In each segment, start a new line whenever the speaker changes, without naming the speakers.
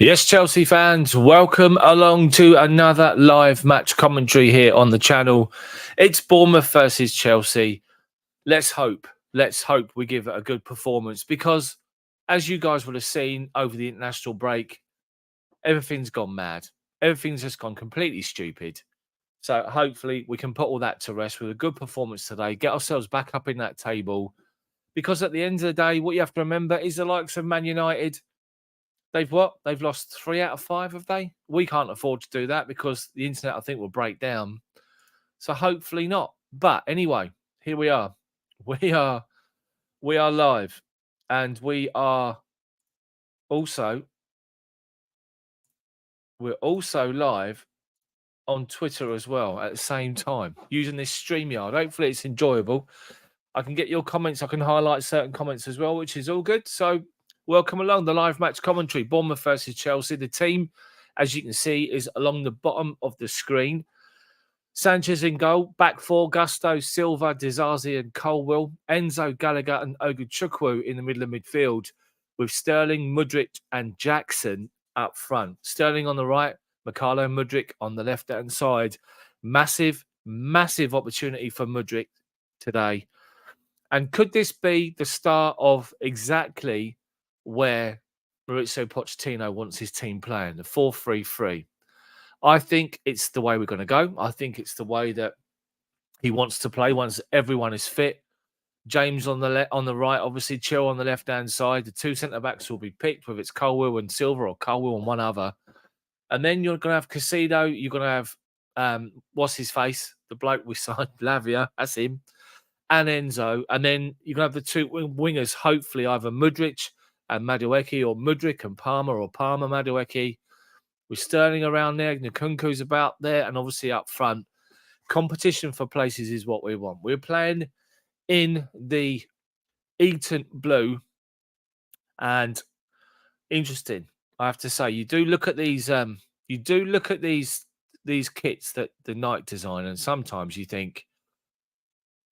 Yes, Chelsea fans, welcome along to another live match commentary here on the channel. It's Bournemouth versus Chelsea. Let's hope we give it a good performance because, as you guys would have seen over the international break, everything's gone mad. Everything's just gone completely stupid. So hopefully we can put all that to rest with a good performance today, get ourselves back up in that table. Because at the end of the day, what you have to remember is the likes of Man United. They've what? They've lost 3 out of 5, have they? We can't afford to do that because the internet, I think, will break down. So hopefully not. But anyway, here we are. We are live, and also we're also live on Twitter as well at the same time using this StreamYard. Hopefully it's enjoyable. I can get your comments. I can highlight certain comments as well, which is all good. So welcome along the live match commentary. Bournemouth versus Chelsea. The team, as you can see, is along the bottom of the screen. Sanchez in goal. Back four, Gusto, Silva, Dizazi and Colwill. Enzo, Gallagher and Oguchukwu in the middle of midfield with Sterling, Mudryk and Jackson up front. Sterling on the right, Mikhailo Mudryk on the left-hand side. Massive opportunity for Mudryk today. And could this be the start of exactly where Maurizio Pochettino wants his team playing, the 4-3-3? I think it's the way we're going to go. I think it's the way that he wants to play once everyone is fit. James on the on the right, obviously Chill on the left-hand side. The two centre-backs will be picked, whether it's Colwill and Silva or Colwill and one other. And then you're going to have Casido. You're going to have, what's his face? The bloke we signed, Lavia. That's him. And Enzo, and then you're going to have the two wingers, hopefully either Mudryk and Madueke or Mudryk and Palmer or Palmer Madueke. With Sterling around there, Nkunku's about there, and obviously up front. Competition for places is what we want. We're playing in the Eton blue, and interesting, I have to say. You do look at these these kits that the Nike design, and sometimes you think,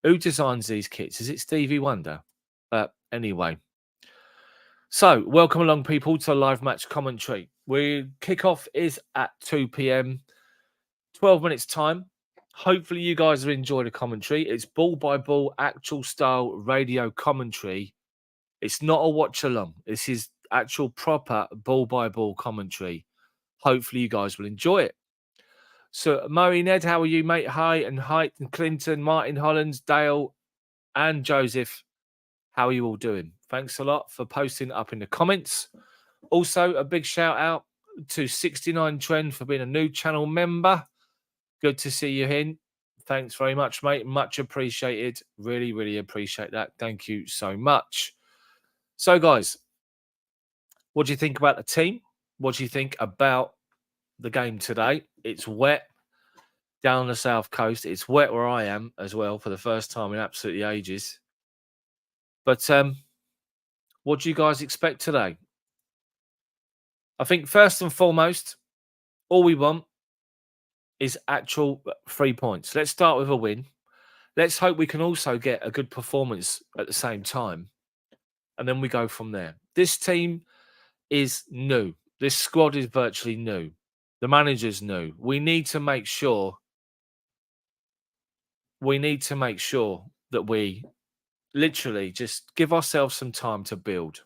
who designs these kits? Is it Stevie Wonder? But anyway. So, welcome along, people, to live match commentary. Kickoff is at 2 p.m. 12 minutes time. Hopefully, you guys have enjoyed the commentary. It's ball by ball, actual style radio commentary. It's not a watch along. This is actual proper ball by ball commentary. Hopefully, you guys will enjoy it. So, Murray, Ned, how are you, mate? Hi, and Clinton, Martin Hollands, Dale, and Joseph. How are you all doing? Thanks a lot for posting up in the comments. Also, a big shout out to 69 Trend for being a new channel member. Good to see you in. Thanks very much, mate. Much appreciated. Really, really appreciate that. Thank you so much. So, guys, what do you think about the team? What do you think about the game today? It's wet down on the south coast. It's wet where I am as well for the first time in absolutely ages. But what do you guys expect today? I think first and foremost, all we want is actual 3 points. Let's start with a win. Let's hope we can also get a good performance at the same time. And then we go from there. This team is new. This squad is virtually new. The manager's new. We need to make sure that we literally just give ourselves some time to build.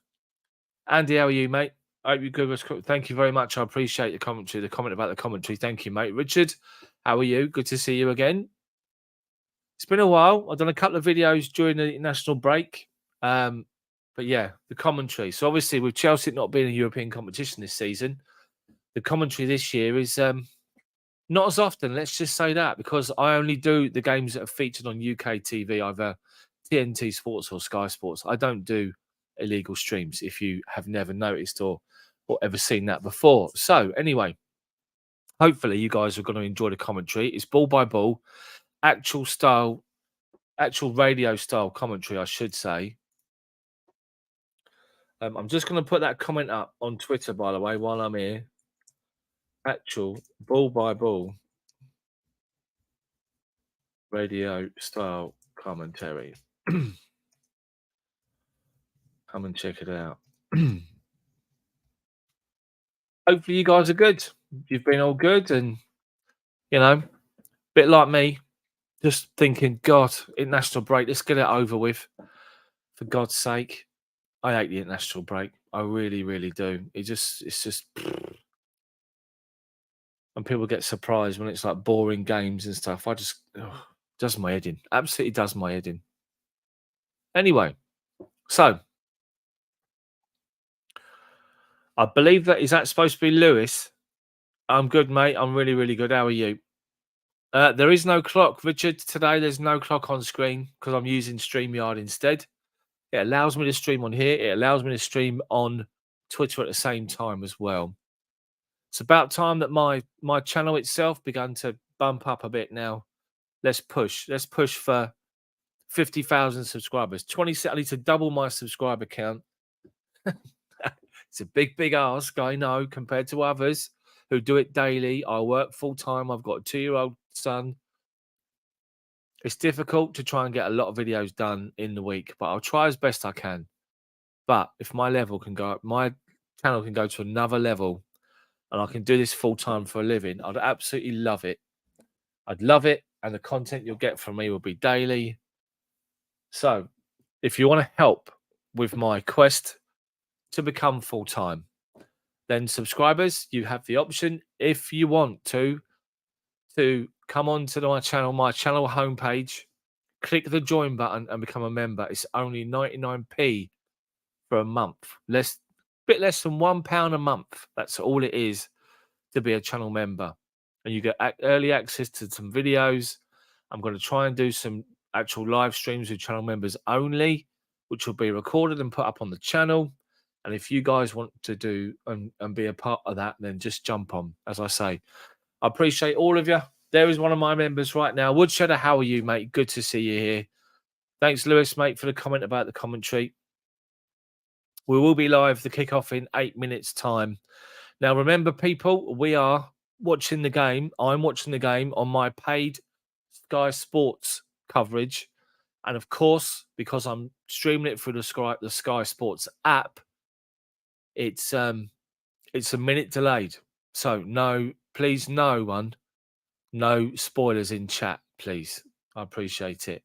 Andy, how are you, mate? I hope you're good. Thank you very much. I appreciate the commentary, the comment about the commentary. Thank you, mate. Richard, how are you? Good to see you again. It's been a while. I've done a couple of videos during the national break. But yeah, the commentary. So obviously with Chelsea not being a European competition this season, the commentary this year is not as often. Let's just say that, because I only do the games that are featured on UK TV, either TNT Sports or Sky Sports. I don't do illegal streams, if you have never noticed or ever seen that before. So anyway, hopefully you guys are going to enjoy the commentary. It's ball by ball, actual radio style commentary, I should say. I'm just going to put that comment up on Twitter, by the way, while I'm here. Actual ball by ball radio style commentary. Come and check it out. hopefully you guys are good. You've been all good, and you know, bit like me, just thinking, God, international break, let's get it over with. For God's sake, I hate the international break. I really, really do. It's just, and people get surprised when it's like boring games and stuff. I just does my head in. Absolutely does my head in. Anyway, so I believe that is that supposed to be Lewis. I'm good, mate. I'm really, really good. How are you? There is no clock, Richard. Today there's no clock on screen because I'm using StreamYard instead. It allows me to stream on here. It allows me to stream on Twitter at the same time as well. It's about time that my channel itself began to bump up a bit now. Let's push. Let's push for 50,000 subscribers. 20. I need to double my subscriber count. It's a big, big ask, I know, compared to others who do it daily. I work full time. I've got a 2-year-old son. It's difficult to try and get a lot of videos done in the week, but I'll try as best I can. But if my level can go up, my channel can go to another level and I can do this full time for a living, I'd absolutely love it. I'd love it. And the content you'll get from me will be daily. So if you want to help with my quest to become full time, then subscribers, you have the option if you want to come on to my channel homepage, click the join button and become a member. It's only 99p for a month, bit less than £1 a month. That's all it is to be a channel member, and you get early access to some videos. I'm going to try and do some actual live streams with channel members only, which will be recorded and put up on the channel. And if you guys want to do and be a part of that, then just jump on. As I say, I appreciate all of you. There is one of my members right now. Woodshedder, how are you, mate? Good to see you here. Thanks, Lewis, mate, for the comment about the commentary. We will be live, the kickoff in 8 minutes' time. Now, remember, people, we are watching the game. I'm watching the game on my paid Sky Sports coverage. And of course, because I'm streaming it through the Sky Sports app, it's a minute delayed. So no, please, no spoilers in chat, please. I appreciate it.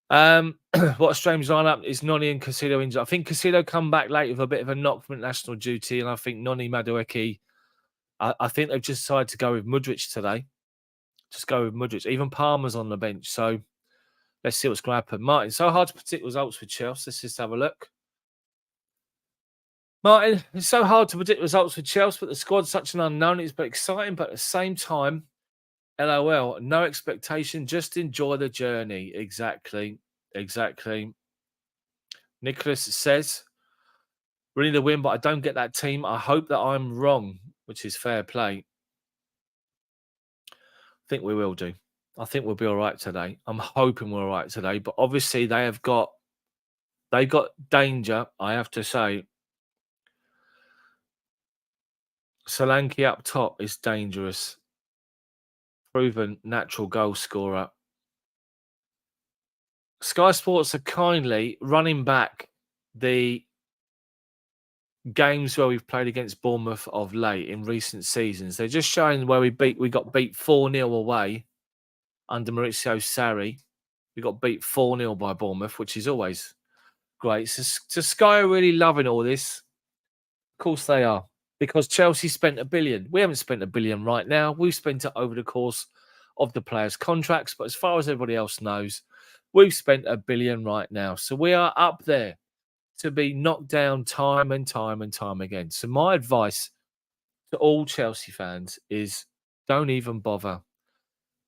What streams lineup is Noni and Casino injured. I think Casino come back late with a bit of a knock from national duty, and I think Noni Madueke, I think they've just decided to go with Mudrich today. Just go with Mudrich. Even Palmer's on the bench, so let's see what's going to happen. Martin, so hard to predict results with Chelsea. Let's just have a look. Martin, it's so hard to predict results with Chelsea, but the squad's such an unknown. It's but exciting, but at the same time, LOL, no expectation, just enjoy the journey. Exactly. Nicholas says, we need a win, but I don't get that team. I hope that I'm wrong, which is fair play. I think we will do. I think we'll be all right today. I'm hoping we're all right today, but obviously they got danger, I have to say. Solanke up top is dangerous. Proven natural goal scorer. Sky Sports are kindly running back the games where we've played against Bournemouth of late in recent seasons. They're just showing where we got beat 4-0 away under Maurizio Sarri. We got beat 4-0 by Bournemouth, which is always great. So Sky are really loving all this. Of course they are, because Chelsea spent $1 billion. We haven't spent $1 billion right now. We've spent it over the course of the players' contracts, but as far as everybody else knows, we've spent $1 billion right now. So we are up there to be knocked down time and time and time again. So my advice to all Chelsea fans is don't even bother.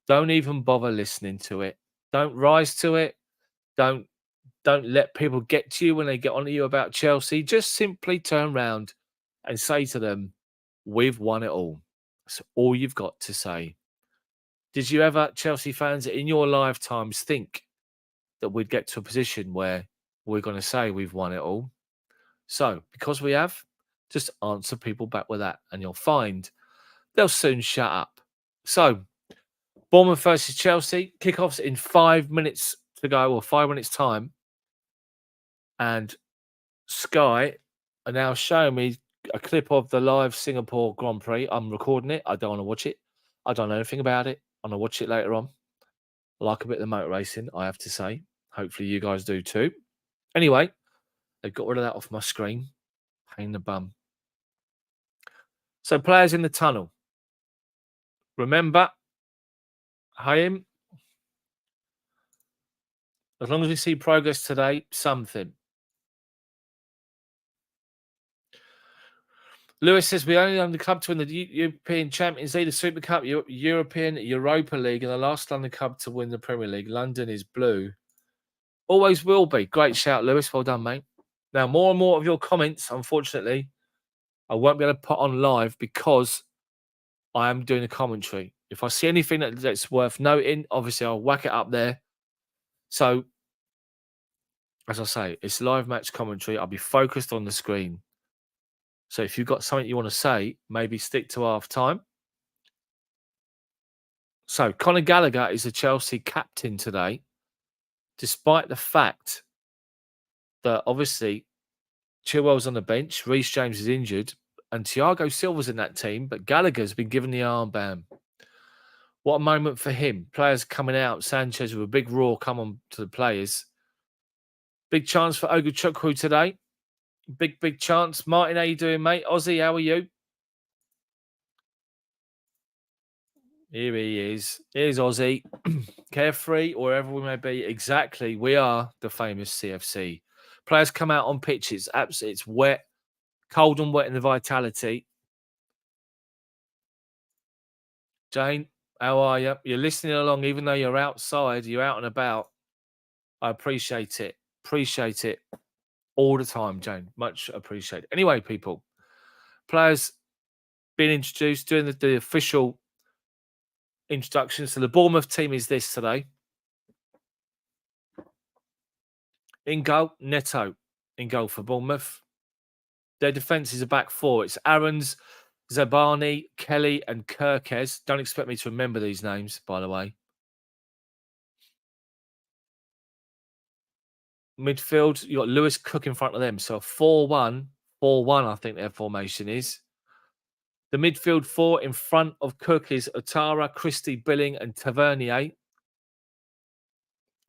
Don't even bother listening to it. Don't rise to it. Don't let people get to you when they get on to you about Chelsea. Just simply turn around and say to them, we've won it all. That's all you've got to say. Did you ever, Chelsea fans, in your lifetimes think that we'd get to a position where we're going to say we've won it all? So, because we have, just answer people back with that, and you'll find they'll soon shut up. So, Bournemouth versus Chelsea, kickoffs in 5 minutes to go, or 5 minutes' time. And Sky are now showing me a clip of the live Singapore Grand Prix. I'm recording it. I don't want to watch it. I don't know anything about it. I'm going to watch it later on. I like a bit of the motor racing, I have to say. Hopefully you guys do too. Anyway, they've got rid of that off my screen. Pain in the bum. So players in the tunnel. Remember, Haim, as long as we see progress today, something. Lewis says we only own the club to win the European Champions League, the Super Cup, European Europa League, and the last London club to win the Premier League. London is blue. Always will be. Great shout, Lewis. Well done, mate. Now, more and more of your comments, unfortunately, I won't be able to put on live because I am doing a commentary. If I see anything that's worth noting, obviously I'll whack it up there. So, as I say, it's live match commentary. I'll be focused on the screen. So if you've got something you want to say, maybe stick to half time. So Conor Gallagher is the Chelsea captain today, despite the fact that obviously Chilwell's on the bench, Reece James is injured, and Thiago Silva's in that team, but Gallagher's been given the armband. What a moment for him. Players coming out, Sanchez with a big roar come on to the players. Big chance for Oguchukwu today. Big chance. Martin, how you doing, mate? Ozzy, how are you? Here he is. Here's Ozzy. Carefree, wherever we may be. Exactly. We are the famous CFC. Players come out on pitch. It's wet. Cold and wet in the vitality. Jane, how are you? You're listening along, even though you're outside, you're out and about. I appreciate it. Appreciate it all the time, Jane. Much appreciated. Anyway, people, players being introduced, doing the official introduction. So the Bournemouth team is this today. In goal, Neto. In goal for Bournemouth. Their defence is a back four. It's Aarons, Zabani, Kelly, and Kirkes. Don't expect me to remember these names, by the way. Midfield, you've got Lewis Cook in front of them. So 4-1, I think their formation is. The midfield four in front of Cook is Otara, Christie, Billing, and Tavernier.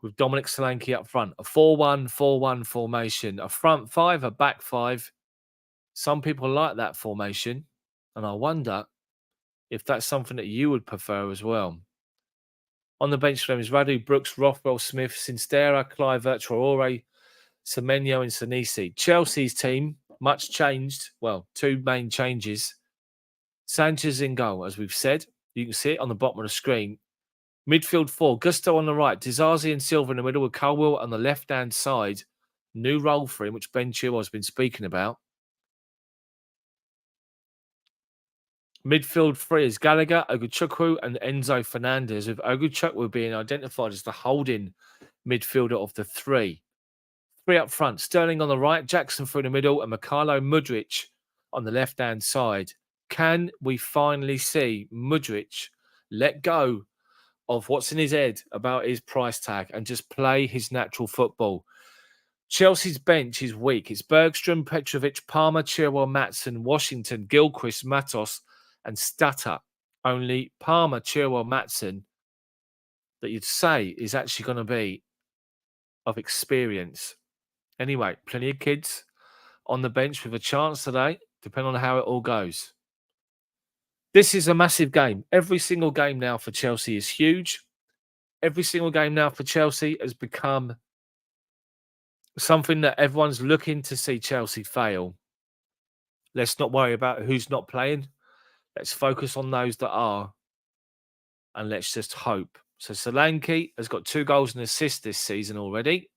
With Dominic Solanke up front. A 4-1 formation. A front five, a back five. Some people like that formation. And I wonder if that's something that you would prefer as well. On the bench for them is Radu, Brooks, Rothwell, Smith, Sinstera, Clivert, Traore, Semenyo, and Sanisi. Chelsea's team, much changed. Well, two main changes. Sanchez in goal, as we've said. You can see it on the bottom of the screen. Midfield four, Gusto on the right, Dizazi and Silva in the middle with Colwell on the left-hand side. New role for him, which Ben Chilwell has been speaking about. Midfield three is Gallagher, Oguchukwu, and Enzo Fernandez, with Oguchukwu being identified as the holding midfielder of the three. Three up front, Sterling on the right, Jackson through the middle, and Mikhailo Mudryk on the left-hand side. Can we finally see Mudryk let go of what's in his head about his price tag and just play his natural football? Chelsea's bench is weak. It's Bergstrom, Petrovic, Palmer, Chilwell, Maatsen, Washington, Gilchrist, Matos, and Statter. Only Palmer, Chilwell, Maatsen that you'd say is actually going to be of experience. Anyway, plenty of kids on the bench with a chance today, depending on how it all goes. This is a massive game. Every single game now for Chelsea is huge. Every single game now for Chelsea has become something that everyone's looking to see Chelsea fail. Let's not worry about who's not playing. Let's focus on those that are. And let's just hope. So Solanke has got 2 goals and assists this season already.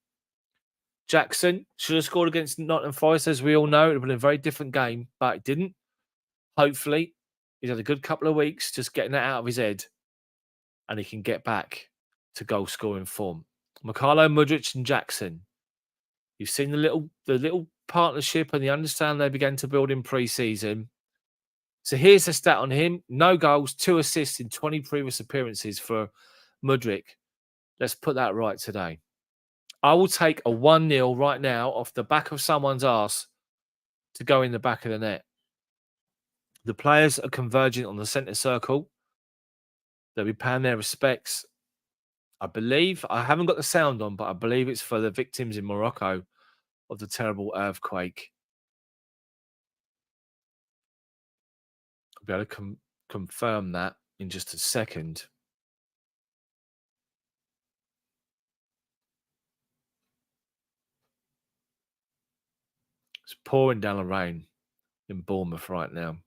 Jackson should have scored against Nottingham Forest, as we all know. It would have been a very different game, but it didn't. Hopefully, he's had a good couple of weeks just getting that out of his head, and he can get back to goal-scoring form. Mikhailo Mudryk and Jackson. You've seen the little partnership, and you understand they began to build in pre-season. So here's the stat on him. No goals, 2 assists in 20 previous appearances for Mudryk. Let's put that right today. I will take a 1-0 right now off the back of someone's arse to go in the back of the net. The players are converging on the centre circle. They'll be paying their respects. I believe, I haven't got the sound on, but I believe it's for the victims in Morocco of the terrible earthquake. I'll be able to confirm that in just a second. It's pouring down the rain in Bournemouth right now.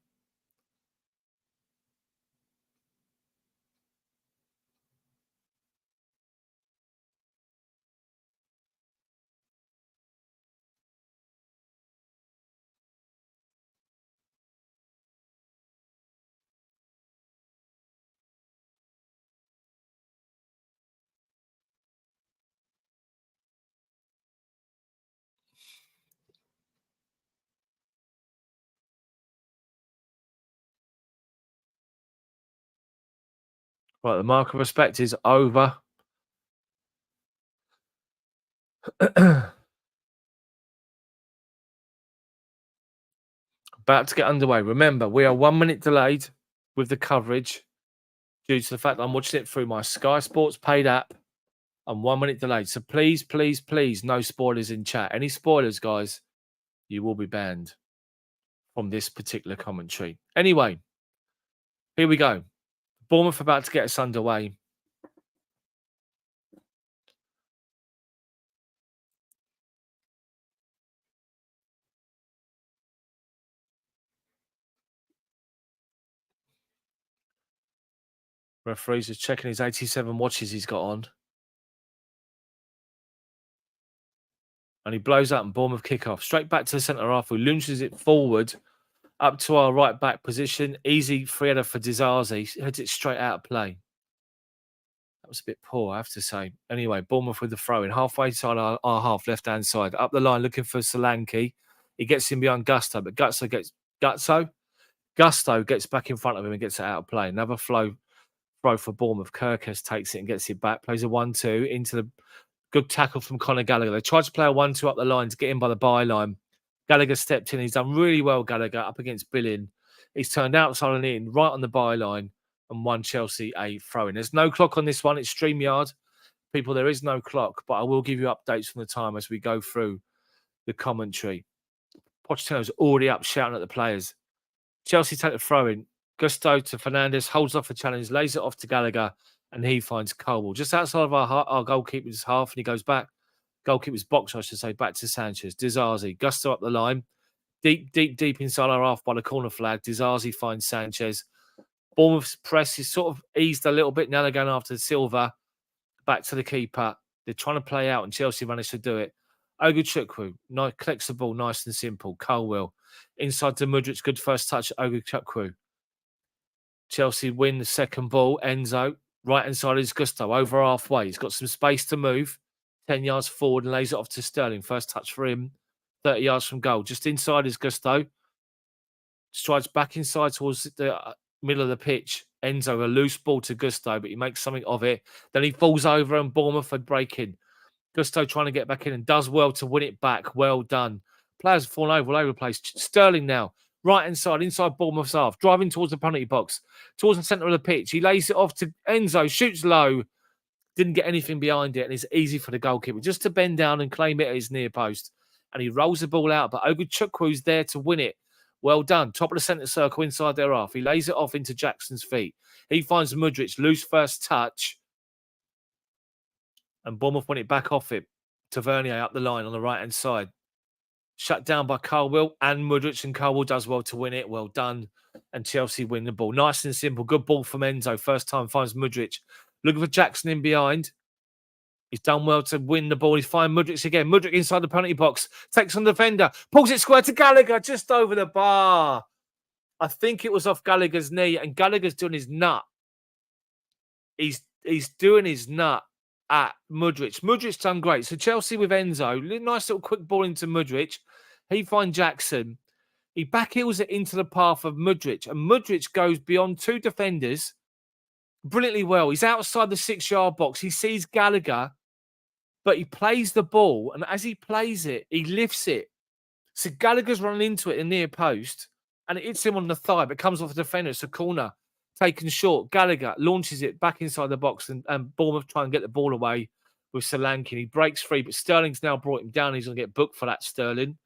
Right, the mark of respect is over. About to get underway. Remember, we are 1 minute delayed with the coverage due to the fact that I'm watching it through my Sky Sports paid app. I'm 1 minute delayed. So please, please, please, no spoilers in chat. Any spoilers, guys, you will be banned from this particular commentary. Anyway, here we go. Bournemouth about to get us underway. Referees is checking his 87 watches he's got on. And he blows up and Bournemouth kick off. Straight back to the centre half, who launches it forward up to our right back position. Easy free header for Dizazi. Heads it straight out of play. That was a bit poor, I have to say. Anyway, Bournemouth with the throw in. Halfway side our half, left-hand side. Up the line looking for Solanke. He gets in behind Gusto, but Gusto gets back in front of him and gets it out of play. Another throw for Bournemouth. Kirkus takes it and gets it back. Plays a 1-2 into the good tackle from Conor Gallagher. They tried to play a 1-2 up the line to get in by the byline. Gallagher stepped in. He's done really well, Gallagher, up against Billing. He's turned outside and in, right on the byline, and won Chelsea a throw-in. There's no clock on this one. It's StreamYard. People, there is no clock, but I will give you updates from the time as we go through the commentary. Pochettino's already up shouting at the players. Chelsea take the throw-in. Gusto to Fernandes, holds off a challenge, lays it off to Gallagher, and he finds Colwell. Just outside of our goalkeeper's half, and he goes back. Goalkeeper's box, I should say, back to Sanchez. Dizazi, Gusto up the line. Deep inside our half by the corner flag. Dizazi finds Sanchez. Bournemouth's press is sort of eased a little bit. Now they're going after Silva. Back to the keeper. They're trying to play out, and Chelsea managed to do it. Oguchukwu, collects the ball nice and simple. Colwell. Inside to Mudryk, good first touch. Oguchukwu. Chelsea win the second ball. Enzo, right-hand side is Gusto, over halfway. He's got some space to move. 10 yards forward and lays it off to Sterling. First touch for him. 30 yards from goal. Just inside is Gusto. Strides back inside towards the middle of the pitch. Enzo, a loose ball to Gusto, but he makes something of it. Then he falls over and Bournemouth are breaking. Gusto trying to get back in and does well to win it back. Well done. Players have fallen over all over the place. Sterling now. Right-hand side, inside Bournemouth's half. Driving towards the penalty box. Towards the centre of the pitch. He lays it off to Enzo. Shoots low. Didn't get anything behind it. And it's easy for the goalkeeper just to bend down and claim it at his near post. And he rolls the ball out. But Oguchukwu's there to win it. Well done. Top of the centre circle inside their half. He lays it off into Jackson's feet. He finds Mudryk. Loose first touch. And Bournemouth won it back off him. Tavernier up the line on the right-hand side. Shut down by Colwell and Mudryk, and Colwell does well to win it. Well done. And Chelsea win the ball. Nice and simple. Good ball from Enzo. First time finds Mudryk. Looking for Jackson in behind. He's done well to win the ball. He's finding Mudryk again. Mudryk inside the penalty box. Takes on the defender. Pulls it square to Gallagher. Just over the bar. I think it was off Gallagher's knee. And Gallagher's doing his nut. He's doing his nut at Mudryk. Mudryk's done great. So Chelsea with Enzo. Nice little quick ball into Mudryk. He finds Jackson. He backheels it into the path of Mudryk. And Mudryk goes beyond two defenders brilliantly well. He's outside the 6-yard box. He sees Gallagher, but he plays the ball. And as he plays it, he lifts it. So Gallagher's running into it in the near post. and it hits him on the thigh, but comes off the defender. It's a corner taken short. Gallagher launches it back inside the box, and Bournemouth try and get the ball away with Solanke. He breaks free, but Sterling's now brought him down. He's going to get booked for that, Sterling.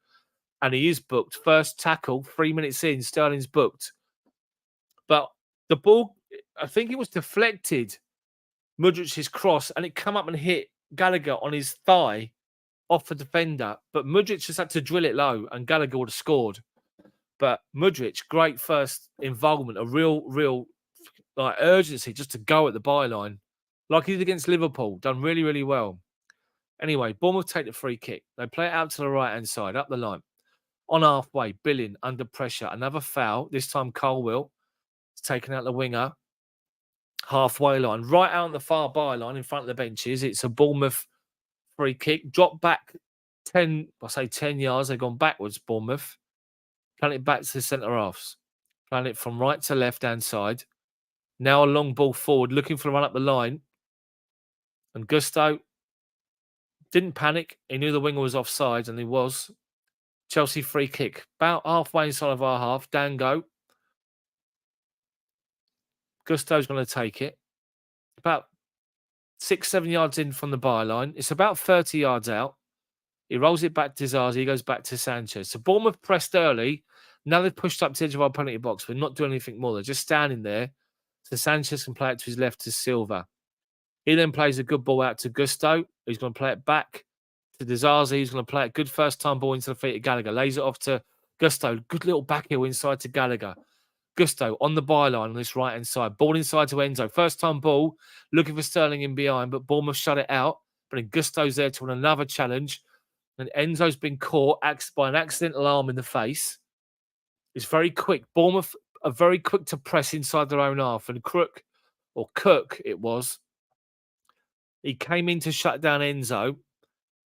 And he is booked. First tackle, 3 minutes in, Sterling's booked. But the ball, I think it was deflected, Mudric's cross, and it come up and hit Gallagher on his thigh off the defender. But Mudric just had to drill it low, and Gallagher would have scored. But Mudric, great first involvement, a real like urgency just to go at the byline, like he did against Liverpool. Done really, really well. Anyway, Bournemouth take the free kick. They play it out to the right-hand side, up the line. On halfway, Billing under pressure. Another foul. This time, Colwill is taken out the winger. Halfway line, right out on the far byline in front of the benches. It's a Bournemouth free kick. Drop back 10 yards. They've gone backwards, Bournemouth. Plant it back to the centre halves. Plant it from right to left-hand side. Now a long ball forward, looking for a run up the line. And Gusto didn't panic. He knew the winger was offside, and he was. Chelsea free kick. About halfway inside of our half. Dango. Gusto's going to take it. About 6-7 yards in from the byline. It's about 30 yards out. He rolls it back to Zaza. He goes back to Sanchez. So Bournemouth pressed early. Now they've pushed up to the edge of our penalty box. We're not doing anything more. They're just standing there. So Sanchez can play it to his left to Silva. He then plays a good ball out to Gusto. He's going to play it back to Dizazi. He's going to play it good first time ball into the feet of Gallagher. Lays it off to Gusto. Good little back heel inside to Gallagher. Gusto on the byline on this right-hand side. Ball inside to Enzo. First time ball. Looking for Sterling in behind, but Bournemouth shut it out. But then Gusto's there to win another challenge. And Enzo's been caught by an accidental arm in the face. It's very quick. Bournemouth are very quick to press inside their own half. And Cook, it was. He came in to shut down Enzo.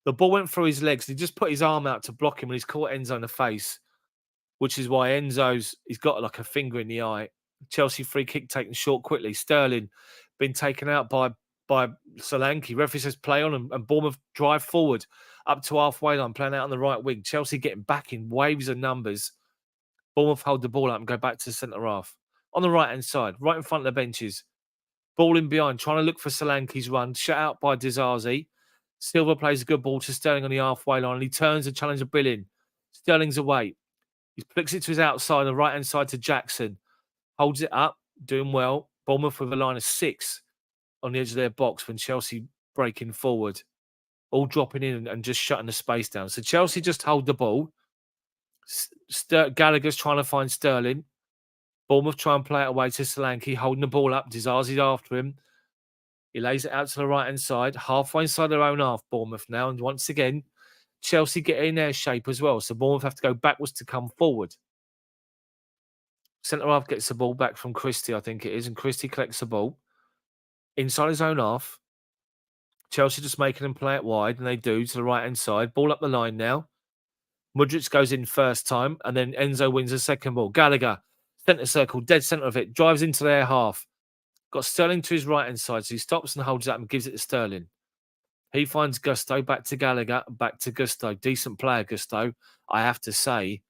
The ball went through his legs. He just put his arm out to block him, and he's caught Enzo in the face, which is why he's got like a finger in the eye. Chelsea free kick taken short quickly. Sterling been taken out by Solanke. Referee says play on, and Bournemouth drive forward up to halfway line, playing out on the right wing. Chelsea getting back in waves of numbers. Bournemouth hold the ball up and go back to the centre half. On the right-hand side, right in front of the benches. Ball in behind, trying to look for Solanke's run. Shut out by Dizazi. Silva plays a good ball to Sterling on the halfway line. And he turns and challenges Billing. Sterling's away. He flicks it to his outside, the right-hand side to Jackson. Holds it up, doing well. Bournemouth with a line of 6 on the edge of their box when Chelsea breaking forward. All dropping in and just shutting the space down. So Chelsea just hold the ball. Gallagher's trying to find Sterling. Bournemouth try and play it away to Solanke, holding the ball up. Dizazi's after him. He lays it out to the right-hand side, halfway inside their own half, Bournemouth now. And once again, Chelsea get in their shape as well. So Bournemouth have to go backwards to come forward. Centre-half gets the ball back from Christie, I think it is. And Christie collects the ball inside his own half. Chelsea just making them play it wide, and they do to the right-hand side. Ball up the line now. Mudric goes in first time, and then Enzo wins the second ball. Gallagher, centre circle, dead centre of it, drives into their half. Got Sterling to his right-hand side, so he stops and holds it up and gives it to Sterling. He finds Gusto, back to Gallagher, back to Gusto. Decent player, Gusto, I have to say.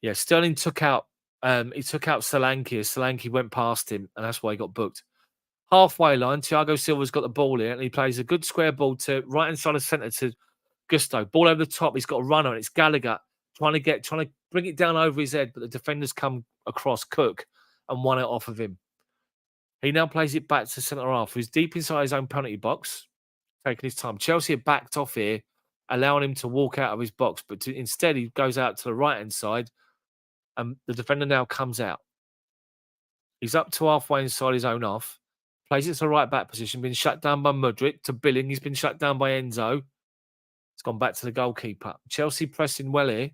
Yeah, Sterling took out Solanke as Solanke went past him, and that's why he got booked. Halfway line, Thiago Silva's got the ball here, and he plays a good square ball to right-hand side of centre to Gusto. Ball over the top. He's got a runner, and it's Gallagher trying to bring it down over his head, but the defenders come across Cook and won it off of him. He now plays it back to centre half, who's deep inside his own penalty box, taking his time. Chelsea have backed off here, allowing him to walk out of his box, but instead he goes out to the right-hand side, and the defender now comes out. He's up to halfway inside his own half, plays it to the right-back position, been shut down by Mudric, to Billing. He's been shut down by Enzo. It's gone back to the goalkeeper. Chelsea pressing well here.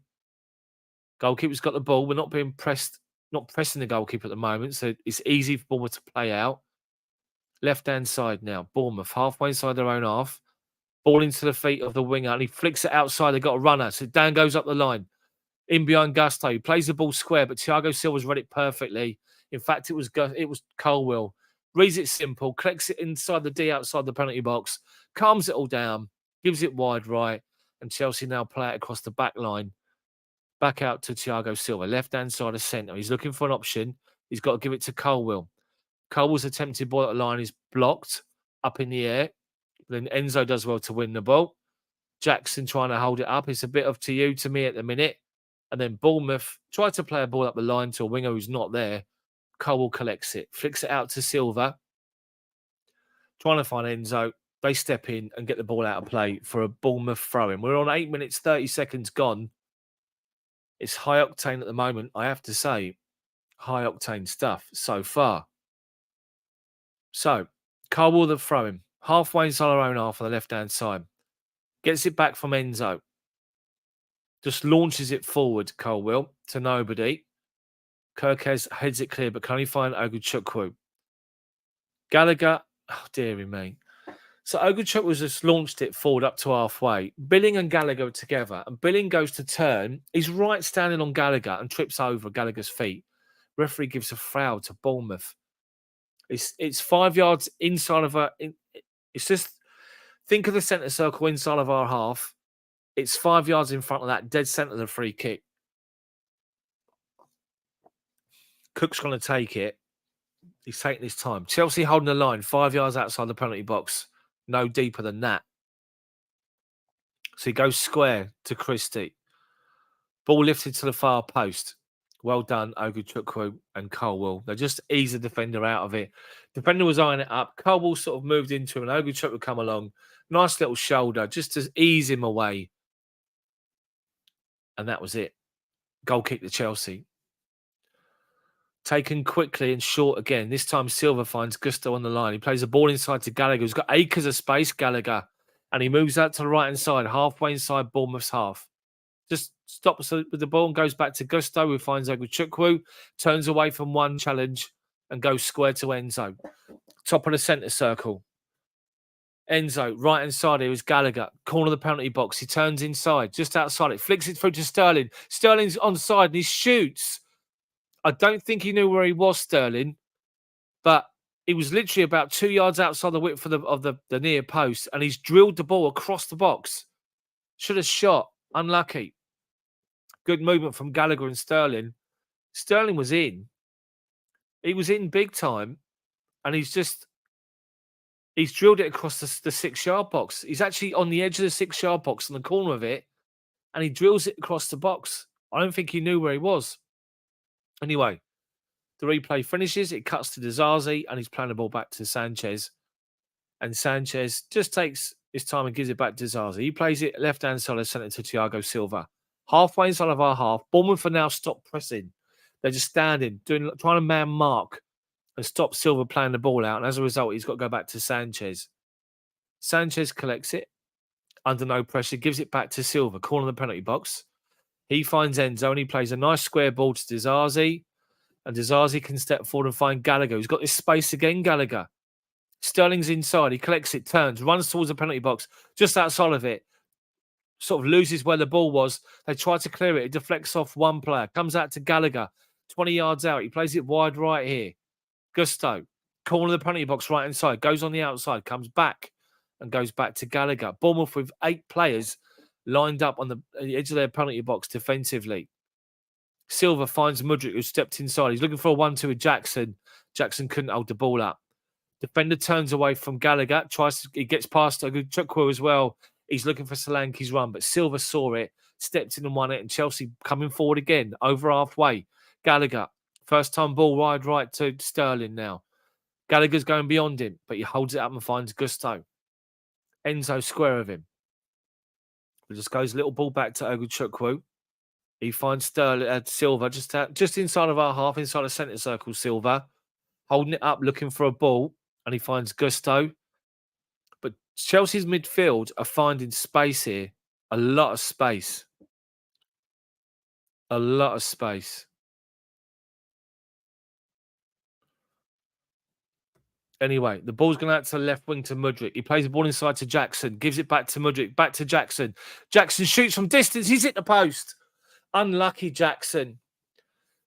Goalkeeper's got the ball. We're not being pressed, not pressing the goalkeeper at the moment, so it's easy for Bournemouth to play out. Left-hand side now. Bournemouth halfway inside their own half. Ball into the feet of the winger, and he flicks it outside. They've got a runner, so Dan goes up the line. In behind Gusto. He plays the ball square, but Thiago Silva's read it perfectly. In fact, it was Colwill. Reads it simple, collects it inside the D outside the penalty box, calms it all down, gives it wide right, and Chelsea now play it across the back line. Back out to Thiago Silva, left-hand side of centre. He's looking for an option. He's got to give it to Colwill. Colwill's attempted ball at the line is blocked up in the air. Then Enzo does well to win the ball. Jackson trying to hold it up. It's a bit of to me at the minute. And then Bournemouth try to play a ball up the line to a winger who's not there. Colwill collects it, flicks it out to Silva. Trying to find Enzo. They step in and get the ball out of play for a Bournemouth throw-in. We're on 8 minutes, 30 seconds gone. It's high octane at the moment, I have to say. High octane stuff so far. So, Colwill the throw-in. Halfway inside our own half on the left-hand side. Gets it back from Enzo. Just launches it forward, Colwill, to nobody. Kirkes heads it clear, but can only find Oguchukwu. Gallagher, oh, dearie me. So Oguchukwu just launched it forward up to halfway. Billing and Gallagher are together, and Billing goes to turn. He's right standing on Gallagher and trips over Gallagher's feet. Referee gives a foul to Bournemouth. It's 5 yards inside of our... It's just... Think of the centre circle inside of our half. It's 5 yards in front of that, dead centre of the free kick. Cook's going to take it. He's taking his time. Chelsea holding the line 5 yards outside the penalty box. No deeper than that. So he goes square to Christie. Ball lifted to the far post. Well done, Oguchukwu and Colwill. They just ease the defender out of it. Defender was eyeing it up. Colwill sort of moved into him and Oguchukwu come along. Nice little shoulder just to ease him away. And that was it. Goal kick to Chelsea. Taken quickly and short again. This time Silva finds Gusto on the line. He plays the ball inside to Gallagher, who's got acres of space, Gallagher. And he moves out to the right-hand side, halfway inside Bournemouth's half. Just stops with the ball and goes back to Gusto, who finds Oguchukwu, turns away from one challenge and goes square to Enzo. Top of the centre circle. Enzo, right-hand side here is Gallagher. Corner of the penalty box. He turns inside, just outside it. Flicks it through to Sterling. Sterling's onside and he shoots. I don't think he knew where he was, Sterling, but he was literally about 2 yards outside the width of the near post, and he's drilled the ball across the box. Should have shot. Unlucky. Good movement from Gallagher and Sterling. Sterling was in. He was in big time, and he's drilled it across the 6 yard box. He's actually on the edge of the 6 yard box, on the corner of it, and he drills it across the box. I don't think he knew where he was. Anyway, the replay finishes. It cuts to Dizazi, and he's playing the ball back to Sanchez. And Sanchez just takes his time and gives it back to Dizazi. He plays it left-hand side of centre to Thiago Silva. Halfway inside of our half. Bournemouth are now stopped pressing. They're just standing, trying to man mark and stop Silva playing the ball out. And as a result, he's got to go back to Sanchez. Sanchez collects it under no pressure, gives it back to Silva, corner of the penalty box. He finds Enzo and he plays a nice square ball to Dizazi. And Dizazi can step forward and find Gallagher. He's got this space again, Gallagher. Sterling's inside. He collects it, turns, runs towards the penalty box, just outside of it. Sort of loses where the ball was. They try to clear it. It deflects off one player. Comes out to Gallagher, 20 yards out. He plays it wide right here. Gusto, corner of the penalty box, right inside. Goes on the outside, comes back and goes back to Gallagher. Bournemouth with 8 players lined up on the edge of their penalty box defensively. Silva finds Mudryk, who stepped inside. He's looking for a 1-2 with Jackson. Jackson couldn't hold the ball up. Defender turns away from Gallagher. He gets past Oguchukwu as well. He's looking for Solanke's run, but Silva saw it, stepped in and won it, and Chelsea coming forward again, over halfway. Gallagher, first time ball wide right to Sterling now. Gallagher's going beyond him, but he holds it up and finds Gusto. Enzo square of him. It just goes a little ball back to Oguchukwu. He finds Silva just inside of our half, inside the centre circle. Silva holding it up, looking for a ball, and he finds Gusto. But Chelsea's midfield are finding space here. A lot of space. A lot of space. Anyway, the ball's going out to the left wing to Mudryk. He plays the ball inside to Jackson, gives it back to Mudryk, back to Jackson. Jackson shoots from distance. He's hit the post. Unlucky Jackson.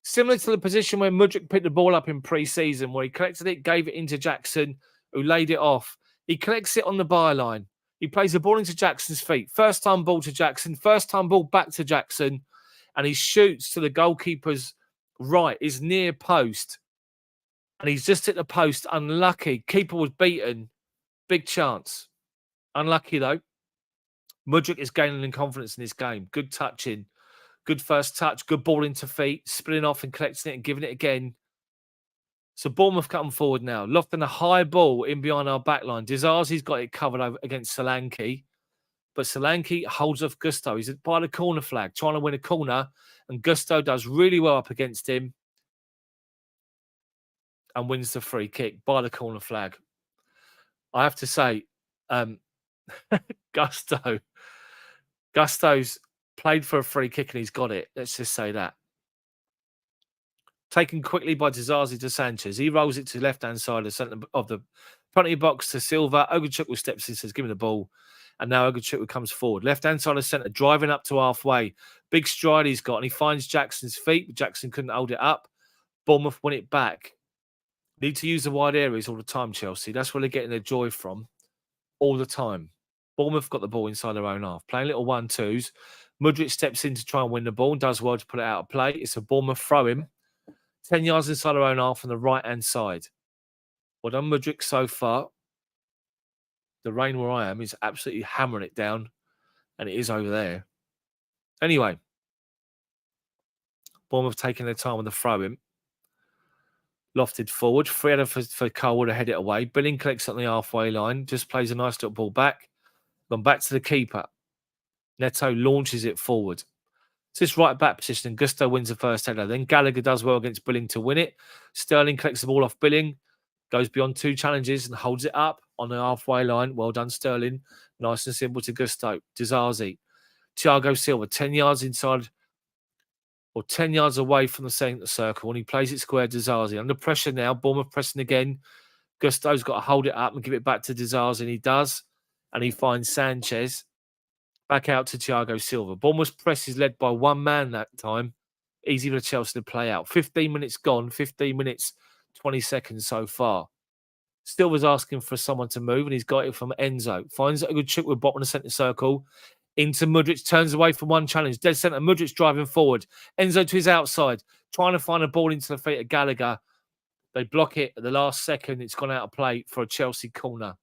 Similar to the position where Mudryk picked the ball up in pre-season, where he collected it, gave it into Jackson, who laid it off. He collects it on the byline. He plays the ball into Jackson's feet. First time ball to Jackson. First time ball back to Jackson. and he shoots to the goalkeeper's right, his near post, and he's just hit the post. Unlucky. Keeper was beaten. Big chance. Unlucky though. Mudryk is gaining in confidence in this game. Good touching. Good first touch. Good ball into feet. Spinning off and collecting it and giving it again. So Bournemouth come forward now. Lofting a high ball in behind our back line. Dizazi's got it covered over against Solanke. But Solanke holds off Gusto. He's by the corner flag, trying to win a corner. And Gusto does really well up against him. And wins the free kick by the corner flag. I have to say, Gusto's played for a free kick and he's got it. Let's just say that. Taken quickly by Dizazi to Sanchez. He rolls it to the left-hand side of the penalty box to Silva. Ogachukwu steps in, says, give me the ball. And now Ogachukwu comes forward. Left-hand side of centre, driving up to halfway. Big stride he's got, and he finds Jackson's feet, but Jackson couldn't hold it up. Bournemouth win it back. Need to use the wide areas all the time, Chelsea. That's where they're getting their joy from. All the time. Bournemouth got the ball inside their own half. Playing little 1-2s. Mudryk steps in to try and win the ball and does well to put it out of play. It's a Bournemouth throw-in. 10 yards inside their own half on the right-hand side. Well done, Mudryk, so far. The rain where I am is absolutely hammering it down, and it is over there. Anyway, Bournemouth taking their time on the throw-in. Lofted forward. Free-header for Cole to head it away. Billing collects on the halfway line. Just plays a nice little ball back. Gone back to the keeper. Neto launches it forward. It's this right back position, and Gusto wins the first header. Then Gallagher does well against Billing to win it. Sterling collects the ball off Billing, goes beyond 2 challenges and holds it up on the halfway line. Well done, Sterling. Nice and simple to Gusto. Dizazi. Thiago Silva, 10 yards inside, or 10 yards away from the centre circle, and he plays it square to Dizazi. Under pressure now, Bournemouth pressing again. Gusto's got to hold it up and give it back to Dizazi, and he does. And he finds Sanchez. Back out to Thiago Silva. Bournemouth's press is led by one man that time. Easy for Chelsea to play out. 15 minutes gone. 15 minutes, 20 seconds so far. Still was asking for someone to move, and he's got it from Enzo. Finds a good chip with bottom of the centre circle. Into Mudryk. Turns away from one challenge. Dead centre. Mudryk's driving forward. Enzo to his outside. Trying to find a ball into the feet of Gallagher. They block it at the last second. It's gone out of play for a Chelsea corner.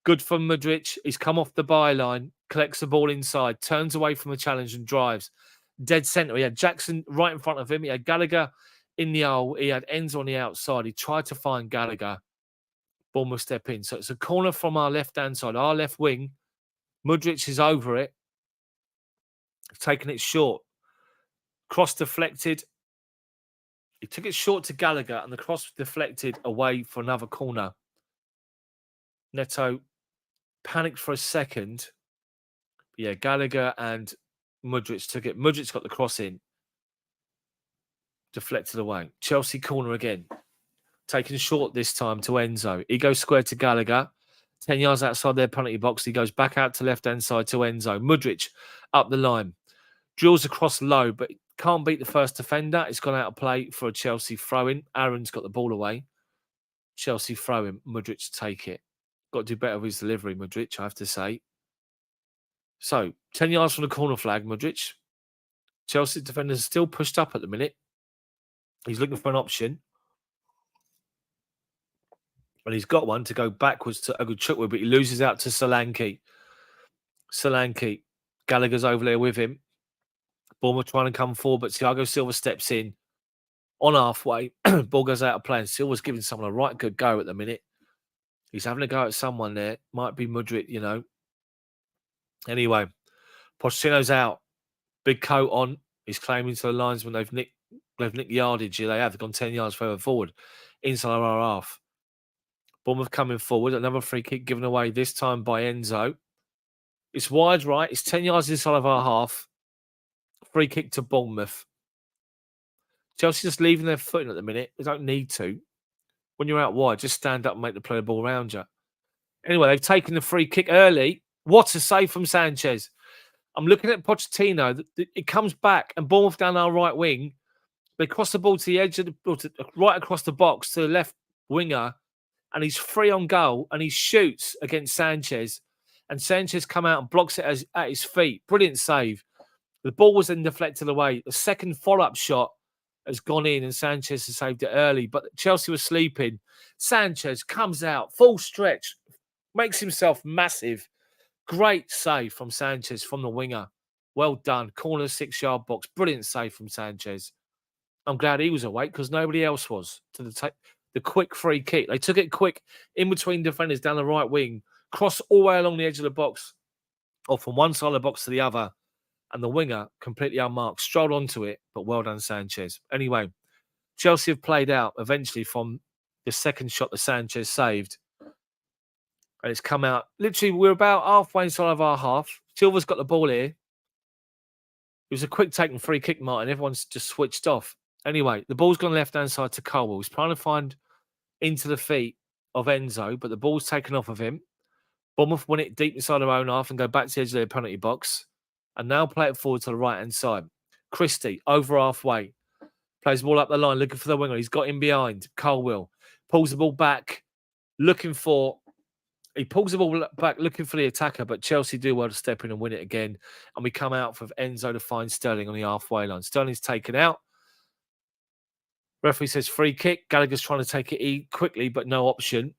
Good from Mudryk. He's come off the byline, collects the ball inside, turns away from the challenge and drives. Dead centre. He had Jackson right in front of him. He had Gallagher in the hole. He had Enzo on the outside. He tried to find Gallagher. Bournemouth step in. So it's a corner from our left-hand side, our left wing. Mudryk is over it. Taking it short. Cross deflected. He took it short to Gallagher, and the cross deflected away for another corner. Neto panicked for a second. Yeah, Gallagher and Mudryk took it. Mudryk's got the cross in. Deflected away. Chelsea corner again. Taken short this time to Enzo. He goes square to Gallagher. 10 yards outside their penalty box. He goes back out to left-hand side to Enzo. Mudryk up the line. Drills across low, but can't beat the first defender. It's gone out of play for a Chelsea throw-in. Aaron's got the ball away. Chelsea throw-in. Mudryk take it. Got to do better with his delivery, Mudryk, I have to say. So, 10 yards from the corner flag, Mudryk. Chelsea defenders still pushed up at the minute. He's looking for an option. And he's got one to go backwards to Ogachukwu, but he loses out to Solanke. Solanke. Gallagher's over there with him. Bournemouth trying to come forward, but Thiago Silva steps in on halfway. Ball goes out of play, and Silva's giving someone a right good go at the minute. He's having a go at someone there. Might be Mudryk, you know. Anyway, Pochettino's out. Big coat on. He's claiming to the linesman they've nicked yardage. They have. They've gone 10 yards further forward. Inside our half. Bournemouth coming forward. Another free kick given away, this time by Enzo. It's wide right. It's 10 yards inside of our half. Free kick to Bournemouth. Chelsea just leaving their footing at the minute. They don't need to. When you're out wide, just stand up and make the play the ball around you. Anyway, they've taken the free kick early. What a save from Sanchez. I'm looking at Pochettino. It comes back, and Bournemouth down our right wing. They cross the ball to the edge of right across the box to the left winger, and he's free on goal, and he shoots against Sanchez. And Sanchez come out and blocks it at his feet. Brilliant save. The ball was then deflected away. The second follow-up shot has gone in and Sanchez has saved it early, but Chelsea was sleeping. Sanchez comes out, full stretch, makes himself massive. Great save from Sanchez from the winger. Well done. Corner 6-yard box. Brilliant save from Sanchez. I'm glad he was awake because nobody else was. To the quick free kick. They took it quick in between defenders down the right wing, crossed all the way along the edge of the box, or from one side of the box to the other. And the winger, completely unmarked, strolled onto it, but well done, Sanchez. Anyway, Chelsea have played out eventually from the second shot that Sanchez saved. And it's come out. Literally, we're about halfway inside of our half. Silva's got the ball here. It was a quick taken free kick, Martin. Everyone's just switched off. Anyway, the ball's gone left-hand side to Colwell. He's trying to find into the feet of Enzo, but the ball's taken off of him. Bournemouth win it deep inside their own half and go back to the edge of their penalty box. And now play it forward to the right-hand side. Christie, over halfway. Plays the ball up the line, looking for the winger. He's got him behind. Colwell pulls the ball back, He pulls the ball back, looking for the attacker, but Chelsea do well to step in and win it again. And we come out for Enzo to find Sterling on the halfway line. Sterling's taken out. Referee says free kick. Gallagher's trying to take it quickly, but no option.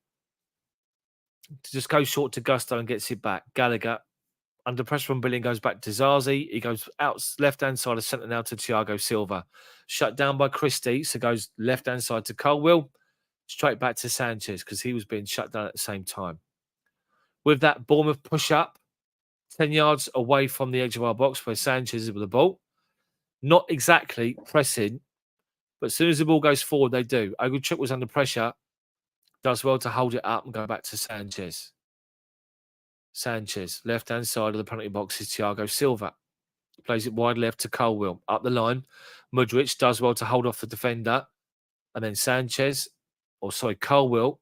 To just go short to Gusto and gets it back. Gallagher, under pressure from Billing, goes back to Zazi. He goes out left-hand side of centre now to Thiago Silva. Shut down by Christie, so goes left-hand side to Colwell. Straight back to Sanchez because he was being shut down at the same time. With that, Bournemouth push up 10 yards away from the edge of our box where Sanchez is with the ball. Not exactly pressing, but as soon as the ball goes forward, they do. Ogilchuk was under pressure. Does well to hold it up and go back to Sanchez. Sanchez, left-hand side of the penalty box is Thiago Silva. Plays it wide left to Colwell. Up the line. Mudryk does well to hold off the defender. And then Colwell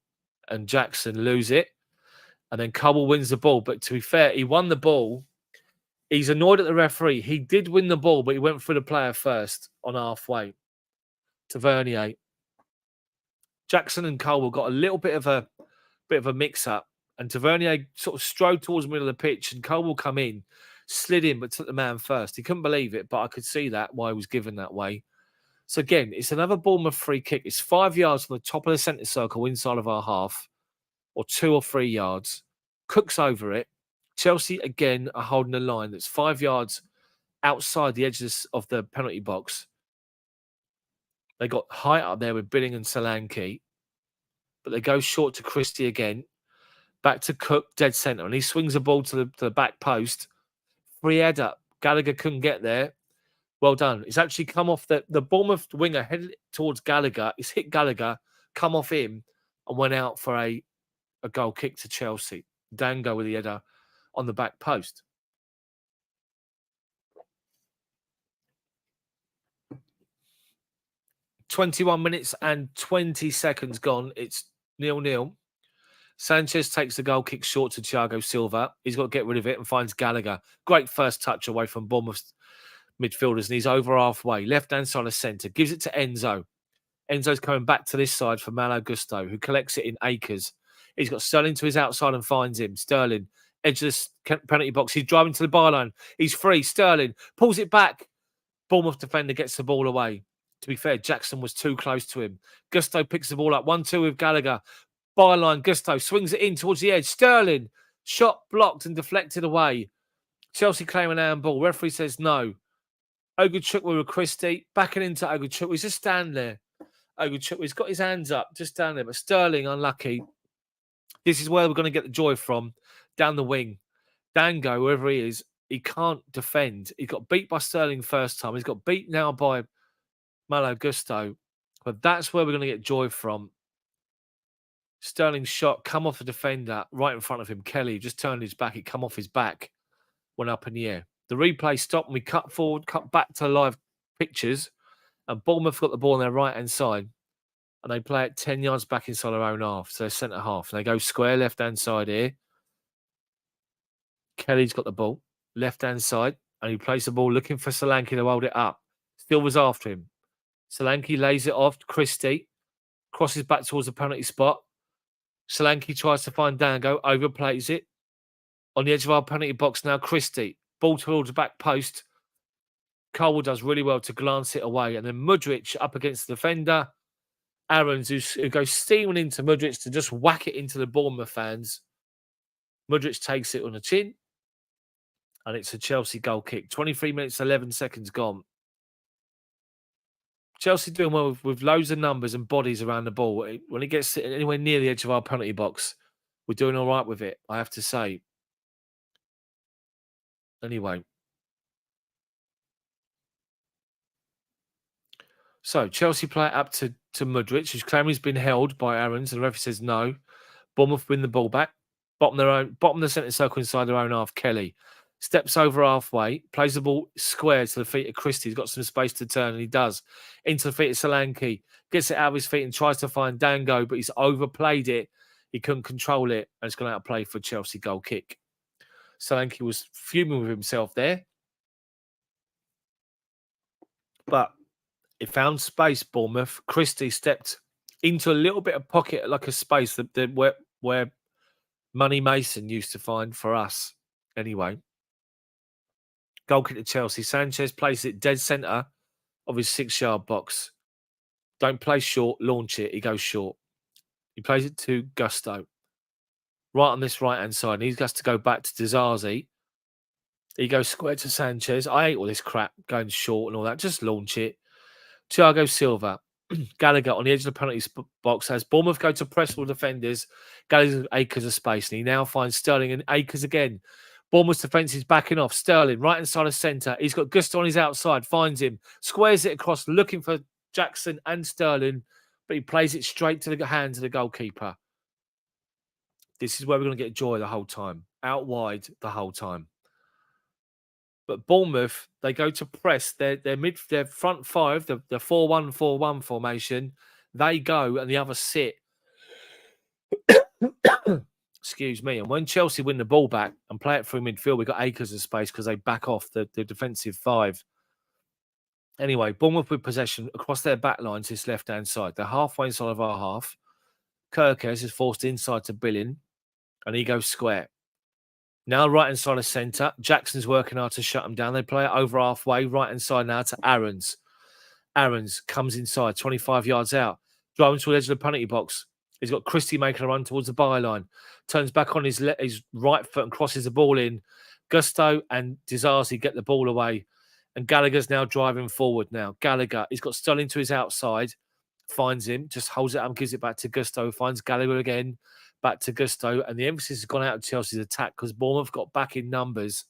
and Jackson lose it. And then Colwell wins the ball. But to be fair, he won the ball. He's annoyed at the referee. He did win the ball, but he went for the player first on halfway. Tavernier. Jackson and Colwell got a little bit of a mix-up. And Tavernier sort of strode towards the middle of the pitch and Colwell come in, slid in, but took the man first. He couldn't believe it, but I could see that, why he was given that way. So again, it's another Bournemouth free kick. It's 5 yards from the top of the centre circle inside of our half, or 2 or 3 yards. Cooks over it. Chelsea, again, are holding a line that's 5 yards outside the edges of the penalty box. They got height up there with Billing and Solanke, but they go short to Christie again. Back to Cook, dead centre, and he swings the ball to the back post. Free header. Gallagher couldn't get there. Well done. It's actually come off the Bournemouth winger, headed towards Gallagher. It's hit Gallagher, come off him, and went out for a goal kick to Chelsea. Dango with the header on the back post. "21 minutes and 20 seconds gone. It's 0-0. Sanchez takes the goal kick short to Thiago Silva. He's got to get rid of it and finds Gallagher. Great first touch away from Bournemouth's midfielders, and he's over halfway. Left-hand side of centre. Gives it to Enzo. Enzo's coming back to this side for Malo Gusto, who collects it in acres. He's got Sterling to his outside and finds him. Sterling, edge of the penalty box. He's driving to the byline. He's free. Sterling pulls it back. Bournemouth defender gets the ball away. To be fair, Jackson was too close to him. Gusto picks the ball up. 1-2 with Gallagher. Byline, Gusto swings it in towards the edge. Sterling, shot blocked and deflected away. Chelsea claim an handball. Referee says no. Ogilchuk with Christie. Backing into Ogilchuk. He's just standing there. Ogilchuk, he's got his hands up, just down there. But Sterling, unlucky. This is where we're going to get the joy from. Down the wing. Dango, whoever he is, he can't defend. He got beat by Sterling first time. He's got beat now by Malo Gusto. But that's where we're going to get joy from. Sterling's shot come off the defender right in front of him. Kelly just turned his back. It come off his back. Went up in the air. The replay stopped and we cut forward, cut back to live pictures. And Bournemouth got the ball on their right-hand side. And they play it 10 yards back inside their own half. So they're centre half. And they go square left-hand side here. Kelly's got the ball. Left-hand side. And he plays the ball looking for Solanke to hold it up. Still was after him. Solanke lays it off. Christie crosses back towards the penalty spot. Solanke tries to find Dango, overplays it. On the edge of our penalty box now, Christie. Ball towards the back post. Cole does really well to glance it away. And then Mudryk up against the defender. Aarons, who goes steaming into Mudryk to just whack it into the Bournemouth fans. Mudryk takes it on the chin. And it's a Chelsea goal kick. 23 minutes, 11 seconds gone. Chelsea doing well with loads of numbers and bodies around the ball. When it gets anywhere near the edge of our penalty box, we're doing all right with it, I have to say. Anyway. So, Chelsea play it up to Mudryk, who's claiming he's been held by Aarons, and the referee says no. Bournemouth win the ball back. Bottom of the centre circle inside their own half. Kelly steps over halfway, plays the ball square to the feet of Christie. He's got some space to turn, and he does. Into the feet of Solanke. Gets it out of his feet and tries to find Dango, but he's overplayed it. He couldn't control it, and it's gone out of play for Chelsea goal kick. Solanke was fuming with himself there. But it found space, Bournemouth. Christie stepped into a little bit of pocket, like a space that where Money Mason used to find for us. Anyway, goal kick to Chelsea. Sanchez places it dead centre of his 6-yard box. Don't play short, launch it. He goes short. He plays it to Gusto. Right on this right-hand side. And he has to go back to Dizazi. He goes square to Sanchez. I hate all this crap going short and all that. Just launch it. Thiago Silva. Gallagher on the edge of the penalty box as Bournemouth go to press all defenders. Gallagher acres of space, and he now finds Sterling and acres again. Bournemouth's defence is backing off. Sterling right inside of centre. He's got Gusto on his outside. Finds him, squares it across, looking for Jackson and Sterling, but he plays it straight to the hands of the goalkeeper. This is where we're going to get joy the whole time. Out wide the whole time. But Bournemouth, they go to press their front five, the 4-1-4-1 formation. They go and the others sit. Excuse me. And when Chelsea win the ball back and play it through midfield, we've got acres of space because they back off the defensive five. Anyway, Bournemouth with possession across their back line to this left-hand side. They're halfway inside of our half. Kirkes is forced inside to Billing, and he goes square. Now right inside of centre. Jackson's working hard to shut him down. They play it over halfway. Right inside now to Aarons. Aarons comes inside, 25 yards out. Driving to the edge of the penalty box. He's got Christie making a run towards the byline. Turns back on his right foot and crosses the ball in. Gusto and Dizazi get the ball away. And Gallagher's now driving forward now. Gallagher, he's got Sterling to his outside. Finds him, just holds it up and gives it back to Gusto. Finds Gallagher again. Back to Gusto, and the emphasis has gone out of Chelsea's attack because Bournemouth got back in numbers.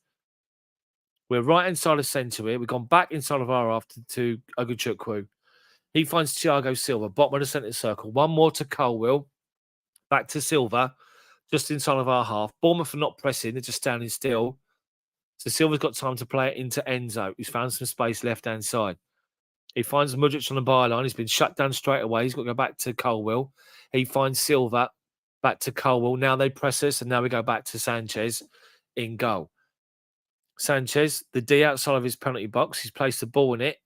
We're right inside of centre here. We've gone back inside of our half to Oguchukwu. He finds Thiago Silva, bottom of the centre circle. One more to Colwill. Back to Silva, just inside of our half. Bournemouth are not pressing, they're just standing still. So Silva's got time to play it into Enzo, who's found some space left-hand side. He finds Mudryk on the byline. He's been shut down straight away. He's got to go back to Colwill. He finds Silva. Back to Colwill. Now they press us, and now we go back to Sanchez in goal. Sanchez, the D outside of his penalty box. He's placed the ball in it,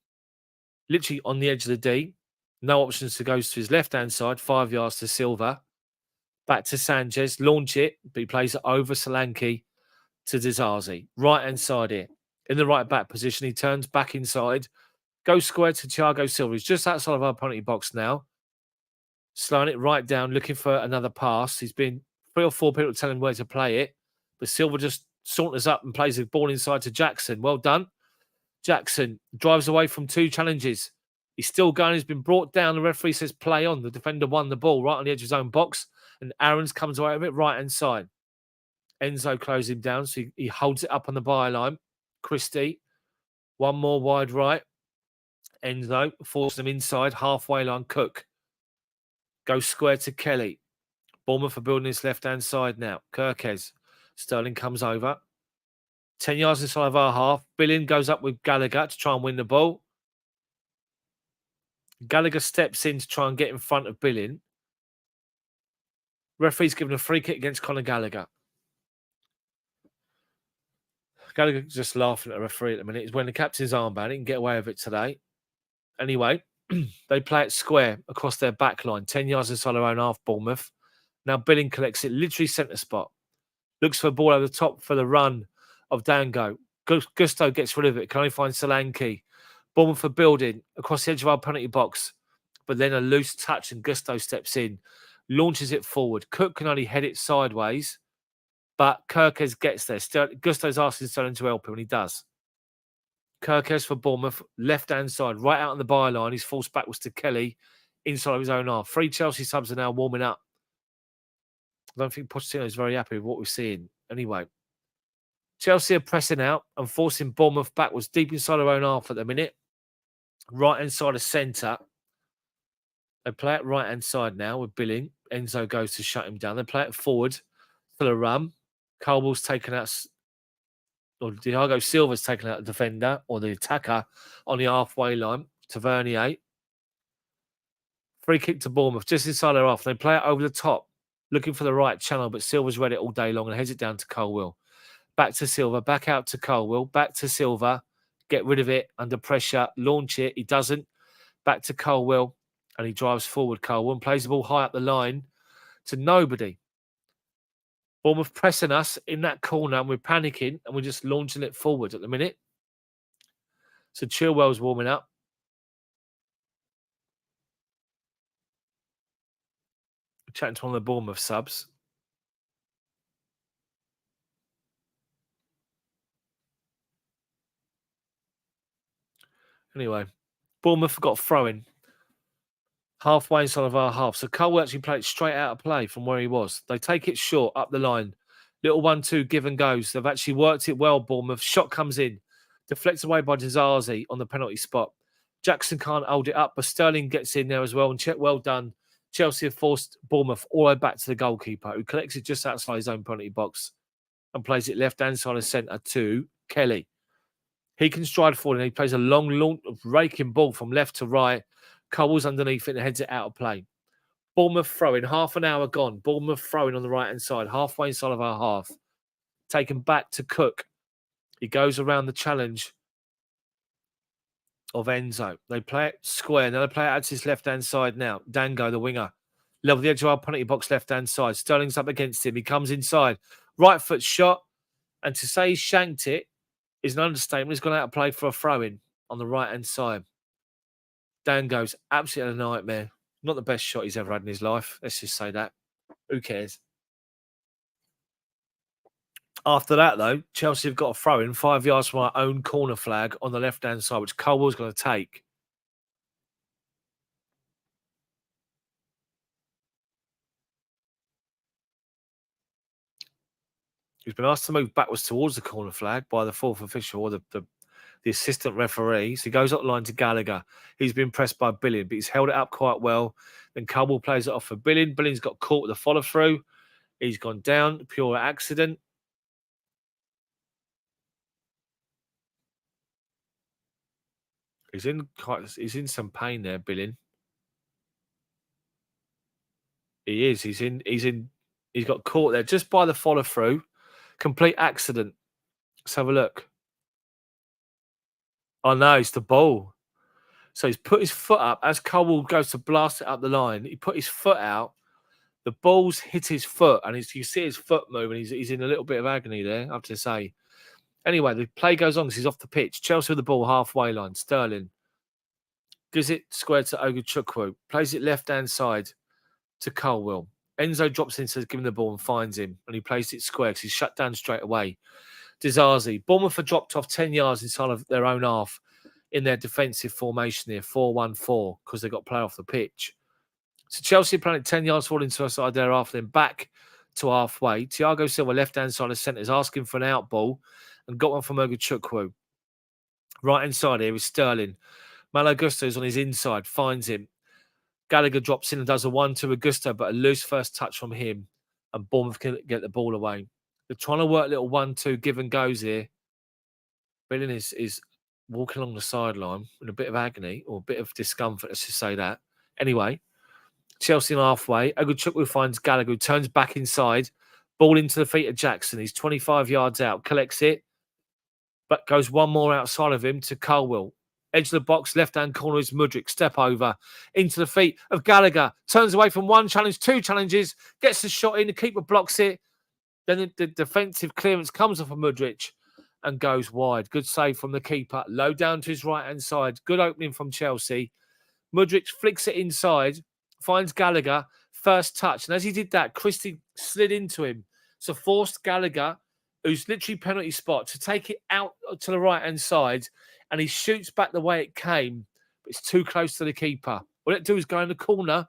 literally on the edge of the D. No options to go to his left-hand side. 5 yards to Silva. Back to Sanchez. Launch it, but he plays it over Solanke to Dizazi. Right-hand side here. In the right-back position, he turns back inside. Goes square to Thiago Silva. He's just outside of our penalty box now. Slowing it right down, looking for another pass. He's been 3 or 4 people telling him where to play it. But Silva just saunters up and plays the ball inside to Jackson. Well done. Jackson drives away from 2 challenges. He's still going. He's been brought down. The referee says play on. The defender won the ball right on the edge of his own box. And Aarons comes away with it right-hand side. Enzo closes him down. So he holds it up on the byline. Christie. One more wide right. Enzo forces him inside. Halfway line. Cook. Goes square to Kelly. Bournemouth are building his left-hand side now. Kirkes. Sterling comes over. 10 yards inside of our half. Billing goes up with Gallagher to try and win the ball. Gallagher steps in to try and get in front of Billing. Referee's given a free kick against Conor Gallagher. Gallagher's just laughing at the referee at the minute. He's wearing the captain's armband. He can get away with it today. Anyway, they play it square across their back line. 10 yards inside their own half, Bournemouth. Now Billing collects it, literally centre spot. Looks for a ball over the top for the run of Dango. Gusto gets rid of it. Can only find Solanke. Bournemouth are building across the edge of our penalty box, but then a loose touch and Gusto steps in, launches it forward. Cook can only head it sideways, but Kirkes gets there. Gusto's asking Sterling to help him, and he does. Kirkes for Bournemouth, left-hand side, right out on the byline. He's forced backwards to Kelly, inside of his own half. 3 Chelsea subs are now warming up. I don't think Pochettino is very happy with what we're seeing. Anyway, Chelsea are pressing out and forcing Bournemouth backwards deep inside their own half at the minute. Right-hand side of centre. They play it right-hand side now with Billing. Enzo goes to shut him down. They play it forward to the run. Colwell's taken out, or Thiago Silva's taken out the defender or the attacker on the halfway line. Tavernier. Free kick to Bournemouth, just inside their half. They play it over the top, looking for the right channel, but Silva's read it all day long and heads it down to Colwell. Back to Silva, back out to Colwell, back to Silva. Get rid of it, under pressure, launch it. He doesn't. Back to Colwell, and he drives forward, Colwell, and plays the ball high up the line to nobody. Bournemouth pressing us in that corner, and we're panicking, and we're just launching it forward at the minute. So Chilwell's warming up. Chatting to one of the Bournemouth subs. Anyway, Bournemouth got throwing halfway inside of our half. So Cole actually played straight out of play from where he was. They take it short up the line. Little 1-2 give and goes. They've actually worked it well, Bournemouth. Shot comes in. Deflected away by Dizazi on the penalty spot. Jackson can't hold it up, but Sterling gets in there as well. And well done. Chelsea have forced Bournemouth all the way back to the goalkeeper, who collects it just outside his own penalty box and plays it left-hand side of centre to Kelly. He can stride forward and he plays a long, raking ball from left to right. Cole's underneath it and heads it out of play. Bournemouth throwing, half an hour gone. Bournemouth throwing on the right-hand side, halfway inside of our half. Taken back to Cook. He goes around the challenge of Enzo. They play it square. Now they play it out to his left-hand side now. Dango, the winger. Level the edge of our penalty box left-hand side. Sterling's up against him. He comes inside. Right foot shot. And to say he shanked it is an understatement. He's gone out of play for a throw-in on the right-hand side. Dango's absolutely a nightmare. Not the best shot he's ever had in his life. Let's just say that. Who cares? After that, though, Chelsea have got a throw-in 5 yards from our own corner flag on the left-hand side, which Colwell's going to take. He's been asked to move backwards towards the corner flag by the fourth official or the assistant referee. So he goes up the line to Gallagher. He's been pressed by Billing, but he's held it up quite well. Then Colwell plays it off for Billing. Billing's got caught with the follow-through. He's gone down. Pure accident. He's in some pain there, Billing. He is. He's got caught there just by the follow-through. Complete accident. Let's have a look. Oh no, it's the ball. So he's put his foot up as Colwell goes to blast it up the line. He put his foot out. The ball's hit his foot, and you see his foot move, and he's in a little bit of agony there, I have to say. Anyway, the play goes on because he's off the pitch. Chelsea with the ball, halfway line. Sterling gives it square to Oguchukwu. Plays it left-hand side to Colwell. Enzo drops in, says, give him the ball and finds him. And he plays it square because he's shut down straight away. Dizazi. Bournemouth have dropped off 10 yards inside of their own half in their defensive formation here, 4-1-4, because they got play off the pitch. So Chelsea playing 10 yards forward into our side there after, then back to halfway. Thiago Silva, left-hand side of centre, is asking for an out ball and got one from Oguchukwu. Right-hand side here is Sterling. Malo Gusto's on his inside, finds him. Gallagher drops in and does a 1-2 Augusto, but a loose first touch from him, and Bournemouth can get the ball away. They're trying to work little 1-2 give and goes here. Billing is walking along the sideline in a bit of agony or a bit of discomfort, let's just say that. Anyway, Chelsea halfway. Oguchukwu finds Gallagher, turns back inside. Ball into the feet of Jackson. He's 25 yards out, collects it, but goes one more outside of him to Colwell. Edge of the box, left-hand corner is Mudryk. Step over into the feet of Gallagher. Turns away from one challenge, two challenges. Gets the shot in. The keeper blocks it. Then the defensive clearance comes off of Mudryk. and goes wide. Good save from the keeper. Low down to his right-hand side. Good opening from Chelsea. Mudryk flicks it inside, finds Gallagher, first touch. And as he did that, Christie slid into him. So forced Gallagher, who's literally penalty spot, to take it out to the right-hand side. And he shoots back the way it came. But it's too close to the keeper. What it do is go in the corner.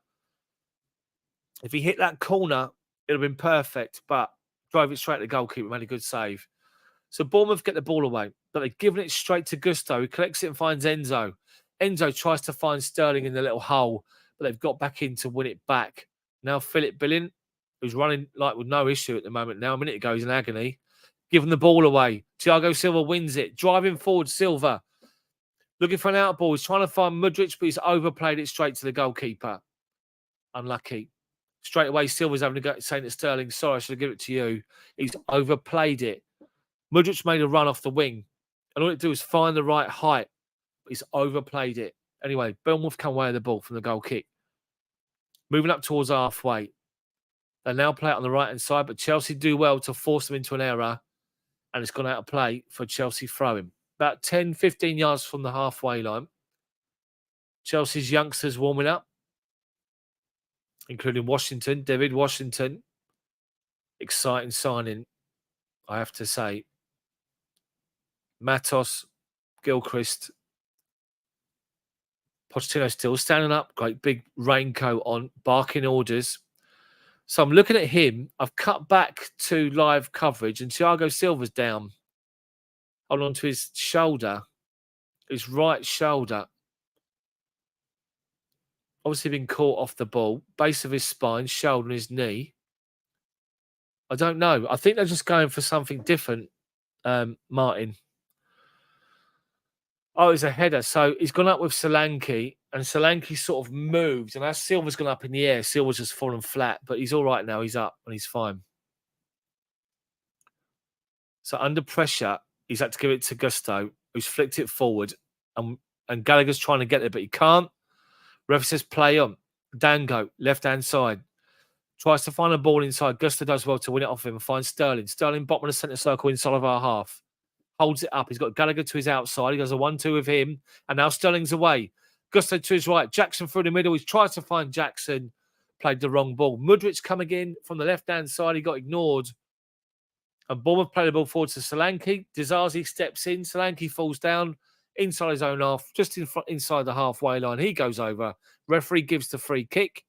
If he hit that corner, it would have been perfect. But drove it straight to the goalkeeper, made a good save. So Bournemouth get the ball away, but they've given it straight to Gusto, who collects it and finds Enzo. Enzo tries to find Sterling in the little hole, but they've got back in to win it back. Now Philip Billing, who's running like with no issue at the moment now, a minute ago he's in agony, giving the ball away. Thiago Silva wins it, driving forward Silva, looking for an out ball. He's trying to find Mudryk, but he's overplayed it straight to the goalkeeper. Unlucky. Straight away, Silva's having to go saying to Sterling, sorry, I should have given it to you. He's overplayed it. Mudryk made a run off the wing, and all it do is find the right height, but he's overplayed it. Anyway, Bournemouth come away with the ball from the goal kick. Moving up towards halfway. They now play it on the right-hand side, but Chelsea do well to force them into an error, and it's gone out of play for Chelsea throwing. About 10, 15 yards from the halfway line. Chelsea's youngsters warming up, including Washington, David Washington. Exciting signing, I have to say. Matos, Gilchrist, Pochettino still standing up, great big raincoat on, barking orders. So I'm looking at him. I've cut back to live coverage, and Thiago Silva's down. Hold on to his shoulder, his right shoulder. Obviously been caught off the ball, base of his spine, shoulder, and his knee. I don't know. I think they're just going for something different, Martin. Oh, it's a header. So he's gone up with Solanke, and Solanke sort of moved. And as Silva's gone up in the air, Silva's just fallen flat. But he's all right now. He's up and he's fine. So under pressure, he's had to give it to Gusto, who's flicked it forward. And Gallagher's trying to get there, but he can't. Ref says play on. Dango, left-hand side. Tries to find a ball inside. Gusto does well to win it off him and finds Sterling. Sterling, bottom of the centre circle inside of our half. Holds it up. He's got Gallagher to his outside. He does a 1-2 with him. And now Sterling's away. Gusto to his right. Jackson through the middle. He tries to find Jackson. Played the wrong ball. Mudryk coming in from the left-hand side. He got ignored. And Bournemouth played the ball forward to Solanke. Dizazi steps in. Solanke falls down inside his own half, just inside the halfway line. He goes over. Referee gives the free kick.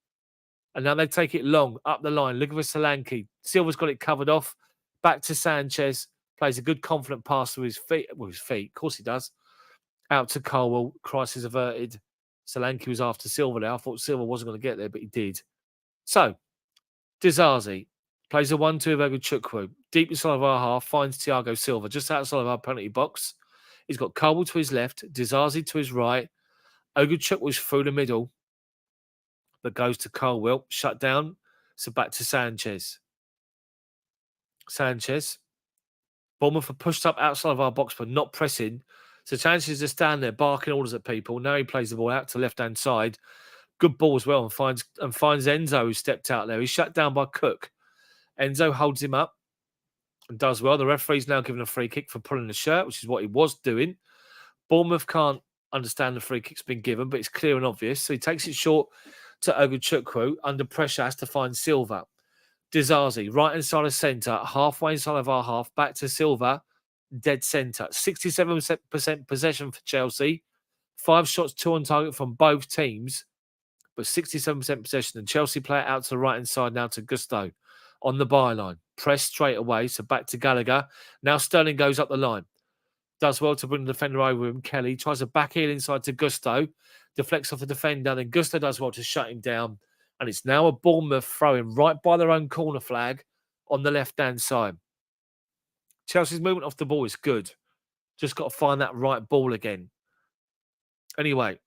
And now they take it long, up the line. Looking for Solanke. Silva's got it covered off. Back to Sanchez. Plays a good confident pass with his feet. Well, his feet. Of course he does. Out to Colwell. Crisis averted. Solanke was after Silva there. I thought Silva wasn't going to get there, but he did. So, Dizazi plays a 1-2 of Oguchukwu. Deep inside of our half. Finds Thiago Silva just outside of our penalty box. He's got Colwell to his left. Dizazi to his right. Oguchukwu's through the middle. But goes to Colwell. Shut down. So back to Sanchez. Sanchez. Bournemouth are pushed up outside of our box, but not pressing. So Sanchez just stand there barking orders at people. Now he plays the ball out to the left-hand side. Good ball as well, and finds Enzo, who stepped out there. He's shut down by Cook. Enzo holds him up and does well. The referee's now given a free kick for pulling the shirt, which is what he was doing. Bournemouth can't understand the free kick's been given, but it's clear and obvious. So he takes it short to Oguchukwu. Under pressure, has to find Silva. Dizazi, right inside of centre, halfway inside of our half, back to Silva, dead centre. 67% possession for Chelsea. 5 shots, 2 on target from both teams, but 67% possession. And Chelsea play it out to the right-hand side now to Gusto on the byline. Press straight away, so back to Gallagher. Now Sterling goes up the line. Does well to bring the defender over him. Kelly tries to back heel inside to Gusto. Deflects off the defender. Then Gusto does well to shut him down. And it's now a Bournemouth throwing right by their own corner flag on the left-hand side. Chelsea's movement off the ball is good. Just got to find that right ball again. Anyway,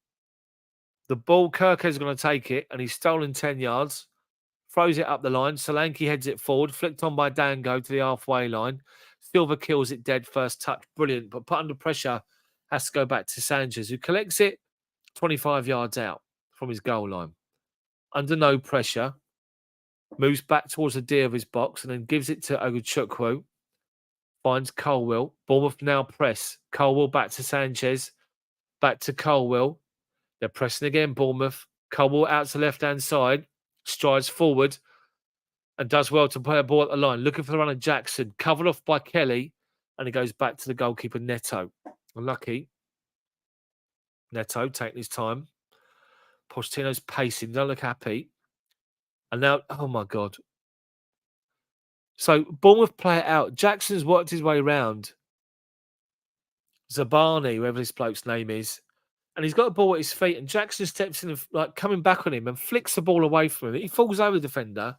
the ball, Kirk is going to take it, and he's stolen 10 yards. Throws it up the line. Solanke heads it forward. Flicked on by Dango to the halfway line. Silva kills it dead first touch. Brilliant. But put under pressure, has to go back to Sanchez, who collects it 25 yards out from his goal line. Under no pressure, moves back towards the D of his box and then gives it to Oguchukwu. finds Colwell. Bournemouth now press. Colwell back to Sanchez. Back to Colwell. They're pressing again, Bournemouth. Colwell out to the left-hand side. Strides forward and does well to play a ball at the line. Looking for the runner, Jackson. Covered off by Kelly. And he goes back to the goalkeeper, Neto. Unlucky. Neto taking his time. Pochettino's pacing. Don't look happy. And now, oh my God. So Bournemouth play it out. Jackson's worked his way round. Zabani, whoever this bloke's name is. And he's got a ball at his feet. And Jackson steps in, and, like coming back on him and flicks the ball away from him. He falls over the defender.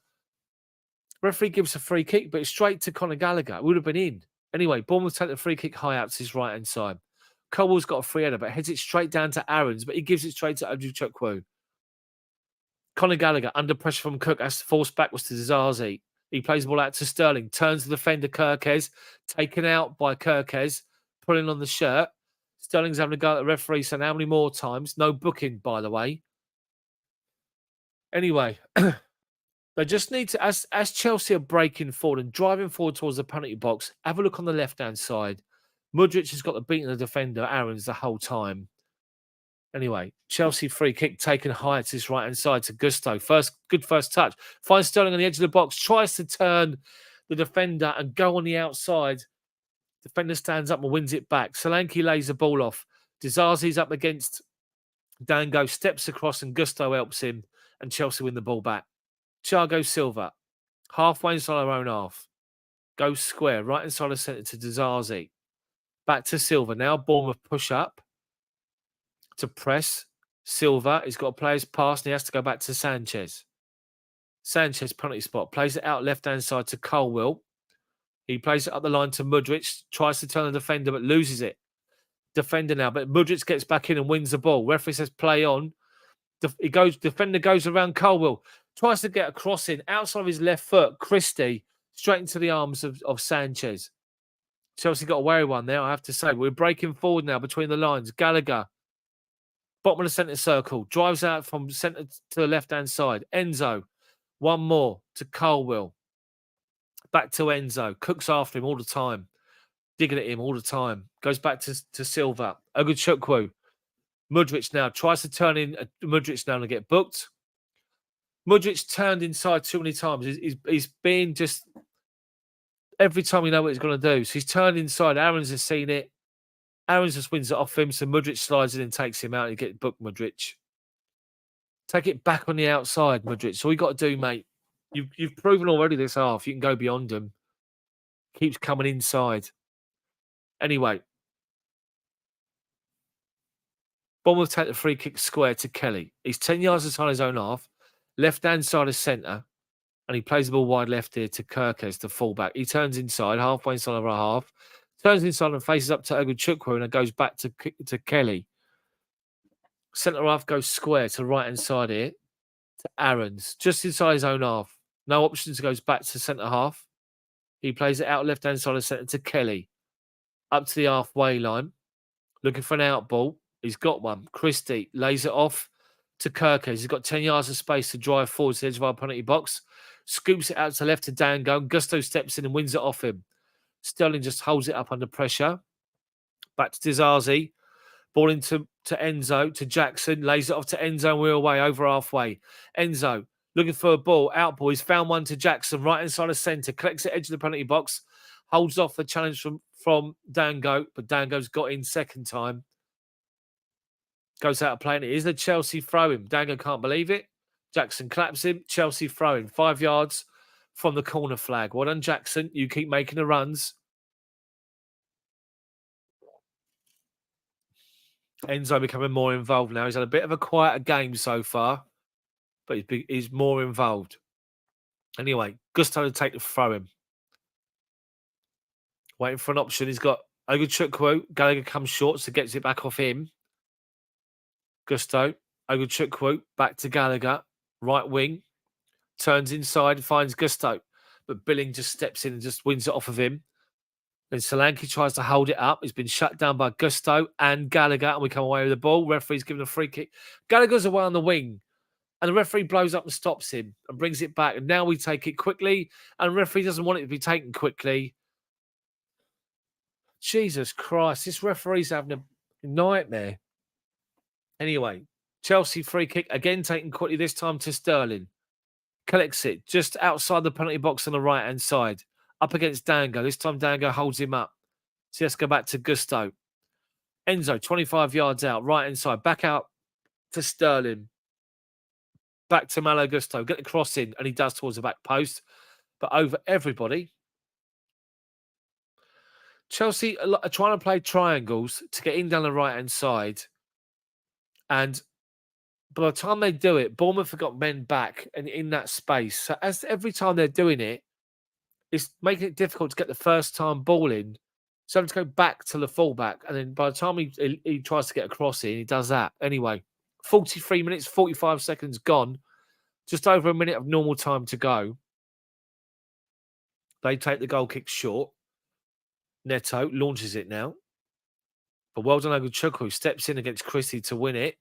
Referee gives a free kick, but it's straight to Conor Gallagher. It would have been in. Anyway, Bournemouth take the free kick high out to his right-hand side. Colwell's got a free header, but heads it straight down to Aarons, but he gives it straight to Ojuchukwu. Conor Gallagher, under pressure from Cook, has to force backwards to Zazie. He plays the ball out to Sterling, turns the defender Kirkes, taken out by Kirkes, pulling on the shirt. Sterling's having a go at the referee, saying how many more times? No booking, by the way. Anyway, they just need to, as Chelsea are breaking forward and driving forward towards the penalty box, have a look on the left-hand side. Mudryk has got the beating of the defender, Aarons, the whole time. Anyway, Chelsea free kick taken high to his right-hand side to Gusto. Good first touch. Finds Sterling on the edge of the box. Tries to turn the defender and go on the outside. Defender stands up and wins it back. Solanke lays the ball off. Dizazi's up against Dango. Steps across and Gusto helps him. And Chelsea win the ball back. Thiago Silva. Halfway inside our own half. Goes square. Right inside the centre to Dizazi. Back to Silva. Now Bournemouth push up. To press. Silva, he's got a player's pass and he has to go back to Sanchez. Sanchez, penalty spot, plays it out left-hand side to Colwell. He plays it up the line to Mudryk, tries to turn the defender but loses it. Defender now, but Mudryk gets back in and wins the ball. Referee says play on. Defender goes around Colwell, tries to get a cross in outside of his left foot. Christie, straight into the arms of Sanchez. Chelsea got away with one there, I have to say. We're breaking forward now between the lines. Gallagher. Bottom of the centre circle. Drives out from centre to the left-hand side. Enzo. One more to Colwell. Back to Enzo. Cooks after him all the time. Digging at him all the time. Goes back to Silva. Oguchukwu. Mudryk now. Tries to turn in Mudryk now and get booked. Mudryk turned inside too many times. He's been just... Every time you know what he's going to do. So he's turned inside. Aarons has seen it. Aarons just wins it off him, so Mudryk slides in and takes him out and get booked, Mudryk. Take it back on the outside, Mudryk. So all you got to do, mate. You've proven already this half. You can go beyond him. Keeps coming inside. Anyway. Bournemouth take the free kick square to Kelly. He's 10 yards inside his own half. Left-hand side of centre. And he plays the ball wide left here to Kirkes, the fullback. He turns inside, halfway inside of our half. Turns inside and faces up to Oguchukwu and it goes back to Kelly. Centre half goes square to right-hand side here to Aarons, just inside his own half. No options, goes back to centre half. He plays it out left-hand side of centre to Kelly. Up to the halfway line. Looking for an out ball. He's got one. Christie lays it off to Kirkes. He's got 10 yards of space to drive forward to the edge of our penalty box. Scoops it out to left to Dango. Gusto steps in and wins it off him. Sterling just holds it up under pressure. Back to Dizazi. Ball into Enzo, to Jackson. Lays it off to Enzo and we're away over halfway. Enzo looking for a ball. Out ball. He's found one to Jackson. Right inside the centre. Collects it edge of the penalty box. Holds off the challenge from Dango. But Dango's got in second time. Goes out of play. And it is the Chelsea throw-in. Dango can't believe it. Jackson claps him. Chelsea throw-in. 5 yards from the corner flag. Well done, Jackson. You keep making the runs. Enzo becoming more involved now. He's had a bit of a quieter game so far, but he's more involved. Anyway, Gusto to take the throw-in. Waiting for an option. He's got Oguchukwu. Gallagher comes short, so gets it back off him. Gusto. Oguchukwu. Back to Gallagher. Right wing. Turns inside, finds Gusto. But Billing just steps in and just wins it off of him. Then Solanke tries to hold it up. He's been shut down by Gusto and Gallagher, and we come away with the ball. Referee's given a free kick. Gallagher's away on the wing, and the referee blows up and stops him and brings it back. And now we take it quickly, and the referee doesn't want it to be taken quickly. Jesus Christ, this referee's having a nightmare. Anyway, Chelsea free kick again taken quickly, this time to Sterling. Collects it just outside the penalty box on the right hand side. Up against Dango. This time Dango holds him up. So let's go back to Gusto. Enzo, 25 yards out, right hand side. Back out to Sterling. Back to Malo Gusto. Get the cross in, and he does towards the back post. But over everybody. Chelsea are trying to play triangles to get in down the right hand side. And by the time they do it, Bournemouth have got men back and in that space. So as every time they're doing it, it's making it difficult to get the first time ball in. So having to go back to the fullback. And then by the time he tries to get across in, he does that. Anyway, 43 minutes, 45 seconds gone. Just over a minute of normal time to go. They take the goal kick short. Neto launches it now. But well done, Oguchukwu, who steps in against Christie to win it.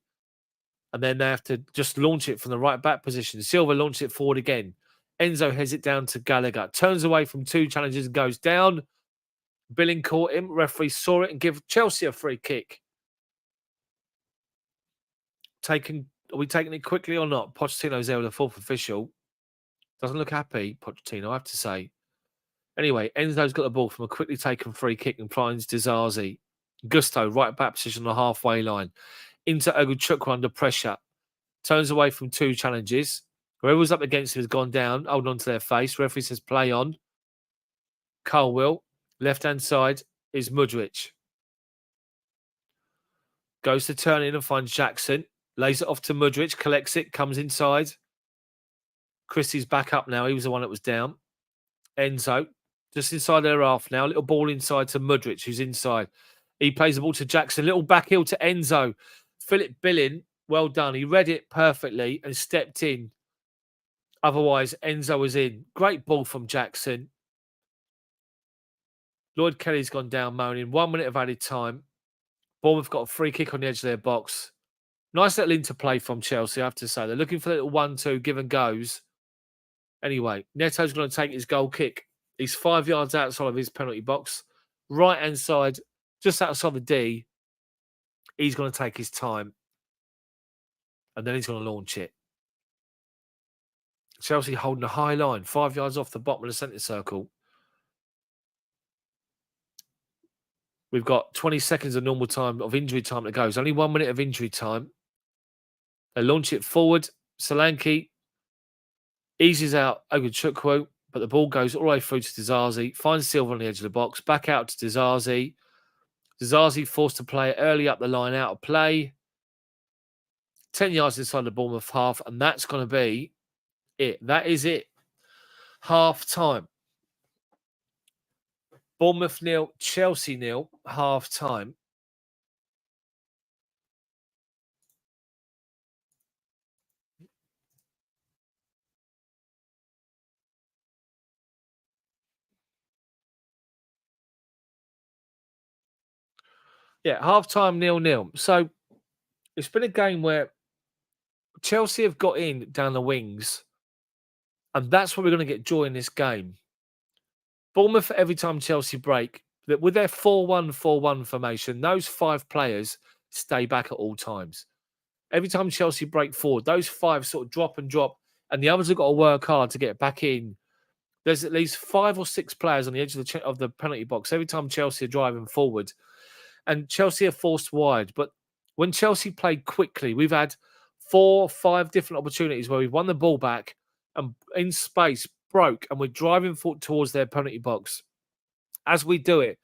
And then they have to just launch it from the right back position. Silva launches it forward again. Enzo heads it down to Gallagher. Turns away from two challenges and goes down. Billing caught him. Referee saw it and give Chelsea a free kick. Are we taking it quickly or not? Pochettino's there with the fourth official. Doesn't look happy, Pochettino, I have to say. Anyway, Enzo's got the ball from a quickly taken free kick and finds Dizazi. Gusto, right back position on the halfway line. Into Oguchukwu under pressure. Turns away from two challenges. Whoever was up against him has gone down, holding on to their face. Referee says play on. Colwill. Left-hand side is Mudryk. Goes to turn in and finds Jackson. Lays it off to Mudryk. Collects it. Comes inside. Christie's back up now. He was the one that was down. Enzo. Just inside their half now. Little ball inside to Mudryk, who's inside. He plays the ball to Jackson. Little back heel to Enzo. Philip Billing. Well done. He read it perfectly and stepped in. Otherwise, Enzo was in. Great ball from Jackson. Lloyd Kelly's gone down moaning. 1 minute of added time. Bournemouth got a free kick on the edge of their box. Nice little interplay from Chelsea, I have to say. They're looking for the little 1-2 give and goes. Anyway, Neto's going to take his goal kick. He's 5 yards outside of his penalty box. Right-hand side, just outside the D. He's going to take his time. And then he's going to launch it. Chelsea holding a high line, 5 yards off the bottom of the centre circle. We've got 20 seconds of normal time, of injury time to go. It's only 1 minute of injury time. They launch it forward. Solanke eases out Oguchukwu, but the ball goes all the way through to Dizazi. Finds Silva on the edge of the box. Back out to Dizazi. Dizazi forced to play early up the line, out of play. 10 yards inside the Bournemouth half, and that's going to be it. That is it. Half time. Bournemouth 0, Chelsea 0, half time. Yeah, half time 0-0. So it's been a game where Chelsea have got in down the wings, and that's where we're going to get joy in this game. Bournemouth, every time Chelsea break, that with their 4-1-4-1 formation, those 5 players stay back at all times. Every time Chelsea break forward, those 5 sort of drop, and the others have got to work hard to get back in. There's at least 5 or 6 players on the edge of the penalty box every time Chelsea are driving forward. And Chelsea are forced wide. But when Chelsea played quickly, we've had 4 or 5 different opportunities where we've won the ball back and in space broke, and we're driving forward towards their penalty box. As we do it,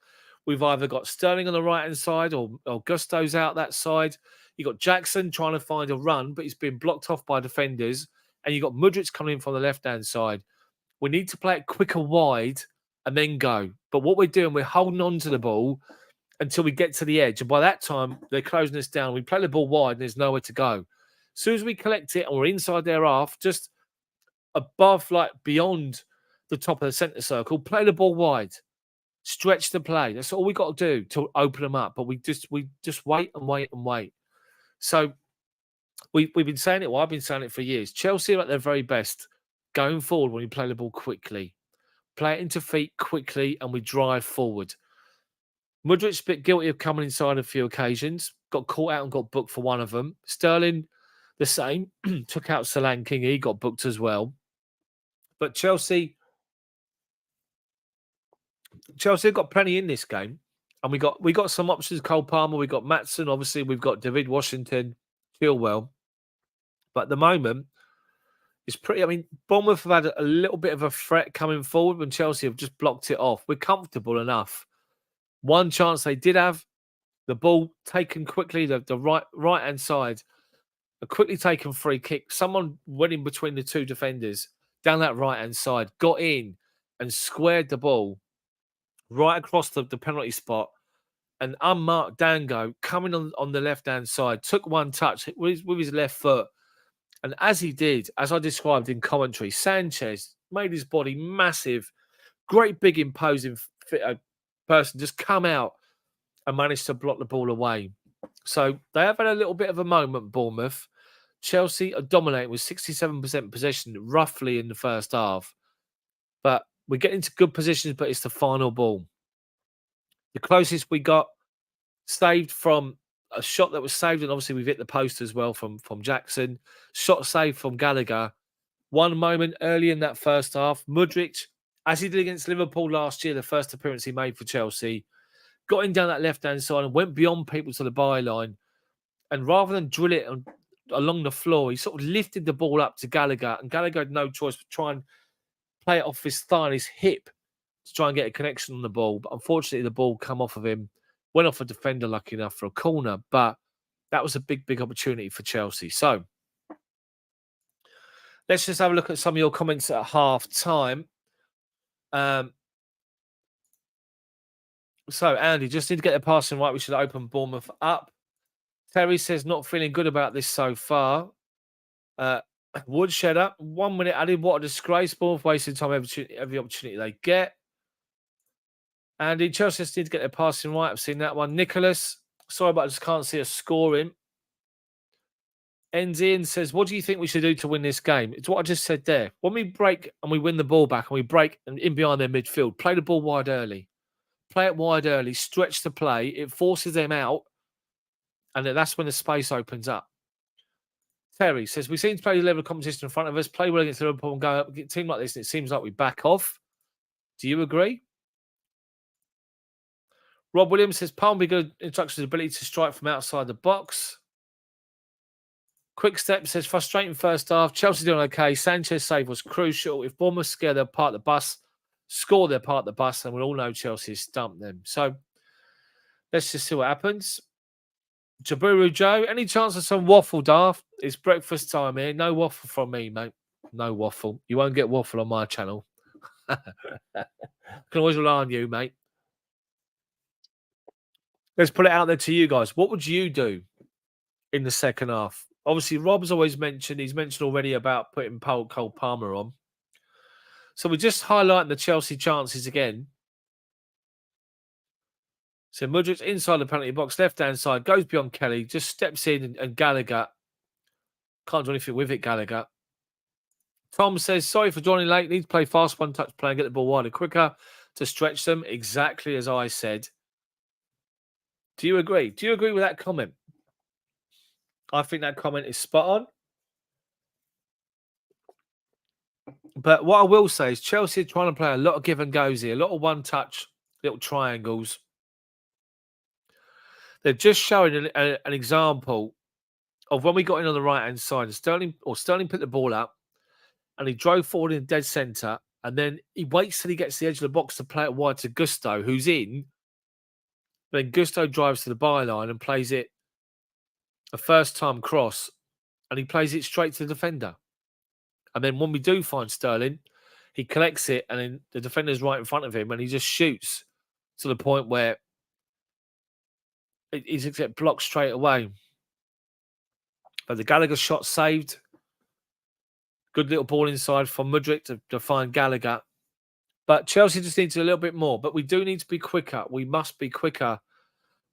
we've either got Sterling on the right-hand side or Gusto's out that side. You've got Jackson trying to find a run, but he's been blocked off by defenders. And you've got Mudryk coming in from the left-hand side. We need to play it quicker wide and then go. But what we're doing, we're holding on to the ball until we get to the edge. And by that time, they're closing us down. We play the ball wide and there's nowhere to go. As soon as we collect it and we're inside their half, just above, like beyond the top of the centre circle, play the ball wide. Stretch the play. That's all we got to do to open them up. But we just wait and wait and wait. So we've been saying it. Well, I've been saying it for years. Chelsea are at their very best going forward when we play the ball quickly. Play it into feet quickly and we drive forward. Mudrik's a bit guilty of coming inside a few occasions. Got caught out and got booked for one of them. Sterling, the same. Took out Solanke. He got booked as well. But Chelsea have got plenty in this game. And we got some options. Cole Palmer, we got Matson. Obviously, we've got David Washington, Chilwell. But at the moment, it's pretty. I mean, Bournemouth have had a little bit of a threat coming forward when Chelsea have just blocked it off. We're comfortable enough. One chance they did have, the ball taken quickly, the right hand side, a quickly taken free kick. Someone went in between the two defenders down that right hand side, got in and squared the ball right across the penalty spot. An unmarked Dango coming on the left hand side, took one touch with his left foot. And as he did, as I described in commentary, Sanchez made his body massive, great big imposing person, just come out and managed to block the ball away. So they have had a little bit of a moment, Bournemouth. Chelsea are dominating with 67% possession roughly in the first half. But we're getting into good positions, but it's the final ball. The closest we got saved from a shot that was saved, and obviously we've hit the post as well from Jackson. Shot saved from Gallagher. One moment early in that first half, Mudryk, as he did against Liverpool last year, the first appearance he made for Chelsea, got in down that left-hand side and went beyond people to the byline. And rather than drill it along the floor, he sort of lifted the ball up to Gallagher, and Gallagher had no choice but try and play it off his thigh and his hip to try and get a connection on the ball. But unfortunately, the ball come off of him, went off a defender lucky enough for a corner. But that was a big, big opportunity for Chelsea. So let's just have a look at some of your comments at half time. So, Andy, just need to get the passing right. We should open Bournemouth up. Terry says, not feeling good about this so far. Woodshedder, 1 minute added. What a disgrace. Bournemouth wasting time every opportunity they get. Andy, Chelsea just need to get their passing right. I've seen that one. Nicholas, sorry, but I just can't see us scoring. Enzian says, what do you think we should do to win this game? It's what I just said there. When we break and we win the ball back and we break and in behind their midfield, play the ball wide early. Play it wide early, stretch the play. It forces them out. And then that's when the space opens up. Terry says, we seem to play the level of competition in front of us, play well against Liverpool and go up a team like this, and it seems like we back off. Do you agree? Rob Williams says, Palm be good instructions, ability to strike from outside the box. Quick Step says, frustrating first half. Chelsea doing okay. Sanchez save was crucial. If Bournemouth scare, they'll park the bus. Score, they'll park the bus, and we'll all know Chelsea has stumped them. So let's just see what happens. Jaburu Joe, any chance of some waffle, Daft? It's breakfast time here. No waffle from me, mate. No waffle. You won't get waffle on my channel. Can always rely on you, mate. Let's put it out there to you guys. What would you do in the second half? Obviously, Rob's always mentioned, he's mentioned already about putting Cole Palmer on. So we're just highlighting the Chelsea chances again. So Mudryk's inside the penalty box, left-hand side, goes beyond Kelly, just steps in and Gallagher. Can't do anything with it, Gallagher. Tom says, sorry for joining late. Need to play fast one-touch play and get the ball wider quicker to stretch them. Exactly as I said. Do you agree? Do you agree with that comment? I think that comment is spot on. But what I will say is Chelsea are trying to play a lot of give and goes here, a lot of one-touch, little triangles. They're just showing an example of when we got in on the right-hand side. And Sterling put the ball up and he drove forward in dead centre. And then he waits till he gets to the edge of the box to play it wide to Gusto, who's in. Then Gusto drives to the byline and plays it a first-time cross. And he plays it straight to the defender. And then when we do find Sterling, he collects it and then the defender's right in front of him and he just shoots to the point where he's get blocked straight away. But the Gallagher shot saved. Good little ball inside from Mudryk to find Gallagher. But Chelsea just needs a little bit more. But we do need to be quicker. We must be quicker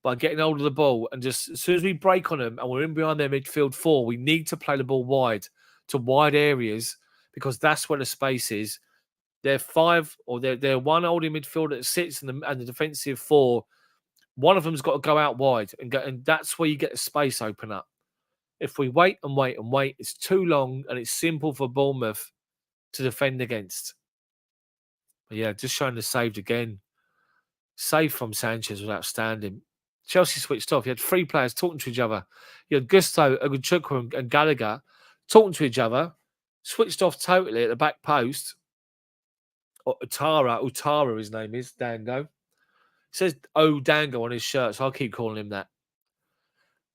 by getting hold of the ball. And just as soon as we break on them and we're in behind their midfield four, we need to play the ball wide to wide areas because that's where the space is. They're one holding midfielder that sits and the defensive four One of them's got to go out wide and go, and that's where you get the space open up. If we wait and wait and wait, it's too long and it's simple for Bournemouth to defend against. But yeah, just showing the saved again. Save from Sanchez was outstanding. Chelsea switched off. You had three players talking to each other. You had Gusto, Ogunchukwu, and Gallagher talking to each other. Switched off totally at the back post. Utara, his name is, Dango. It says Dango on his shirt, so I'll keep calling him that.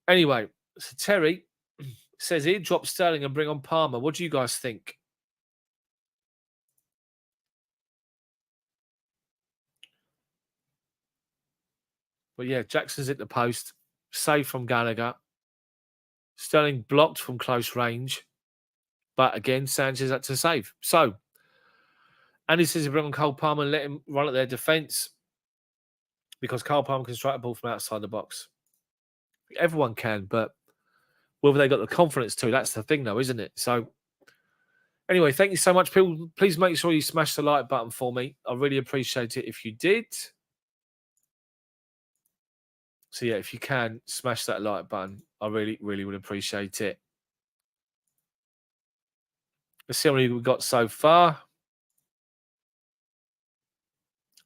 Anyway, so Terry says he'd drop Sterling and bring on Palmer. What do you guys think? But yeah, Jackson's at the post. Save from Gallagher. Sterling blocked from close range. But again, Sanchez had to save. So, Andy says he bring on Cole Palmer and let him run at their defence because Cole Palmer can strike a ball from outside the box. Everyone can, but whether they got the confidence to, that's the thing though, isn't it? So, anyway, thank you so much, people. Please make sure you smash the like button for me. I really appreciate it if you did. So, yeah, if you can, smash that like button. I really, really would appreciate it. Let's see how many we've got so far.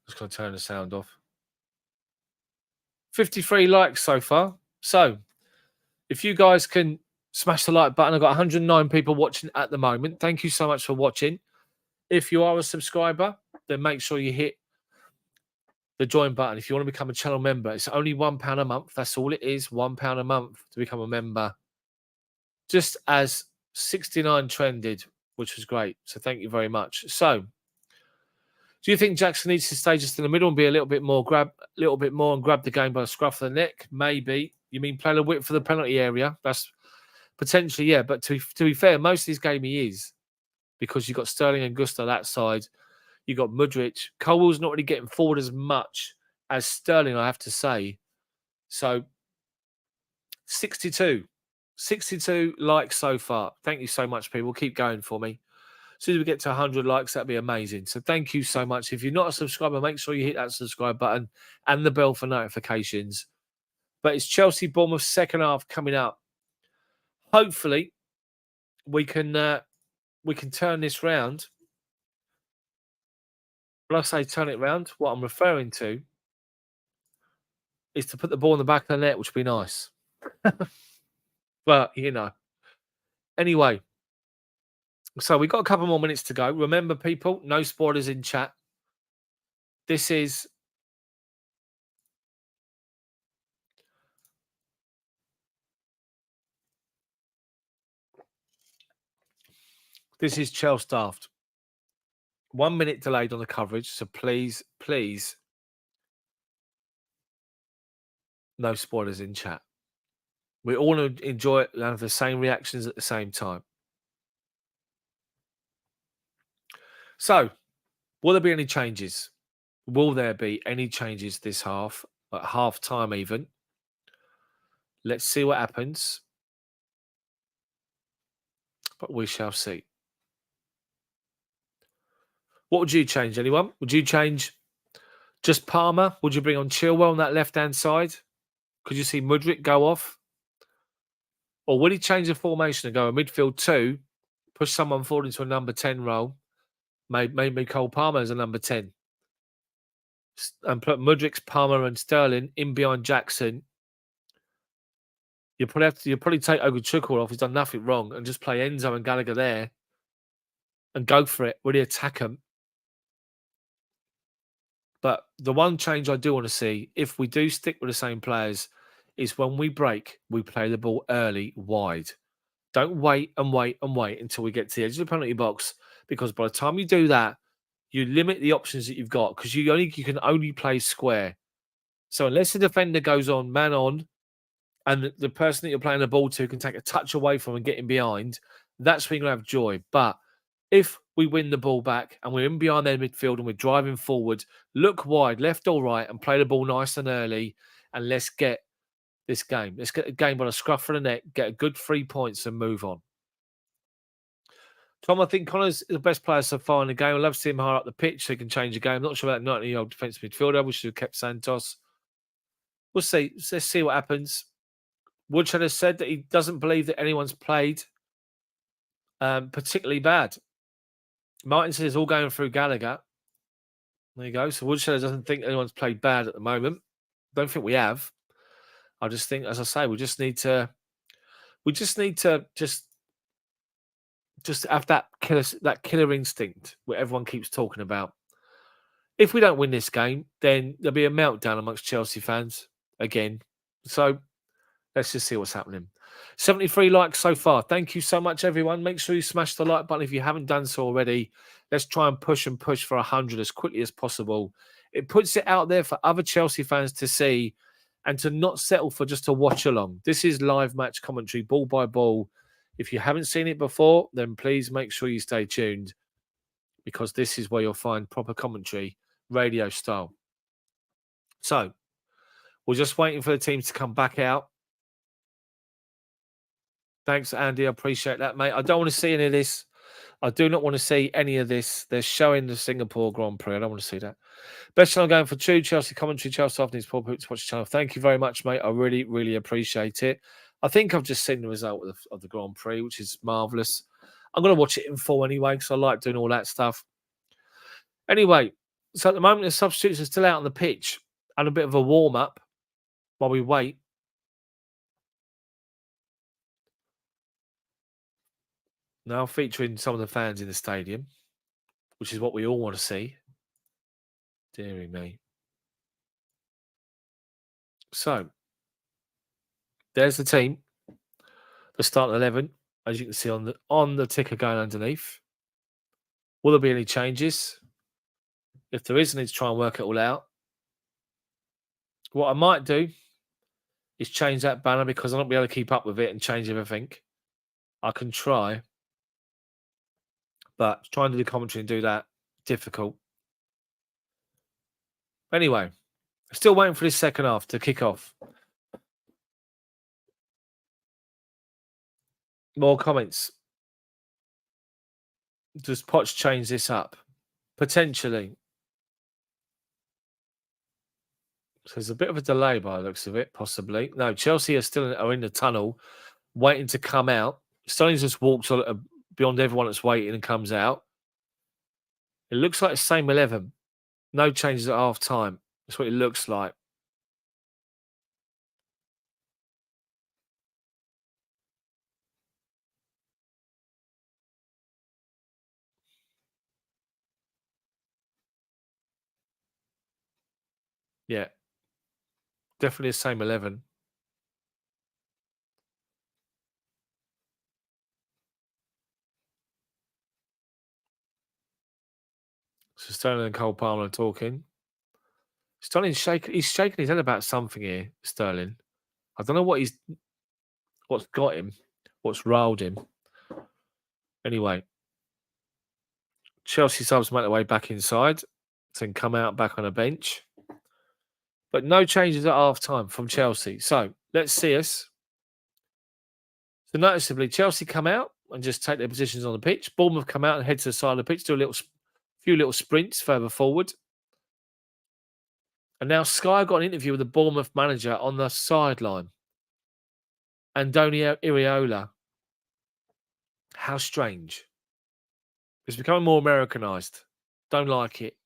Just going to turn the sound off. 53 likes so far. So, if you guys can smash the like button, I've got 109 people watching at the moment. Thank you so much for watching. If you are a subscriber, then make sure you hit the join button. If you want to become a channel member, it's only £1 a month. That's all it is, £1 a month to become a member. Just as 69 trended, which was great. So thank you very much. So, do you think Jackson needs to stay just in the middle and be a little bit more and grab the game by the scruff of the neck? Maybe. You mean play the width for the penalty area? That's potentially, yeah. But to be fair, most of this game he is because you've got Sterling and Gusto that side. You've got Mudryk. Colwell's not really getting forward as much as Sterling, I have to say. So 62 likes so far. Thank you so much, people. Keep going for me. As soon as we get to 100 likes, that'd be amazing. So thank you so much. If you're not a subscriber, make sure you hit that subscribe button and the bell for notifications. But it's Chelsea Bournemouth second half coming up. Hopefully, we can turn this round. When I say turn it round, what I'm referring to is to put the ball in the back of the net, which would be nice. But, you know. Anyway, so we've got a couple more minutes to go. Remember, people, no spoilers in chat. This is Chels Daft. 1 minute delayed on the coverage, so please, no spoilers in chat. We all enjoy it and have the same reactions at the same time. So, will there be any changes? Will there be any changes this half, at half time even? Let's see what happens. But we shall see. What would you change, anyone? Would you change just Palmer? Would you bring on Chilwell on that left-hand side? Could you see Mudryk go off? Or would he change the formation and go a midfield 2, push someone forward into a number 10 role, maybe Cole Palmer as a number 10, and put Mudryk, Palmer and Sterling in behind Jackson? You'll probably take Ogunchukwu off. He's done nothing wrong, and just play Enzo and Gallagher there and go for it. Really attack them. But the one change I do want to see, if we do stick with the same players, is when we break, we play the ball early, wide. Don't wait until we get to the edge of the penalty box, because by the time you do that, you limit the options that you've got because you can only play square. So unless the defender goes on man on, and the person that you're playing the ball to can take a touch away from and get in behind, that's when you're going to have joy. But if we win the ball back and we're in behind their midfield and we're driving forward, look wide, left or right, and play the ball nice and early, and let's get this game. Let's get the game by the scruff of the neck, get a good 3 points and move on. Tom, I think Connor's the best player so far in the game. I'd love to see him higher up the pitch so he can change the game. I'm not sure about that 19-year-old defensive midfielder. We should have kept Santos. we'll see. Let's see what happens. Woodshed has said that he doesn't believe that anyone's played particularly bad. Martin says it's all going through Gallagher. There you go. So Woodshed doesn't think anyone's played bad at the moment. Don't think we have. I just think, as I say, we just need to just have that killer instinct where everyone keeps talking about. If we don't win this game, then there'll be a meltdown amongst Chelsea fans again. So let's just see what's happening. 73 likes so far. Thank you so much, everyone. Make sure you smash the like button if you haven't done so already. Let's try and push for 100 as quickly as possible. It puts it out there for other Chelsea fans to see and to not settle for just a watch along. This is live match commentary, ball by ball. If you haven't seen it before, then please make sure you stay tuned because this is where you'll find proper commentary, radio style. So we're just waiting for the teams to come back out. Thanks, Andy. I appreciate that, mate. I don't want to see any of this. I do not want to see any of this. They're showing the Singapore Grand Prix. I don't want to see that. Best channel going for true Chelsea commentary. Chelsea afternoon's Paul Poots to watch the channel. Thank you very much, mate. I really, really appreciate it. I think I've just seen the result of the Grand Prix, which is marvellous. I'm going to watch it in full anyway because I like doing all that stuff. Anyway, so at the moment, the substitutes are still out on the pitch and a bit of a warm-up while we wait. Now featuring some of the fans in the stadium, which is what we all want to see. Deary me. So, there's the team. The starting 11, as you can see on the ticker going underneath. Will there be any changes? If there is, I need to try and work it all out. What I might do is change that banner because I won't be able to keep up with it and change everything. I can try. But trying to do commentary and do that, difficult. Anyway, still waiting for this second half to kick off. More comments. Does Poch change this up? Potentially. So there's a bit of a delay by the looks of it, possibly. No, Chelsea are in the tunnel, waiting to come out. Sterling just walks beyond everyone that's waiting and comes out. It looks like the same 11. No changes at half time. That's what it looks like. Yeah. Definitely the same 11. So Sterling and Cole Palmer are talking. He's shaking his head about something here, Sterling. I don't know what's got him, what's riled him. Anyway, Chelsea subs make their way back inside, then come out back on a bench. But no changes at half time from Chelsea. So let's see us. So noticeably, Chelsea come out and just take their positions on the pitch. Bournemouth come out and head to the side of the pitch, do a few little sprints further forward. And now Sky got an interview with the Bournemouth manager on the sideline. Antonio Iriola. How strange. It's becoming more Americanized. Don't like it.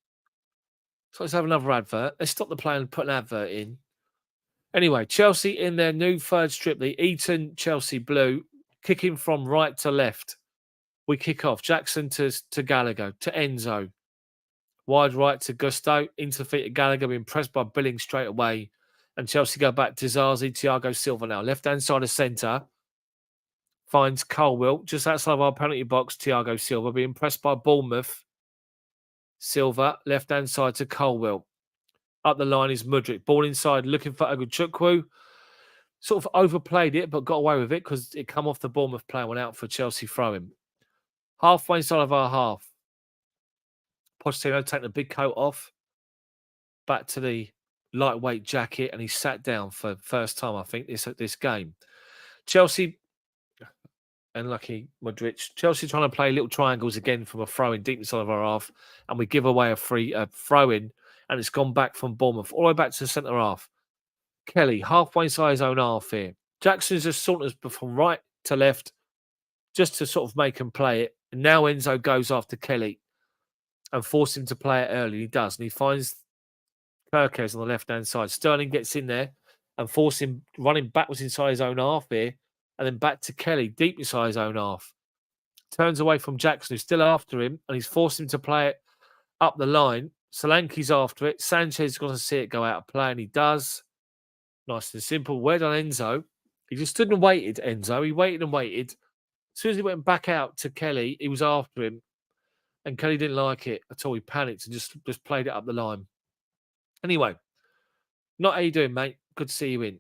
So let's have another advert. Let's stop the play and put an advert in. Anyway, Chelsea in their new third strip, the Eton Chelsea blue, kicking from right to left. We kick off. Jackson to Gallagher, to Enzo. Wide right to Gusto. Into the feet of Gallagher, being pressed by Billing straight away. And Chelsea go back to Zazi, Thiago Silva now. Left-hand side of centre. Finds Colwill just outside of our penalty box. Thiago Silva being pressed by Bournemouth. Silva, left-hand side to Colwill. Up the line is Mudryk. Ball inside, looking for Oguchukwu. Sort of overplayed it, but got away with it because it come off the Bournemouth player, went out for Chelsea throwing. Halfway inside of our half. Pochettino taking the big coat off. Back to the lightweight jacket, and he sat down for the first time, I think, this game. Chelsea, and lucky Modric. Chelsea trying to play little triangles again from a throw-in deep inside of our half, and we give away a free throw-in, and it's gone back from Bournemouth all the way back to the centre half. Kelly, halfway inside his own half here. Jackson's just saunters from right to left just to sort of make him play it. And now Enzo goes after Kelly and force him to play it early. He does. And he finds Perkez on the left-hand side. Sterling gets in there and force him running backwards inside his own half here. And then back to Kelly, deep inside his own half. Turns away from Jackson, who's still after him. And he's forced him to play it up the line. Solanke's after it. Sanchez is going to see it go out of play. And he does. Nice and simple. Well done, Enzo. He just stood and waited, Enzo. He waited and waited. As soon as he went back out to Kelly, he was after him. And Kelly didn't like it at all. He panicked and just played it up the line. Anyway, not how you doing, mate? Good to see you in.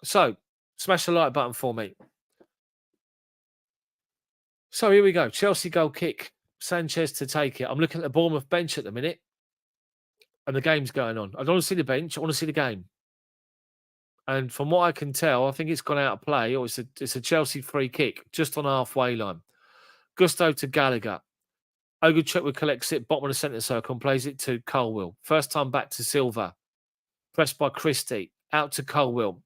So, smash the like button for me. So, here we go. Chelsea goal kick. Sanchez to take it. I'm looking at the Bournemouth bench at the minute. And the game's going on. I don't want to see the bench. I want to see the game. And from what I can tell, I think it's gone out of play, or it's a Chelsea free kick just on halfway line. Gusto to Gallagher. Ogachukwu collects it, bottom of the centre circle, and plays it to Colwill. First time back to Silva. Pressed by Christie. Out to Colwill.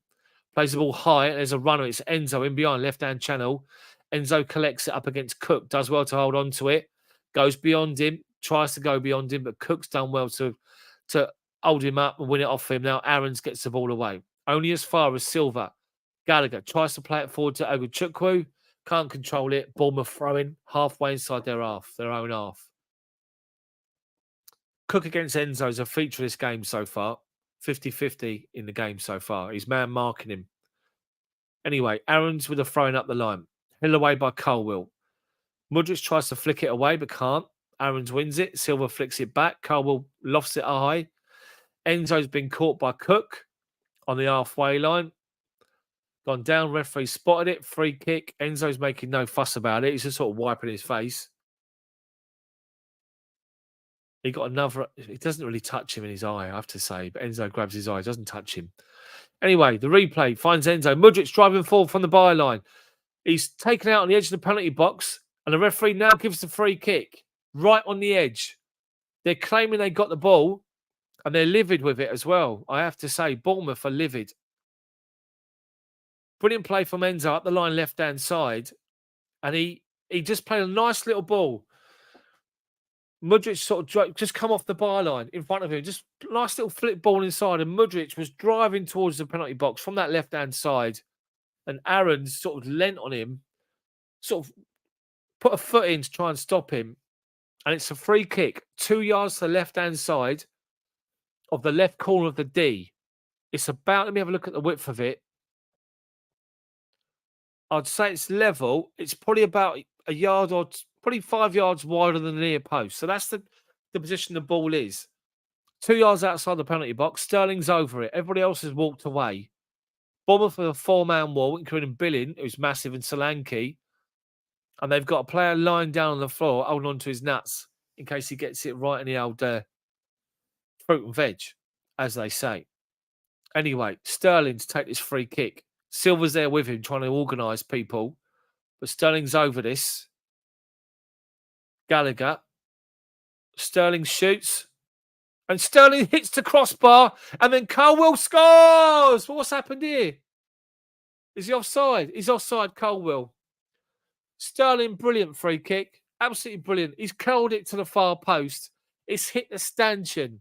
Plays the ball high, and there's a runner. It's Enzo in behind, left-hand channel. Enzo collects it up against Cook. Does well to hold on to it. Goes beyond him. Tries to go beyond him, but Cook's done well to hold him up and win it off him. Now Aarons gets the ball away. Only as far as Silva. Gallagher tries to play it forward to Ogachukwu. Can't control it. Bournemouth throwing halfway inside their own half. Cook against Enzo is a feature of this game so far. 50-50 in the game so far. He's man marking him. Anyway, Aarons with a throwing up the line. Held away by Colwill. Mudryk tries to flick it away but can't. Aarons wins it. Silva flicks it back. Colwill lofts it high. Enzo's been caught by Cook on the halfway line. Gone down, referee spotted it, free kick. Enzo's making no fuss about it. He's just sort of wiping his face. He got another, it doesn't really touch him in his eye, I have to say, but Enzo grabs his eye, doesn't touch him. Anyway, the replay finds Enzo. Mudryk's driving forward from the byline. He's taken out on the edge of the penalty box, and the referee now gives the free kick right on the edge. They're claiming they got the ball, and they're livid with it as well. I have to say, Bournemouth are livid. Brilliant play from Enzo up the line, left-hand side. And he just played a nice little ball. Mudryk sort of just come off the byline in front of him. Just nice little flip ball inside. And Mudryk was driving towards the penalty box from that left-hand side. And Aarons sort of leant on him, sort of put a foot in to try and stop him. And it's a free kick, 2 yards to the left-hand side of the left corner of the D. It's about, let me have a look at the width of it. I'd say it's level. It's probably about a yard or probably 5 yards wider than the near post. So that's the position the ball is. 2 yards outside the penalty box. Sterling's over it. Everybody else has walked away. Bournemouth with a four-man wall, including Billing, who's massive, and Solanke. And they've got a player lying down on the floor, holding on to his nuts in case he gets it right in the old fruit and veg, as they say. Anyway, Sterling to take this free kick. Silva's there with him trying to organise people. But Sterling's over this. Gallagher. Sterling shoots. And Sterling hits the crossbar. And then Colwill scores! What's happened here? Is he offside? He's offside, Colwill. Sterling, brilliant free kick. Absolutely brilliant. He's curled it to the far post. It's hit the stanchion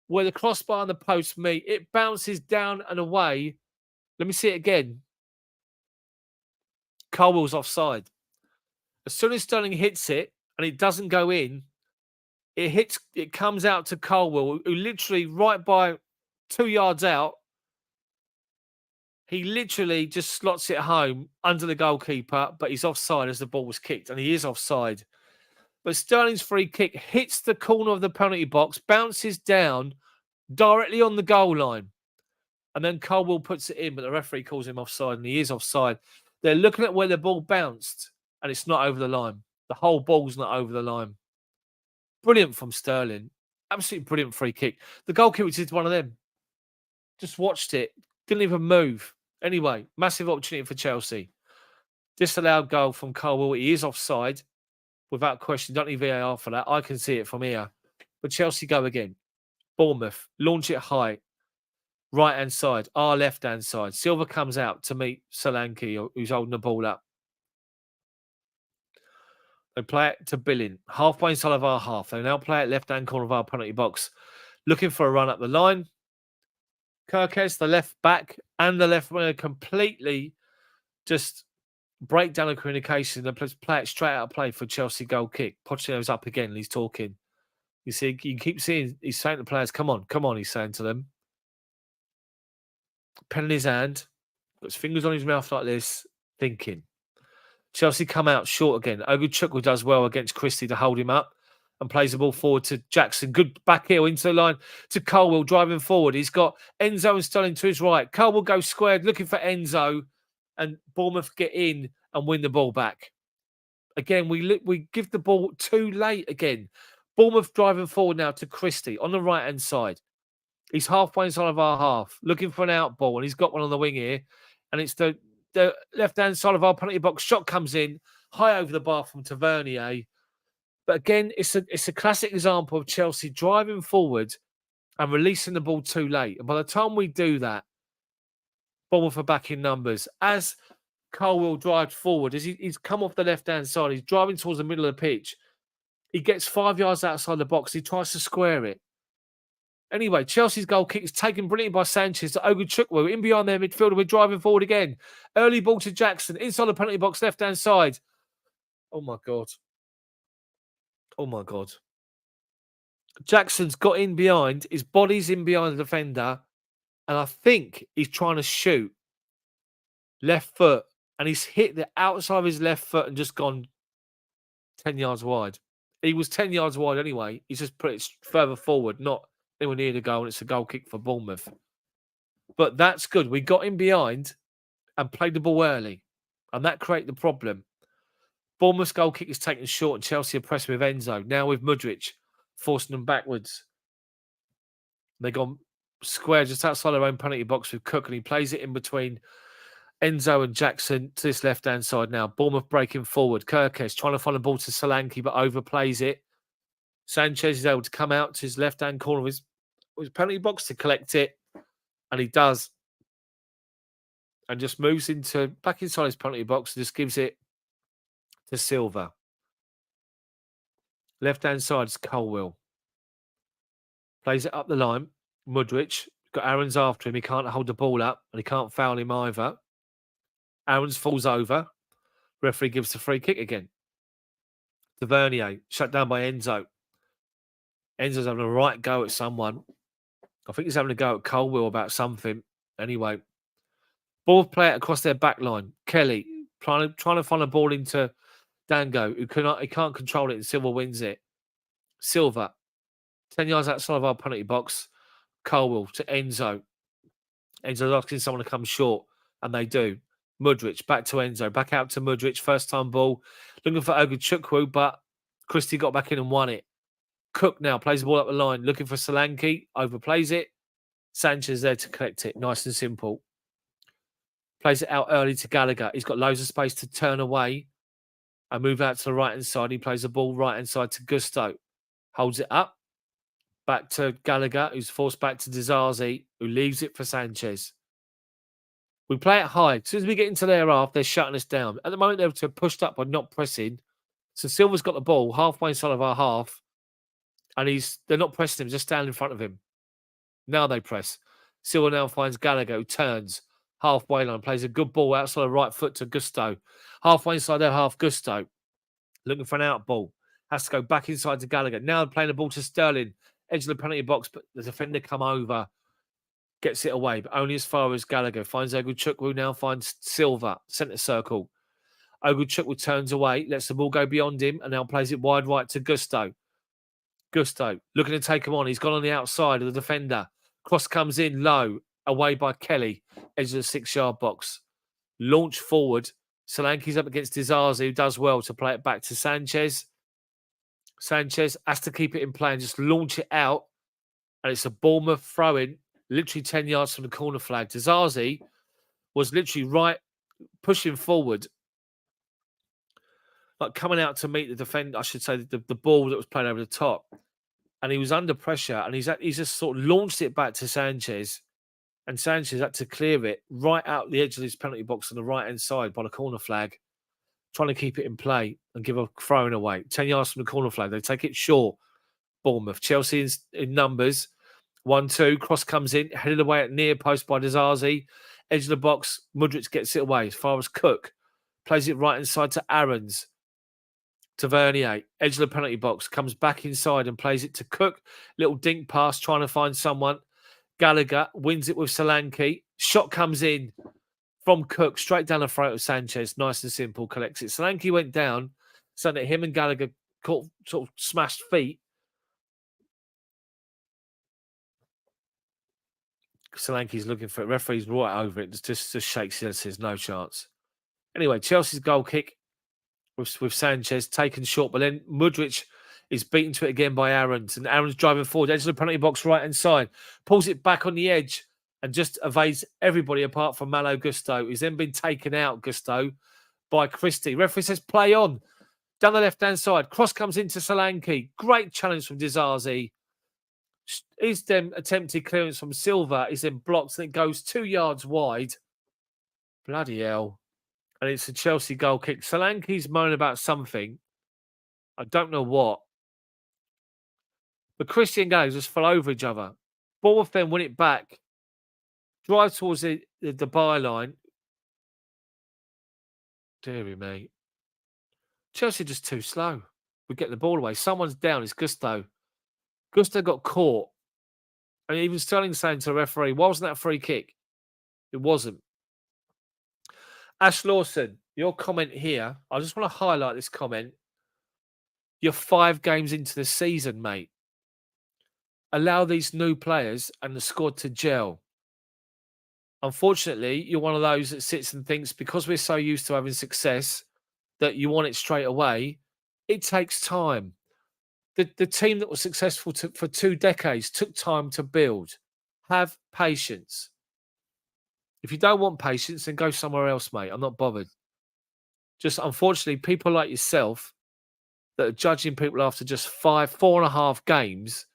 where the crossbar and the post meet. It bounces down and away. Let me see it again. Colwill's offside. As soon as Sterling hits it and it doesn't go in, it comes out to Colwill, who literally right by 2 yards out, he literally just slots it home under the goalkeeper, but he's offside as the ball was kicked, and he is offside. But Sterling's free kick hits the corner of the penalty box, bounces down directly on the goal line. And then Colwill puts it in, but the referee calls him offside, and he is offside. They're looking at where the ball bounced, and it's not over the line. The whole ball's not over the line. Brilliant from Sterling. Absolutely brilliant free kick. The goalkeeper did one of them. Just watched it. Didn't even move. Anyway, massive opportunity for Chelsea. Disallowed goal from Colwill. He is offside. Without question. Don't need VAR for that. I can see it from here. But Chelsea go again. Bournemouth. Launch it high. right-hand side, our left-hand side. Silva comes out to meet Solanke, who's holding the ball up. They play it to Billing, halfway inside of our half. They now play it left-hand corner of our penalty box, looking for a run up the line. Kirkes, the left back, and the left winger completely just break down the communication and play it straight out of play for Chelsea goal kick. Pochettino's up again and he's talking. You see, you keep seeing, he's saying to the players, come on, he's saying to them. Pen in his hand, got his fingers on his mouth like this, thinking. Chelsea come out short again. Oguchukwu does well against Christie to hold him up and plays the ball forward to Jackson. Good back heel into the line to Colwell driving forward. He's got Enzo and Sterling to his right. Colwell goes squared looking for Enzo and Bournemouth get in and win the ball back. Again, we give the ball too late again. Bournemouth driving forward now to Christie on the right-hand side. He's halfway inside of our half, looking for an out ball, and he's got one on the wing here. And it's the left-hand side of our penalty box. Shot comes in, high over the bar from Tavernier. But again, it's a classic example of Chelsea driving forward and releasing the ball too late. And by the time we do that, Bournemouth are back in numbers. As Colwell drives forward, as he's come off the left-hand side, he's driving towards the middle of the pitch. He gets 5 yards outside the box. He tries to square it. Anyway, Chelsea's goal kick is taken brilliantly by Sanchez to Oguchukwu. In behind their midfielder, we're driving forward again. Early ball to Jackson. Inside the penalty box, left-hand side. Oh, my God. Oh, my God. Jackson's got in behind. His body's in behind the defender. And I think he's trying to shoot. Left foot. And he's hit the outside of his left foot and just gone 10 yards wide. He was 10 yards wide anyway. He's just put it further forward, not anywhere near the goal, and it's a goal kick for Bournemouth. But that's good. We got in behind and played the ball early, and that created the problem. Bournemouth's goal kick is taken short, and Chelsea are pressing with Enzo. Now with Mudryk, forcing them backwards. They gone square just outside their own penalty box with Cook, and he plays it in between Enzo and Jackson to this left-hand side now. Bournemouth breaking forward. Kirkes trying to find the ball to Solanke, but overplays it. Sanchez is able to come out to his left-hand corner of his penalty box to collect it. And he does. And just moves back inside his penalty box and just gives it to Silva. Left-hand side is Colwell. Plays it up the line. Mudryk. Got Aarons after him. He can't hold the ball up. And he can't foul him either. Aarons falls over. Referee gives the free kick again. Tavernier. Shut down by Enzo. Enzo's having a right go at someone. I think he's having a go at Colwell about something. Anyway. Bournemouth play it across their back line. Kelly trying to find a ball into Dango, he can't control it, and Silva wins it. Silva, 10 yards outside of our penalty box. Colwell to Enzo. Enzo's asking someone to come short, and they do. Mudryk, back to Enzo, back out to Mudryk, first time ball. Looking for Oguchukwu, but Christie got back in and won it. Cook now plays the ball up the line, looking for Solanke, overplays it. Sanchez there to collect it, nice and simple. Plays it out early to Gallagher. He's got loads of space to turn away and move out to the right-hand side. He plays the ball right-hand side to Gusto. Holds it up. Back to Gallagher, who's forced back to Dizazi, who leaves it for Sanchez. We play it high. As soon as we get into their half, they're shutting us down. At the moment, they're pushed up by not pressing. So Silva's got the ball halfway inside of our half, and they're not pressing him, just standing in front of him. Now they press. Silva now finds Gallagher, who turns halfway line, plays a good ball outside the right foot to Gusto. Halfway inside their half, Gusto looking for an out ball. Has to go back inside to Gallagher. Now playing the ball to Sterling. Edge of the penalty box, but the defender come over. Gets it away, but only as far as Gallagher. Finds Oguchukwu, now finds Silva. Centre circle. Oguchukwu turns away, lets the ball go beyond him, and now plays it wide right to Gusto. Gusto looking to take him on. He's gone on the outside of the defender. Cross comes in low, away by Kelly. Edge of the 6-yard box. Launch forward. Solanke's up against Dizazi, who does well to play it back to Sanchez. Sanchez has to keep it in play and just launch it out. And it's a Bournemouth throw-in, literally 10 yards from the corner flag. Dizazi was literally right, pushing forward, like coming out to meet the defender, I should say, the ball that was played over the top. And he was under pressure, and he's just sort of launched it back to Sanchez. And Sanchez had to clear it right out the edge of his penalty box on the right-hand side by the corner flag, trying to keep it in play and give a throwing away. 10 yards from the corner flag. They take it short. Bournemouth. Chelsea in numbers. 1-2. Cross comes in, headed away at near post by Dizazi. Edge of the box. Mudryk gets it away as far as Cook. Plays it right inside to Aarons. Tavernier. Edge of the penalty box. Comes back inside and plays it to Cook. Little dink pass, trying to find someone. Gallagher wins it with Solanke. Shot comes in from Cook, straight down the throat of Sanchez. Nice and simple, collects it. Solanke went down, so that him and Gallagher caught sort of smashed feet. Solanke's looking for it. Referee's right over it. Just shakes his head, says no chance. Anyway, Chelsea's goal kick with Sanchez taken short, but then Mudryk is beaten to it again by Aarons, and Aarons driving forward, edge of the penalty box, right hand side, pulls it back on the edge, and just evades everybody apart from Malo Gusto. He's then been taken out, Gusto, by Christie. Referee says play on. Down the left-hand side, cross comes into Solanke. Great challenge from Dizazi. Is then attempted clearance from Silva, is then blocked, and it goes 2 yards wide. Bloody hell. And it's a Chelsea goal kick. Solanke's moaning about something. I don't know what. But Christian Gallagher just fell over each other. Bournemouth then win it back. Drive towards the byline. Deary me. Chelsea just too slow. We get the ball away. Someone's down. It's Gusto. Gusto got caught. And even Sterling saying to the referee, why wasn't that a free kick? It wasn't. Ash Lawson, your comment here. I just want to highlight this comment. You're 5 games into the season, mate. Allow these new players and the squad to gel. Unfortunately, you're one of those that sits and thinks because we're so used to having success that you want it straight away. It takes time. The team that was successful for 2 decades took time to build. Have patience. If you don't want patience, then go somewhere else, mate. I'm not bothered. Just unfortunately, people like yourself that are judging people after just 4.5 games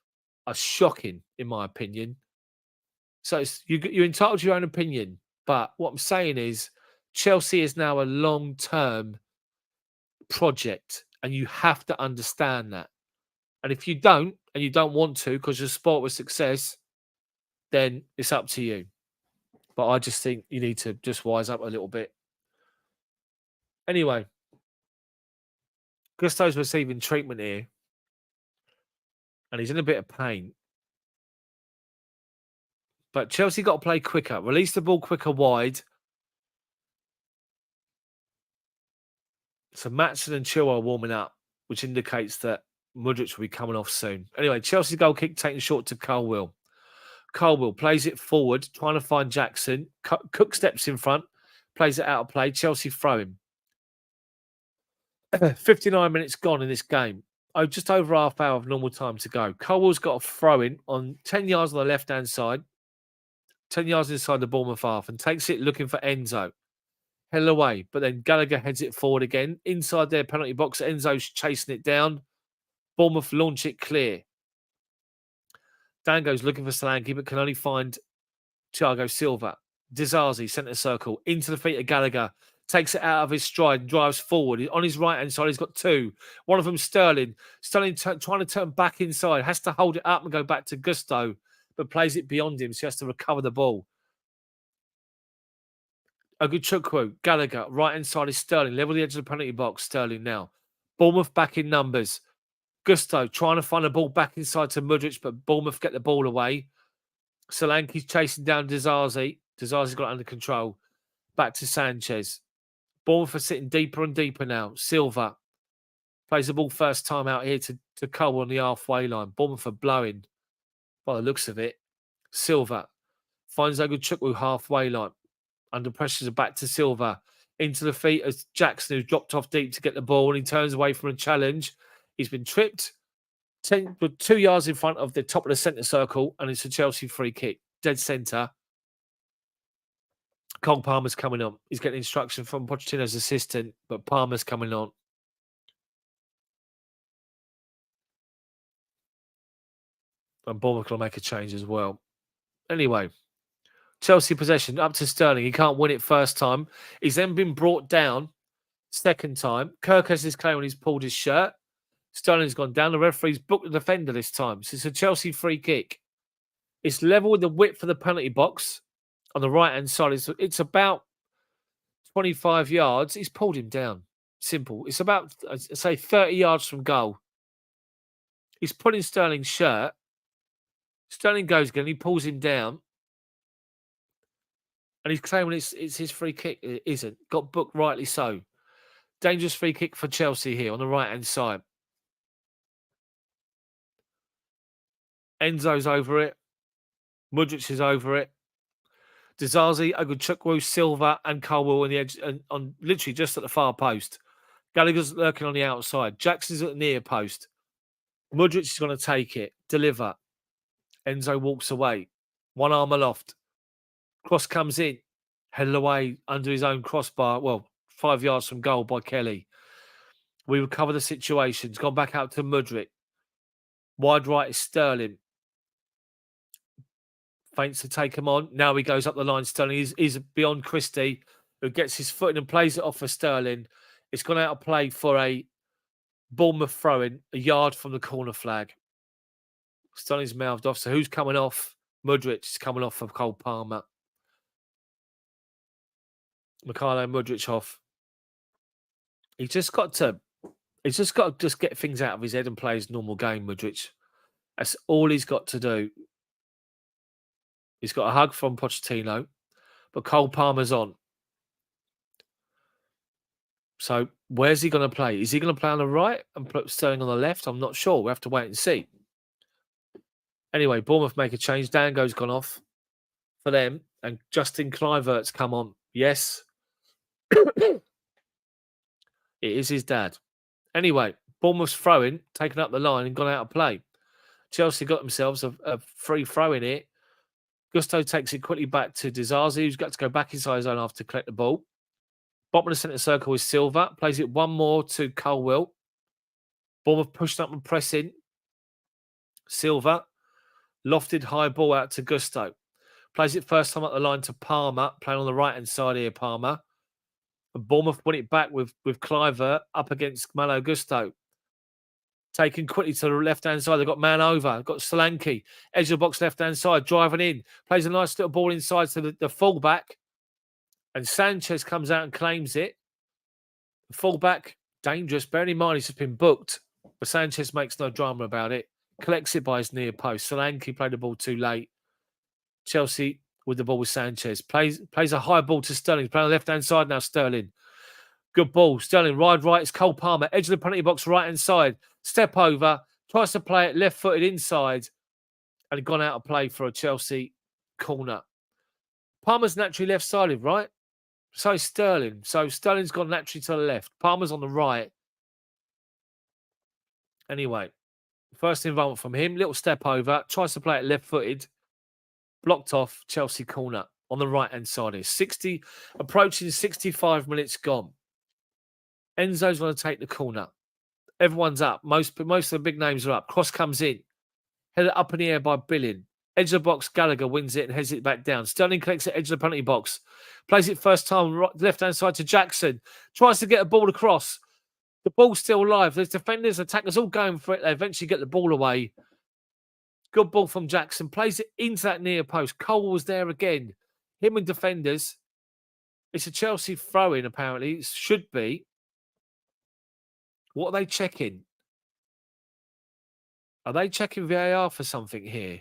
are shocking, in my opinion. So you're entitled to your own opinion. But what I'm saying is Chelsea is now a long-term project, and you have to understand that. And if you don't, and you don't want to because your sport was success, then it's up to you. But I just think you need to just wise up a little bit. Anyway, Gusto's receiving treatment here, and he's in a bit of pain. But Chelsea got to play quicker, release the ball quicker wide. So Matson and Chilwell are warming up, which indicates that Mudryk will be coming off soon. Anyway, Chelsea goal kick taken short to Colwill. Colwill plays it forward, trying to find Jackson. Cook steps in front, plays it out of play. Chelsea throwing. 59 minutes gone in this game. Oh, just over half hour of normal time to go. Colwill's got a throw in on 10 yards on the left-hand side, 10 yards inside the Bournemouth half, and takes it looking for Enzo. Hell away. But then Gallagher heads it forward again. Inside their penalty box, Enzo's chasing it down. Bournemouth launch it clear. Dango's looking for Solanke, but can only find Thiago Silva. Dizazi, centre circle, into the feet of Gallagher. Takes it out of his stride and drives forward. On his right-hand side, he's got 2. One of them Sterling. Sterling trying to turn back inside. Has to hold it up and go back to Gusto, but plays it beyond him, so he has to recover the ball. Oguchukwu, Gallagher, right-hand side is Sterling. Level the edge of the penalty box, Sterling now. Bournemouth back in numbers. Gusto trying to find the ball back inside to Mudryk, but Bournemouth get the ball away. Solanke's chasing down Dizazi. Dizazi's got it under control. Back to Sanchez. Bournemouth are sitting deeper and deeper now. Silva plays the ball first time out here to Cole on the halfway line. Bournemouth are blowing by the looks of it. Silva finds Oguchukwu halfway line. Under pressure, back to Silva. Into the feet of Jackson, who's dropped off deep to get the ball, and he turns away from a challenge. He's been tripped 2 yards in front of the top of the centre circle, and it's a Chelsea free kick. Dead centre. Cole Palmer's coming on. He's getting instruction from Pochettino's assistant, but Palmer's coming on. And Bournemouth will make a change as well. Anyway, Chelsea possession up to Sterling. He can't win it first time. He's then been brought down second time. Kirk has his claim when he's pulled his shirt. Sterling's gone down. The referee's booked the defender this time. So it's a Chelsea free kick. It's level with the width for the penalty box on the right-hand side. It's about 25 yards. He's pulled him down. Simple. It's about, I'd say, 30 yards from goal. He's pulling Sterling's shirt. Sterling goes again. He pulls him down. And he's claiming it's his free kick. It isn't. Got booked rightly so. Dangerous free kick for Chelsea here on the right-hand side. Enzo's over it. Mudryk is over it. Dizazi, Ogunchukwu, Silva, and Colwell on the edge, and on literally just at the far post. Gallagher's lurking on the outside. Jackson's at the near post. Mudryk is going to take it, deliver. Enzo walks away. One arm aloft. Cross comes in. Headed away under his own crossbar. Well, 5 yards from goal by Kelly. We recover the situation. It's gone back out to Mudryk. Wide right is Sterling. Feints to take him on. Now he goes up the line. Sterling is beyond Christie, who gets his foot in and plays it off for Sterling. It's gone out of play for a Bournemouth throw-in, a yard from the corner flag. Sterling's mouthed off. So who's coming off? Mudryk is coming off for Cole Palmer. Mikhailo Mudryk off. He's just got to get things out of his head and play his normal game, Mudryk. That's all he's got to do. He's got a hug from Pochettino, but Cole Palmer's on. So where's he going to play? Is he going to play on the right and put Sterling on the left? I'm not sure. We have to wait and see. Anyway, Bournemouth make a change. Dango's gone off for them, and Justin Kluivert's come on. Yes. It is his dad. Anyway, Bournemouth's throwing, taken up the line and gone out of play. Chelsea got themselves a free throw in it. Gusto takes it quickly back to Dizazi, who's got to go back inside his own half to collect the ball. Bottom of the centre circle is Silva. Plays it one more to Colwell. Bournemouth pushed up and pressing. Silva. Lofted high ball out to Gusto. Plays it first time up the line to Palmer. Playing on the right-hand side here, Palmer. And Bournemouth won it back with Kluivert up against Malo Gusto. Taken quickly to the left-hand side. They've got man over. They've got Solanke. Edge of the box left-hand side. Driving in. Plays a nice little ball inside to the fullback. And Sanchez comes out and claims it. The fullback, dangerous. Bearing in mind he's just been booked. But Sanchez makes no drama about it. Collects it by his near post. Solanke played the ball too late. Chelsea with the ball with Sanchez. Plays a high ball to Sterling. Playing on the left-hand side now, Sterling. Good ball. Sterling, wide right. It's Cole Palmer. Edge of the penalty box, right-hand side. Step over. Tries to play it left-footed inside. And gone out of play for a Chelsea corner. Palmer's naturally left-sided, right? So is Sterling. So Sterling's gone naturally to the left. Palmer's on the right. Anyway, first involvement from him. Little step over. Tries to play it left-footed. Blocked off. Chelsea corner on the right-hand side here. Approaching 65 minutes gone. Enzo's going to take the corner. Everyone's up. Most of the big names are up. Cross comes in. Headed up in the air by Billing. Edge of the box, Gallagher wins it and heads it back down. Sterling collects it edge of the penalty box. Plays it first time, left-hand side to Jackson. Tries to get a ball across. The ball's still live. There's defenders, attackers all going for it. They eventually get the ball away. Good ball from Jackson. Plays it into that near post. Cole was there again. Him and defenders. It's a Chelsea throw-in, apparently. It should be. What are they checking? Are they checking VAR for something here?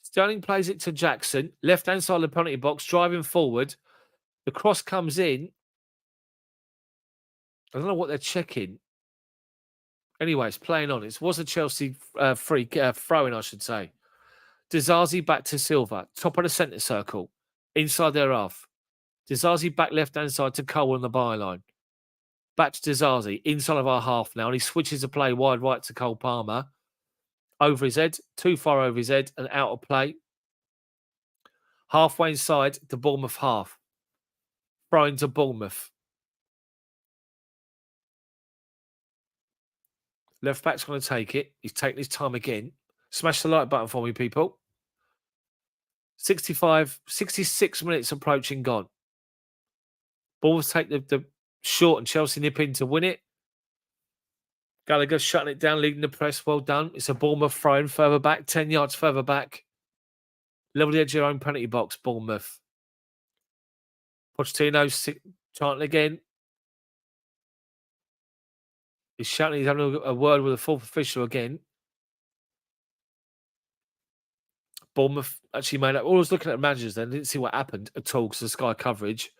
Sterling plays it to Jackson. Left-hand side of the penalty box, driving forward. The cross comes in. I don't know what they're checking. Anyway, it's playing on. It was a Chelsea free throw-in, I should say. Dizazi back to Silva. Top of the centre circle. Inside their half. Dizazi back left-hand side to Cole on the byline. Back to Dizazi. Inside of our half now. And he switches the play wide right to Cole Palmer. Over his head. Too far over his head. And out of play. Halfway inside the Bournemouth half. Throwing to Bournemouth. Left back's going to take it. He's taking his time again. Smash the like button for me, people. 65, 66 minutes approaching gone. Bournemouth take the short and Chelsea nip in to win it. Gallagher shutting it down, leading the press. Well done. It's a Bournemouth throw-in further back, 10 yards further back. Level the edge of your own penalty box, Bournemouth. Pochettino chanting again. He's shouting, he's having a word with the fourth official again. Bournemouth actually made up. I was looking at the managers then, didn't see what happened at all because of Sky coverage.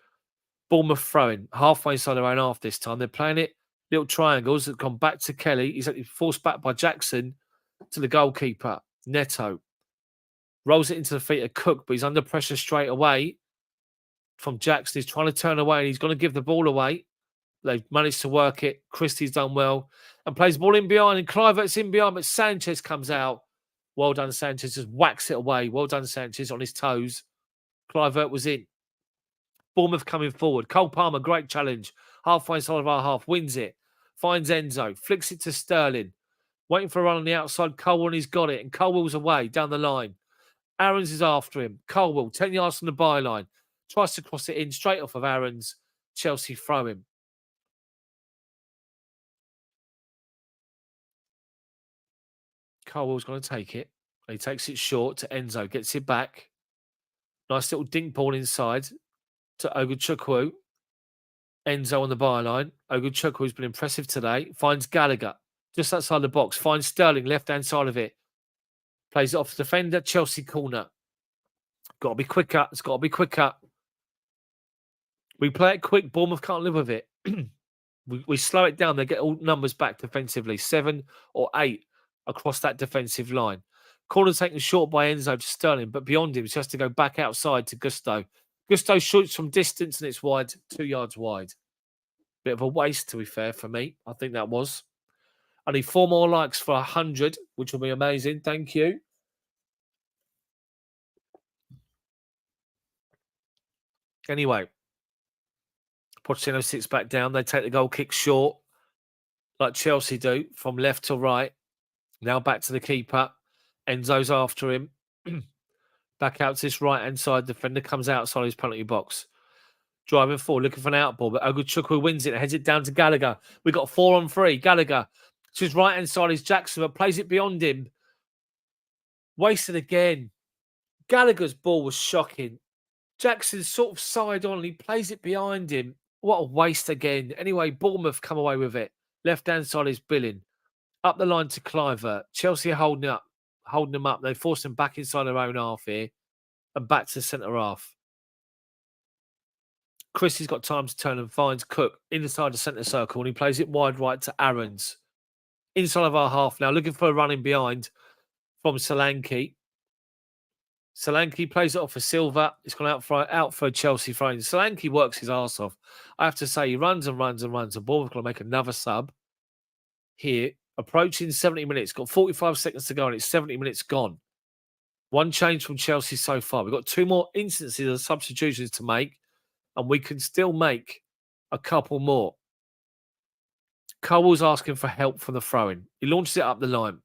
Bournemouth throwing halfway inside their own half this time. They're playing it, little triangles that gone back to Kelly. He's actually forced back by Jackson to the goalkeeper, Neto. Rolls it into the feet of Cook, but he's under pressure straight away from Jackson. He's trying to turn away and he's going to give the ball away. They've managed to work it. Christie's done well and plays the ball in behind. And Kluivert's in behind, but Sanchez comes out. Well done, Sanchez. Just whacks it away. Well done, Sanchez, on his toes. Kluivert was in. Bournemouth coming forward. Cole Palmer, great challenge. Halfway inside of our half. Wins it. Finds Enzo. Flicks it to Sterling. Waiting for a run on the outside. Colwell, he's got it. And Colwell's away down the line. Aarons is after him. Colwell, 10 yards from the byline. Tries to cross it in straight off of Aarons. Chelsea throw him. Colwell's going to take it. He takes it short to Enzo. Gets it back. Nice little dink ball inside to Oguchukwu. Enzo on the byline. Oguchukwu's been impressive today. Finds Gallagher just outside the box. Finds Sterling left-hand side of it. Plays it off the defender. Chelsea corner. Got to be quicker. It's got to be quicker. We play it quick. Bournemouth can't live with it. we slow it down. They get all numbers back defensively. 7 or 8 across that defensive line. Corner taken short by Enzo to Sterling, but beyond him, he has to go back outside to Gusto. Gusto shoots from distance and it's wide, 2 yards wide. Bit of a waste, to be fair, for me. I think that was. I need 4 more likes for 100, which will be amazing. Thank you. Anyway, Pochettino sits back down. They take the goal kick short, like Chelsea do, from left to right. Now back to the keeper. Enzo's after him. Back out to this right-hand side. Defender comes outside his penalty box. Driving forward, looking for an outball, but Oguchukwu wins it and heads it down to Gallagher. We got 4 on 3. Gallagher to his right-hand side is Jackson, but plays it beyond him. Wasted again. Gallagher's ball was shocking. Jackson's sort of side on, and he plays it behind him. What a waste again. Anyway, Bournemouth come away with it. Left-hand side is Billing. Up the line to Kluivert. Chelsea are holding them up. They force them back inside their own half here and back to centre half. Christie's got time to turn and finds Cook inside the centre circle and he plays it wide right to Aarons. Inside of our half now, looking for a running behind from Solanke. Solanke plays it off for Silva. It's gone out for Chelsea throwing. Solanke works his arse off. I have to say, he runs and runs and runs. And Bournemouth going to make another sub here. Approaching 70 minutes. Got 45 seconds to go and it's 70 minutes gone. One change from Chelsea so far. We've got 2 more instances of substitutions to make. And we can still make a couple more. Colwell's asking for help from the throw-in. He launches it up the line.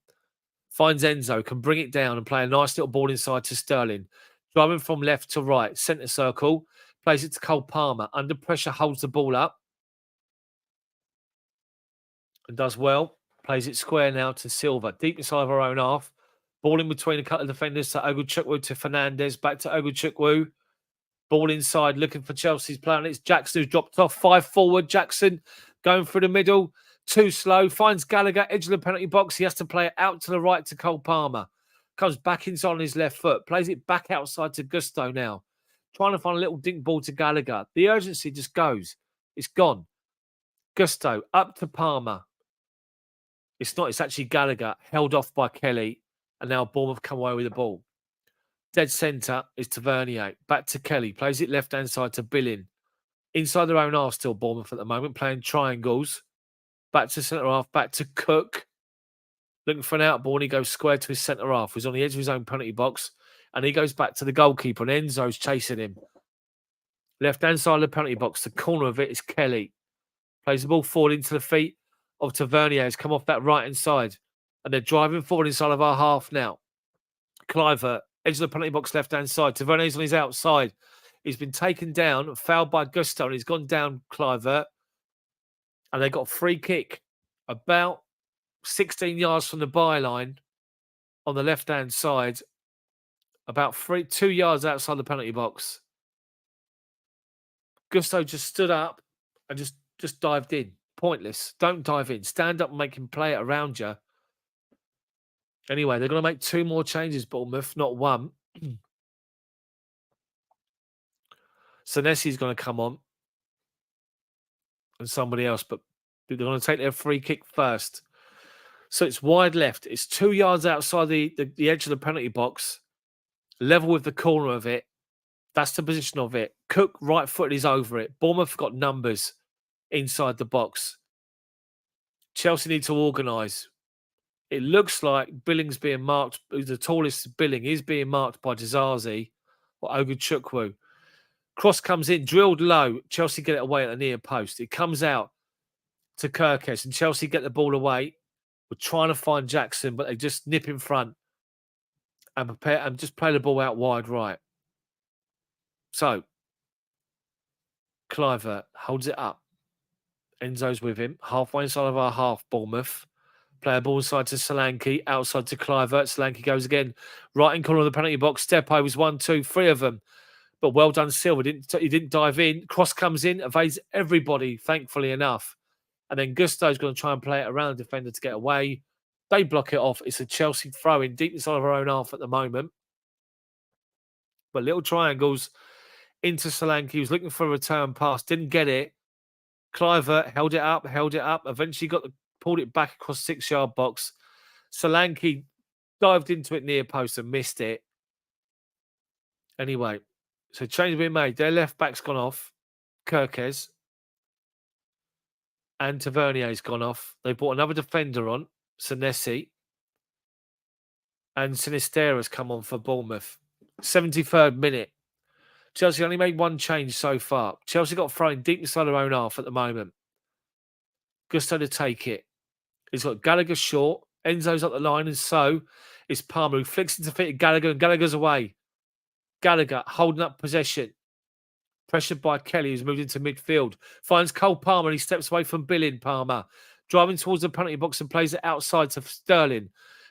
Finds Enzo, can bring it down and play a nice little ball inside to Sterling. Driving from left to right, centre circle. Plays it to Cole Palmer. Under pressure, holds the ball up. And does well. Plays it square now to Silva. Deep inside of our own half. Ball in between a couple of defenders to Oguchukwu to Fernandez. Back to Oguchukwu. Ball inside, looking for Chelsea's player. And it's Jackson who's dropped off. 5 forward. Jackson going through the middle. Too slow. Finds Gallagher, edge of the penalty box. He has to play it out to the right to Cole Palmer. Comes back inside on his left foot. Plays it back outside to Gusto now. Trying to find a little dink ball to Gallagher. The urgency just goes. It's gone. Gusto up to Palmer. It's not. It's actually Gallagher held off by Kelly. And now Bournemouth come away with the ball. Dead centre is Tavernier. Back to Kelly. Plays it left-hand side to Billing. Inside their own half still Bournemouth at the moment. Playing triangles. Back to centre half. Back to Cook. Looking for an out ball and he goes square to his centre half. He's on the edge of his own penalty box. And he goes back to the goalkeeper. And Enzo's chasing him. Left-hand side of the penalty box. The corner of it is Kelly. Plays the ball forward into the feet of Tavernier. Has come off that right-hand side. And they're driving forward inside of our half now. Kluivert Edge of the penalty box, left-hand side. Tavernier's on his outside. He's been taken down, fouled by Gusto, and he's gone down Kluivert. And they got a free kick about 16 yards from the byline on the left-hand side, about 2 yards outside the penalty box. Gusto just stood up and just dived in. Pointless. Don't dive in. Stand up and make him play it around you. Anyway, they're going to make 2 more changes, Bournemouth, not 1. Senesi's going to come on and somebody else, but they're going to take their free kick first. So it's wide left. It's 2 yards outside the edge of the penalty box, level with the corner of it. That's the position of it. Cook, right foot is over it. Bournemouth got numbers inside the box. Chelsea need to organise. It looks like Billing's being marked. The tallest Billing is being marked by Dizazi or Oguchukwu. Cross comes in, drilled low. Chelsea get it away at the near post. It comes out to Kirkes and Chelsea get the ball away. We're trying to find Jackson, but they just nip in front and prepare and just play the ball out wide right. So Kluivert holds it up. Enzo's with him. Halfway inside of our half, Bournemouth. Play a ball inside to Solanke. Outside to Kluivert. Solanke goes again. Right in corner of the penalty box. Step overs 1, 2, 3 of them. But well done, Silva. He didn't dive in. Cross comes in. Evades everybody, thankfully enough. And then Gusto's going to try and play it around the defender to get away. They block it off. It's a Chelsea throw-in deep inside of our own half at the moment. But little triangles into Solanke. He was looking for a return pass. Didn't get it. Kluivert held it up. Eventually pulled it back across 6-yard box. Solanke dived into it near post and missed it. Anyway, so change being made. Their left back's gone off. Kirkes. And Tavernier's gone off. They brought another defender on, Senesi. And Sinistera's come on for Bournemouth. 73rd minute. Chelsea only made 1 change so far. Chelsea got thrown deep inside their own half at the moment. Gusto to take it. He's got Gallagher short. Enzo's up the line, and so is Palmer, who flicks into feet of Gallagher, and Gallagher's away. Gallagher holding up possession. Pressured by Kelly, who's moved into midfield. Finds Cole Palmer, and he steps away from Billing. Palmer driving towards the penalty box and plays it outside to Sterling.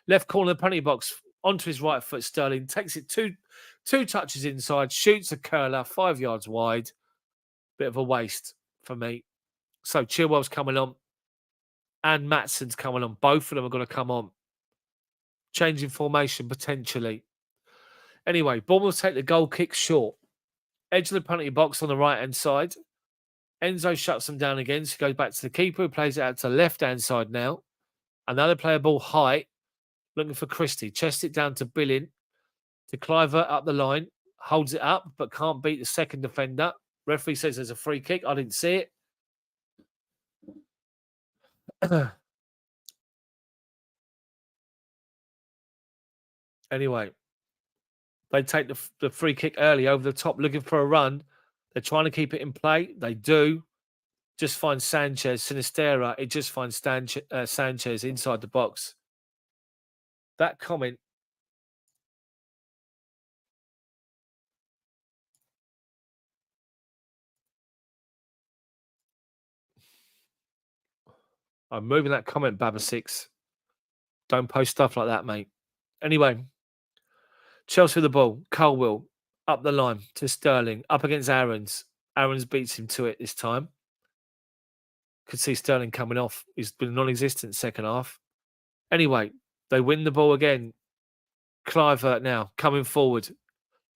Left corner of the penalty box onto his right foot. Sterling takes it two touches inside, shoots a curler 5 yards wide. Bit of a waste for me. So Chilwell's coming on and Matson's coming on. Both of them are going to come on. Changing formation potentially. Anyway, Bournemouth take the goal kick short. Edge of the penalty box on the right-hand side. Enzo shuts them down again. So he goes back to the keeper, who plays it out to the left-hand side now. Another player ball high. Looking for Christie. Chest it down to Billing. To Kluivert up the line. Holds it up, but can't beat the second defender. Referee says there's a free kick. I didn't see it. Anyway, they take the free kick early over the top, looking for a run. They're trying to keep it in play. They do. Just find Sanchez, Sinistera. It just finds Sanchez inside the box. That comment. I'm moving that comment, Baba6. Don't post stuff like that, mate. Anyway, Chelsea with the ball. Colwill up the line to Sterling. Up against Aarons. Aarons beats him to it this time. Could see Sterling coming off. He's been non-existent second half. Anyway, they win the ball again. Kluivert now coming forward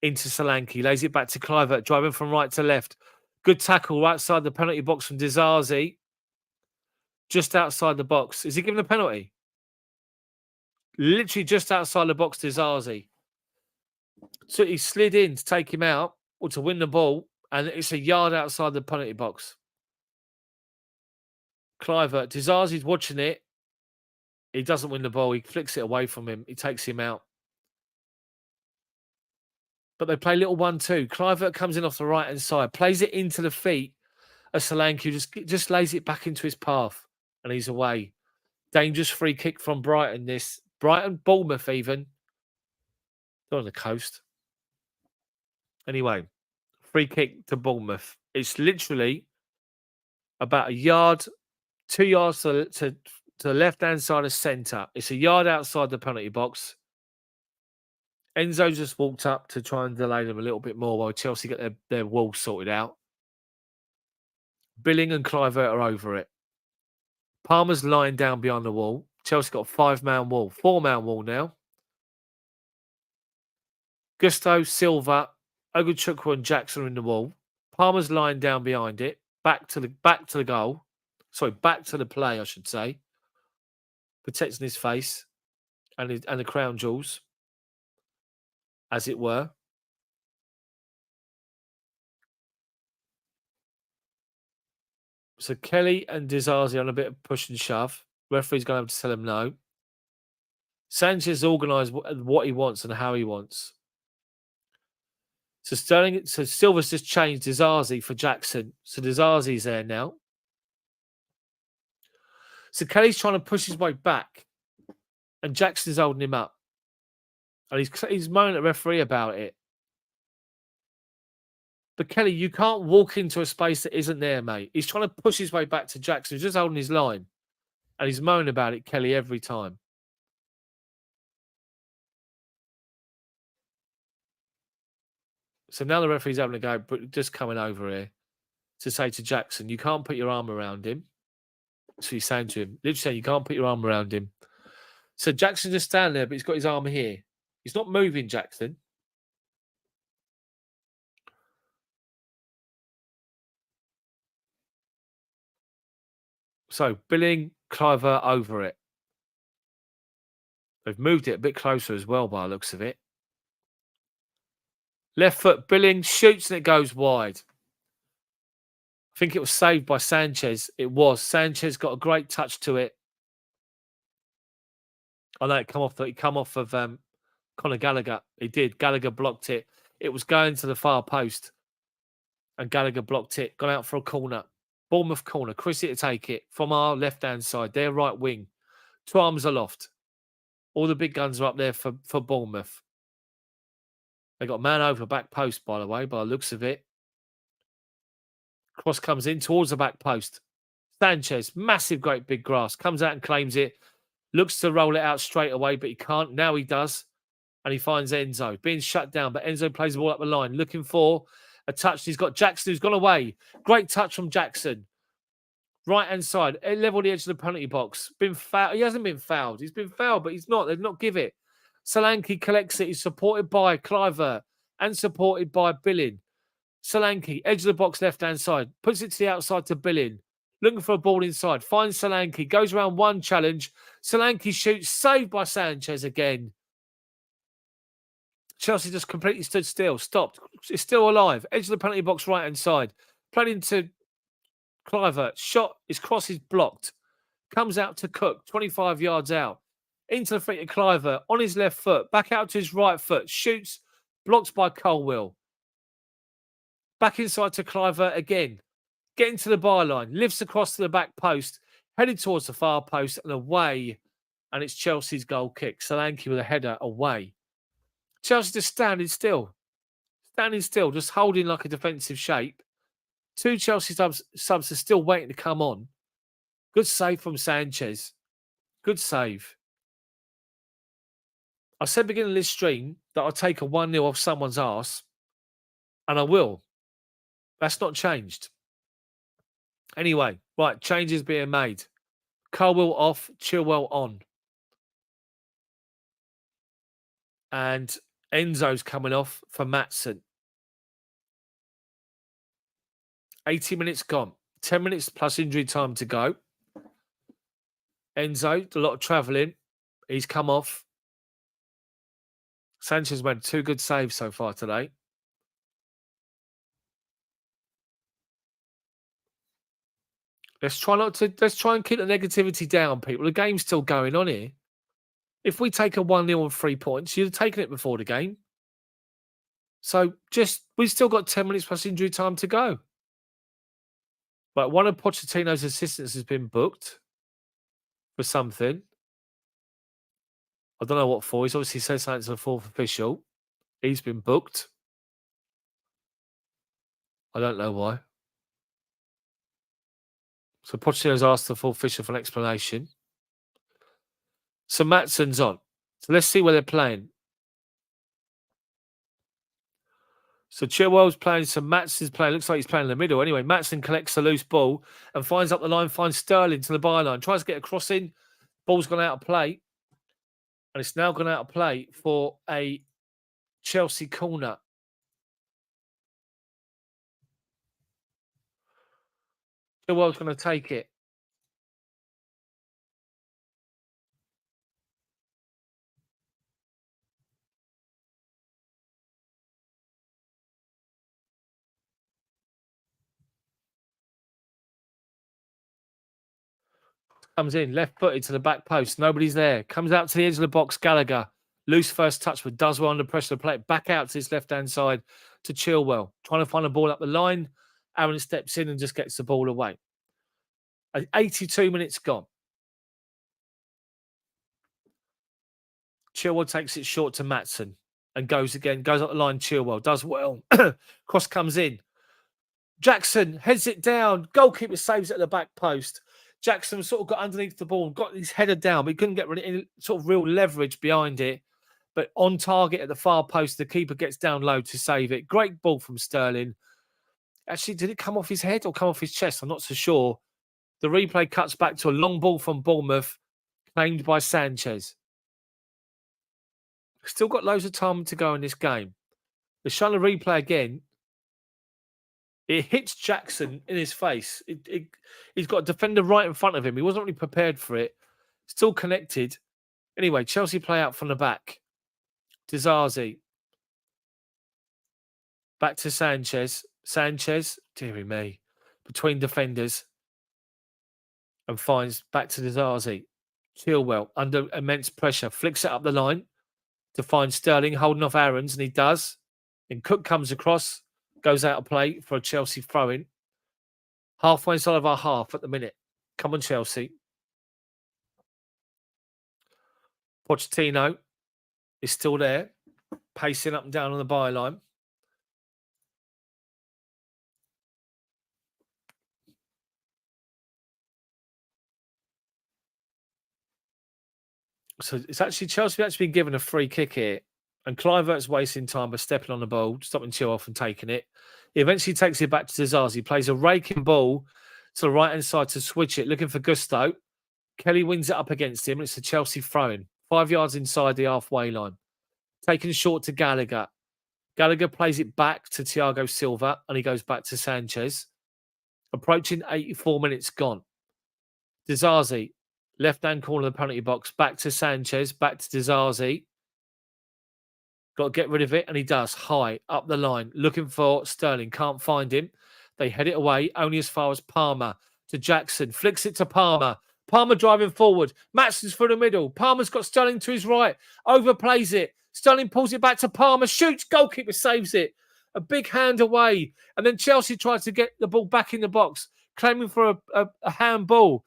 into Solanke. Lays it back to Kluivert, driving from right to left. Good tackle outside the penalty box from Dizazi. Just outside the box. Is he giving a penalty? Literally just outside the box, Dizazi. So he slid in to take him out or to win the ball, and it's a yard outside the penalty box. Kluivert, Dizazi's watching it. He doesn't win the ball. He flicks it away from him. He takes him out. But they play little 1-2. Kluivert comes in off the right-hand side, plays it into the feet of Solanke, just lays it back into his path, and he's away. Dangerous free kick from Brighton, this. Brighton, Bournemouth even. They're on the coast. Anyway, free kick to Bournemouth. It's literally about a yard, 2 yards to the left hand side of centre. It's a yard outside the penalty box. Enzo just walked up to try and delay them a little bit more while Chelsea get their wall sorted out. Billing and Clivert are over it. Palmer's lying down behind the wall. Chelsea got a 5-man wall, 4-man wall now. Gusto, Silva, Oguchukwu and Jackson are in the wall. Palmer's lying down behind it. Back to the goal. Sorry, back to the play, I should say. Protecting his face and the crown jewels, as it were. So Kelly and Dizazi on a bit of push and shove. Referee's going to have to tell him no. Sanchez organised what he wants and how he wants. So Silva's just changed Dizazi for Jackson. So Dizazi's there now. So Kelly's trying to push his way back, and Jackson's holding him up. And he's moaning at the referee about it. But Kelly, you can't walk into a space that isn't there, mate. He's trying to push his way back to Jackson. He's just holding his line. And he's moaning about it, Kelly, every time. So now the referee's having a go, but just coming over here to say to Jackson, you can't put your arm around him. So he's saying to him, literally saying, you can't put your arm around him. So Jackson just standing there, but he's got his arm here. He's not moving, Jackson. So Billing, Cliver over it. They've moved it a bit closer as well by the looks of it. Left foot, Billing shoots and it goes wide. I think it was saved by Sanchez. It was. Sanchez got a great touch to it. I know it come off of Conor Gallagher. He did. Gallagher blocked it. It was going to the far post. And Gallagher blocked it. Gone out for a corner. Bournemouth corner. Chrissy to take it from our left-hand side. Their right wing. 2 arms aloft. All the big guns are up there for Bournemouth. They got a man over back post, by the way, by the looks of it. Cross comes in towards the back post. Sanchez, massive, great big grass. Comes out and claims it. Looks to roll it out straight away, but he can't. Now he does. And he finds Enzo. Being shut down, but Enzo plays the ball up the line. Looking for a touch. He's got Jackson who's gone away. Great touch from Jackson. Right-hand side. Level the edge of the penalty box. Been fouled. He hasn't been fouled. He's been fouled, but he's not. They've not give it. Solanke collects it. He's supported by Cliver and supported by Billing. Solanke, edge of the box, left-hand side. Puts it to the outside to Billing. Looking for a ball inside. Finds Solanke. Goes around one challenge. Solanke shoots. Saved by Sanchez again. Chelsea just completely stood still. Stopped. It's still alive. Edge of the penalty box, right-hand side. Played into Cliver. Shot. His cross is blocked. Comes out to Cook. 25 yards out. Into the feet of Cliver. On his left foot. Back out to his right foot. Shoots. Blocked by Colwill. Back inside to Cliver again. Getting to the byline. Lifts across to the back post. Headed towards the far post and away. And it's Chelsea's goal kick. Solanke with a header away. Chelsea just standing still. Standing still. Just holding like a defensive shape. 2 Chelsea subs are still waiting to come on. Good save from Sanchez. Good save. I said beginning of this stream that I'll take a 1-0 off someone's arse. And I will. That's not changed. Anyway, right, changes being made. Colwill off, Chilwell on. And Enzo's coming off for Maatsen. 80 minutes gone. 10 minutes plus injury time to go. Enzo, a lot of travelling. He's come off. Sanchez made 2 good saves so far today. Let's try and keep the negativity down, people. The game's still going on here. If we take a 1-0 and 3 points, you'd have taken it before the game. So we've still got 10 minutes plus injury time to go. But one of Pochettino's assistants has been booked for something. I don't know what for. He's obviously said something to the 4th official. He's been booked. I don't know why. So Pochettino's asked the full Fisher for an explanation. So Matson's on. So let's see where they're playing. So Chilwell's playing, so Matson's playing. Looks like he's playing in the middle. Anyway, Matson collects a loose ball and finds up the line, finds Sterling to the byline. Tries to get a cross in. Ball's gone out of play. And it's now gone out of play for a Chelsea corner. Chilwell's going to take it. Comes in, left footed to the back post. Nobody's there. Comes out to the edge of the box. Gallagher. Loose first touch, but does well under pressure to play it back out to his left hand side to Chilwell. Trying to find a ball up the line. Aaron steps in and just gets the ball away. 82 minutes gone. Chilwell takes it short to Matson and goes again. Goes up the line. Chilwell does well. Cross comes in. Jackson heads it down. Goalkeeper saves it at the back post. Jackson sort of got underneath the ball, got his header down, but he couldn't get any sort of real leverage behind it. But on target at the far post, the keeper gets down low to save it. Great ball from Sterling. Actually, did it come off his head or come off his chest? I'm not so sure. The replay cuts back to a long ball from Bournemouth, claimed by Sanchez. Still got loads of time to go in this game. They're showing the replay again. It hits Jackson in his face. He's got a defender right in front of him. He wasn't really prepared for it. Still connected. Anyway, Chelsea play out from the back. Dizazi. Back to Sanchez. Sanchez, dearie me, between defenders. And finds back to Dizazi. Chilwell, under immense pressure, flicks it up the line to find Sterling, holding off Aarons, and he does. And Cook comes across. Goes out of play for a Chelsea throw-in. Halfway inside of our half at the minute. Come on, Chelsea. Pochettino is still there, pacing up and down on the byline. So it's actually Chelsea actually been given a free kick here. And Kluivert's wasting time by stepping on the ball, stopping Chilwell from taking it. He eventually takes it back to Zazazi. Plays a raking ball to the right-hand side to switch it, looking for Gusto. Kelly wins it up against him. It's a Chelsea throw-in. 5 yards inside the halfway line. Taken short to Gallagher. Gallagher plays it back to Thiago Silva, and he goes back to Sanchez. Approaching 84 minutes gone. Dizazi, left-hand corner of the penalty box, back to Sanchez, back to Dizazi. Got to get rid of it, and he does. High, up the line, looking for Sterling. Can't find him. They head it away, only as far as Palmer. To Jackson. Flicks it to Palmer. Palmer driving forward. Matson's through the middle. Palmer's got Sterling to his right. Overplays it. Sterling pulls it back to Palmer. Shoots. Goalkeeper saves it. A big hand away. And then Chelsea tries to get the ball back in the box, claiming for a handball.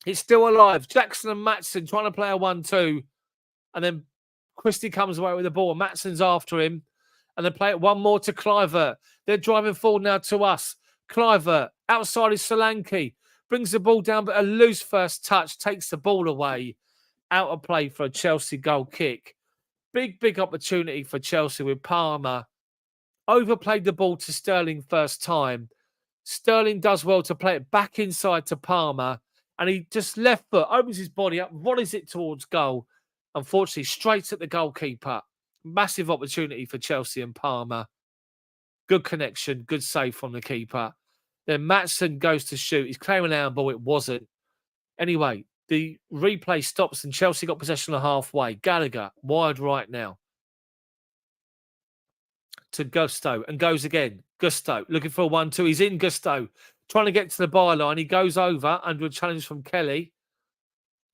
It's still alive. Jackson and Matson trying to play a 1-2. And then Christie comes away with the ball. Matson's after him. And they play it one more to Kluivert. They're driving forward now to us. Kluivert, outside is Solanke. Brings the ball down, but a loose first touch takes the ball away. Out of play for a Chelsea goal kick. Big opportunity for Chelsea with Palmer. Overplayed the ball to Sterling first time. Sterling does well to play it back inside to Palmer. And he just left foot, opens his body up, volleys it towards goal. Unfortunately, straight at the goalkeeper. Massive opportunity for Chelsea and Palmer. Good connection, good save from the keeper. Then Matson goes to shoot. He's claiming an handball. It wasn't. Anyway, the replay stops and Chelsea got possession of halfway. Gallagher, wide right now. To Gusto and goes again. Gusto looking for a 1-2. He's in Gusto. Trying to get to the byline. He goes over under a challenge from Kelly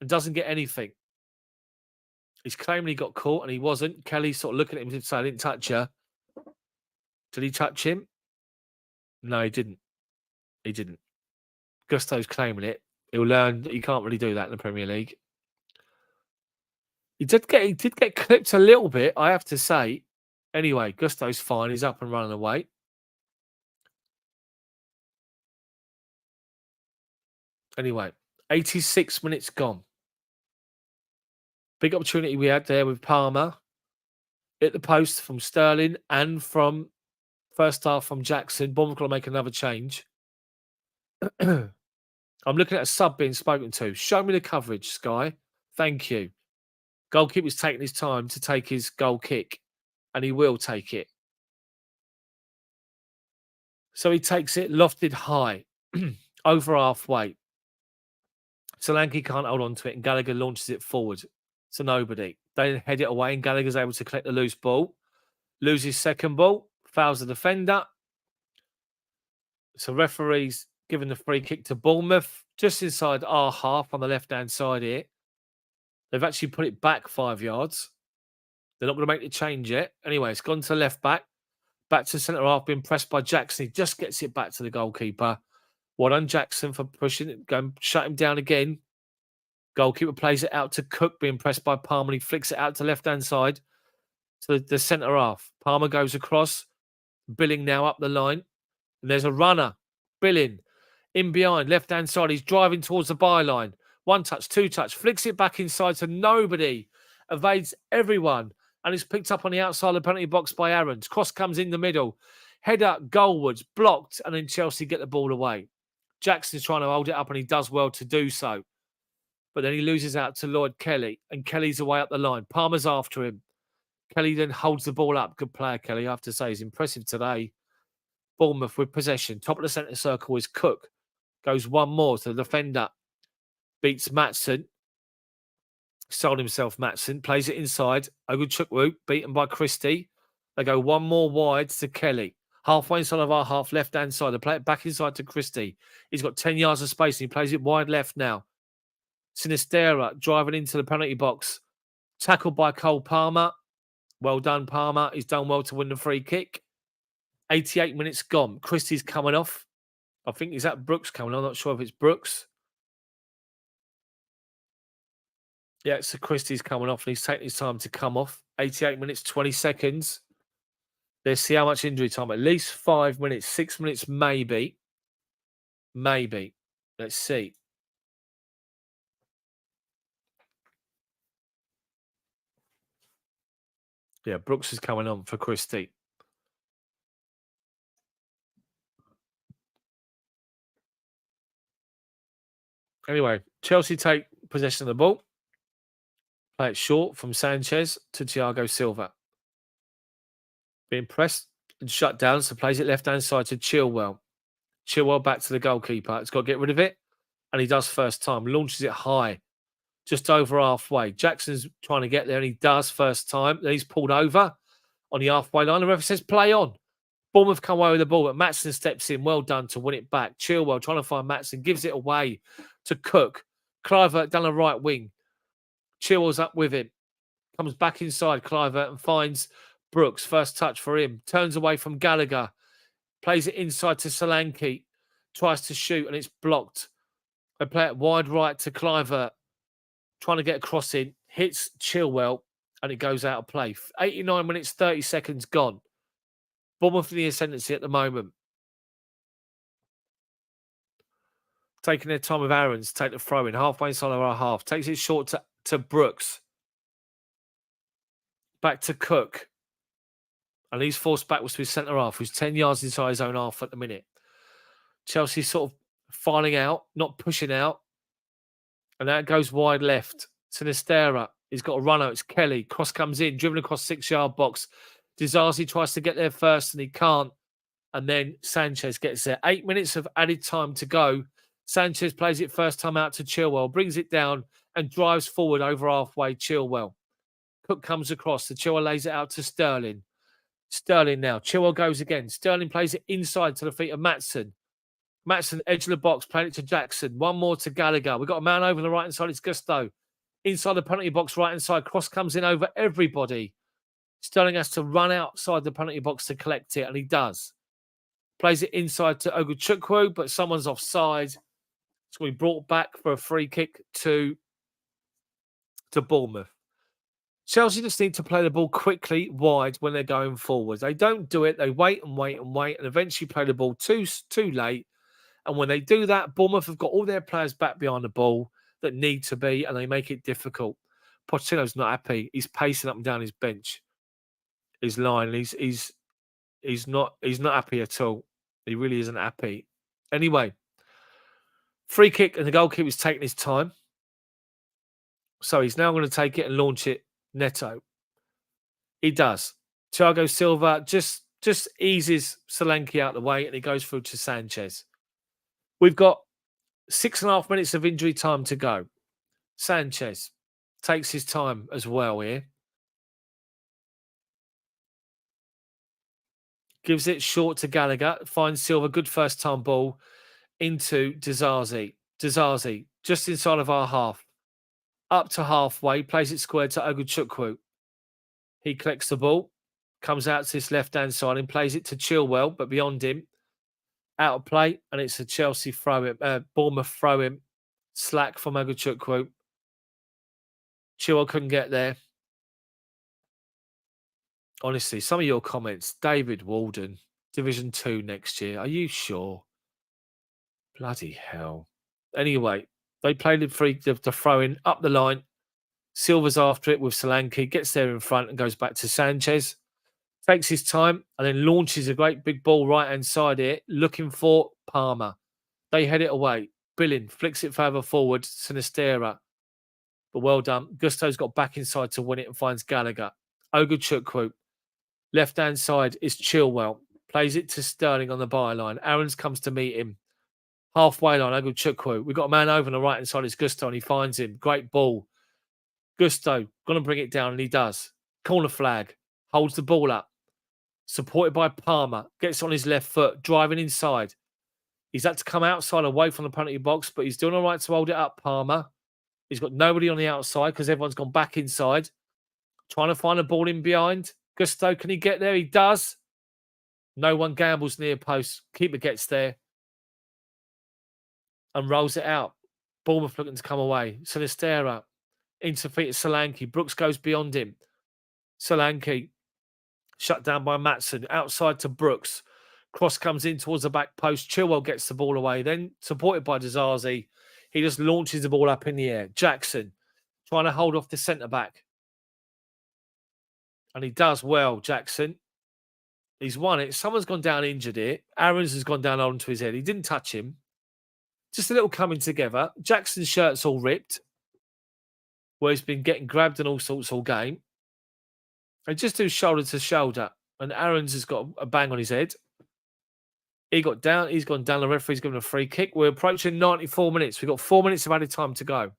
and doesn't get anything. He's claiming he got caught and he wasn't. Kelly sort of looking at him and saying, I didn't touch her. Did he touch him? No, he didn't. He didn't. Gusto's claiming it. He'll learn that you can't really do that in the Premier League. He did get clipped a little bit, I have to say. Anyway, Gusto's fine. He's up and running away. Anyway, 86 minutes gone. Big opportunity we had there with Palmer. Hit the post from Sterling and from first half from Jackson. Bournemouth got to make another change. I'm looking at a sub being spoken to. Show me the coverage, Sky. Thank you. Goalkeeper's taking his time to take his goal kick, and he will take it. So he takes it lofted high, over halfway. Solanke can't hold on to it, and Gallagher launches it forward to nobody. They head it away, and Gallagher's able to collect the loose ball. Loses second ball, fouls the defender. So referees giving the free kick to Bournemouth, just inside our half on the left-hand side here. They've actually put it back 5 yards. They're not going to make the change yet. Anyway, it's gone to left back to centre half, being pressed by Jackson. He just gets it back to the goalkeeper. Well done, Jackson, for pushing it, going shut him down again. Goalkeeper plays it out to Cook, being pressed by Palmer. He flicks it out to left-hand side to the centre half. Palmer goes across. Billing now up the line. And there's a runner. Billing in behind, left-hand side. He's driving towards the byline. 1 touch, 2 touch. Flicks it back inside to nobody. Evades everyone. And is picked up on the outside of the penalty box by Aarons. Cross comes in the middle. Header goalwards, blocked. And then Chelsea get the ball away. Jackson's trying to hold it up, and he does well to do so. But then he loses out to Lloyd Kelly, and Kelly's away up the line. Palmer's after him. Kelly then holds the ball up. Good player, Kelly, I have to say. He's impressive today. Bournemouth with possession. Top of the centre circle is Cook. Goes one more to the defender. Beats Matson. Sold himself, Matson. Plays it inside. Oguchukwu, beaten by Christie. They go one more wide to Kelly. Halfway inside of our half, left-hand side. They play it back inside to Christie. He's got 10 yards of space, and he plays it wide left now. Sinistera driving into the penalty box. Tackled by Cole Palmer. Well done, Palmer. He's done well to win the free kick. 88 minutes gone. Christie's coming off. I think, is that Brooks coming on? I'm not sure if it's Brooks. Yeah, so Christie's coming off, and he's taking his time to come off. 88 minutes, 20 seconds. Let's see how much injury time. At least 5 minutes, 6 minutes, maybe. Maybe. Let's see. Yeah, Brooks is coming on for Christie. Anyway, Chelsea take possession of the ball. Play it short from Sanchez to Thiago Silva. Being pressed and shut down, so plays it left-hand side to Chilwell. Chilwell back to the goalkeeper. He's got to get rid of it, and he does first time. Launches it high, just over halfway. Jackson's trying to get there, and he does first time. Then he's pulled over on the halfway line. The referee says, play on. Bournemouth come away with the ball, but Matson steps in. Well done to win it back. Chilwell trying to find Matson, gives it away to Cook. Clivert down the right wing. Chilwell's up with him. Comes back inside Clivert and finds Brooks. First touch for him. Turns away from Gallagher. Plays it inside to Solanke. Tries to shoot, and it's blocked. They play it wide right to Clivert. Trying to get a cross in. Hits Chilwell, and it goes out of play. 89 minutes, 30 seconds gone. Bournemouth in the ascendancy at the moment. Taking their time with Aarons. Take the throw in. Halfway inside of our half. Takes it short to Brooks. Back to Cook. And he's forced backwards to his centre half, who's 10 yards inside his own half at the minute. Chelsea sort of filing out, not pushing out. And that goes wide left. Sinistera. He's got a runner. It's Kelly. Cross comes in, driven across 6-yard box. Dizazi tries to get there first, and he can't. And then Sanchez gets there. 8 minutes of added time to go. Sanchez plays it first time out to Chilwell, brings it down and drives forward over halfway. Chilwell. Cook comes across. The Chilwell lays it out to Sterling. Sterling now. Chilwell goes again. Sterling plays it inside to the feet of Matson. Matson, edge of the box, playing it to Jackson. One more to Gallagher. We've got a man over the right-hand side. It's Gusto. Inside the penalty box, right-hand side. Cross comes in over everybody. Sterling has to run outside the penalty box to collect it, and he does. Plays it inside to Oguchukwu, but someone's offside. It's going to be brought back for a free kick to Bournemouth. Chelsea just need to play the ball quickly wide when they're going forward. They don't do it. They wait and wait and wait and eventually play the ball too late. And when they do that, Bournemouth have got all their players back behind the ball that need to be, and they make it difficult. Pochettino's not happy. He's pacing up and down his bench. His line. He's not happy at all. He really isn't happy. Anyway, free kick and the goalkeeper's taking his time. So he's now going to take it and launch it Neto. He does. Thiago Silva just eases Solanke out the way and he goes through to Sanchez. We've got 6.5 minutes of injury time to go. Sanchez takes his time as well here. Gives it short to Gallagher. Finds Silva. Good first time ball into Dizazi. Dizazi just inside of our half. Up to halfway. Plays it square to Oguchukwu. He collects the ball. Comes out to his left-hand side and plays it to Chilwell, but beyond him. Out of play. And it's a Chelsea throw-in. Bournemouth throw-in. Slack from Oguchukwu. Chilwell couldn't get there. Honestly, some of your comments, David Walden, Division 2 next year. Are you sure? Bloody hell. Anyway, they played the throw-in up the line. Silva's after it with Solanke, gets there in front and goes back to Sanchez. Takes his time and then launches a great big ball right-hand side here, looking for Palmer. They head it away. Billing flicks it further forward, Sinistera. But well done. Gusto's got back inside to win it and finds Gallagher. Oguchukwu. Left-hand side is Chilwell. Plays it to Sterling on the byline. Aarons comes to meet him. Halfway line, Oguchukwu. We've got a man over on the right-hand side. It's Gusto and he finds him. Great ball. Gusto, going to bring it down and he does. Corner flag. Holds the ball up. Supported by Palmer. Gets on his left foot. Driving inside. He's had to come outside away from the penalty box, but he's doing all right to hold it up, Palmer. He's got nobody on the outside because everyone's gone back inside. Trying to find a ball in behind. Gusto, can he get there? He does. No one gambles near post. Keeper gets there and rolls it out. Bournemouth looking to come away. Sinistera into feet of Solanke. Brooks goes beyond him. Solanke shut down by Matson. Outside to Brooks. Cross comes in towards the back post. Chilwell gets the ball away. Then supported by Dizazi. He just launches the ball up in the air. Jackson trying to hold off the centre-back. And he does well, Jackson. He's won it. Someone's gone down injured here. Aarons has gone down onto his head. He didn't touch him. Just a little coming together. Jackson's shirt's all ripped. Where he's been getting grabbed and all sorts all game. They just do shoulder to shoulder. And Aarons has got a bang on his head. He got down. He's gone down. The referee's given a free kick. We're approaching 94 minutes. We've got 4 minutes of added time to go.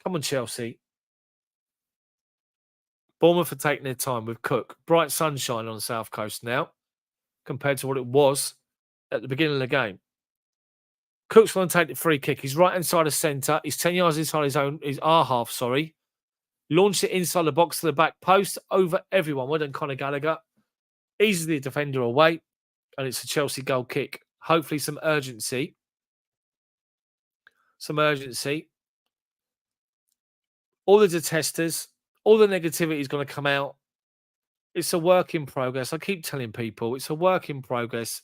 Come on, Chelsea. Bournemouth are taking their time with Cook. Bright sunshine on the South Coast now compared to what it was at the beginning of the game. Cook's going to take the free kick. He's right inside the centre. He's 10 yards inside our half, sorry. Launched it inside the box to the back post over everyone. Well done, Conor Gallagher. Easily a defender away. And it's a Chelsea goal kick. Hopefully some urgency. Some urgency. All the detesters, all the negativity is going to come out. It's a work in progress. I keep telling people it's a work in progress.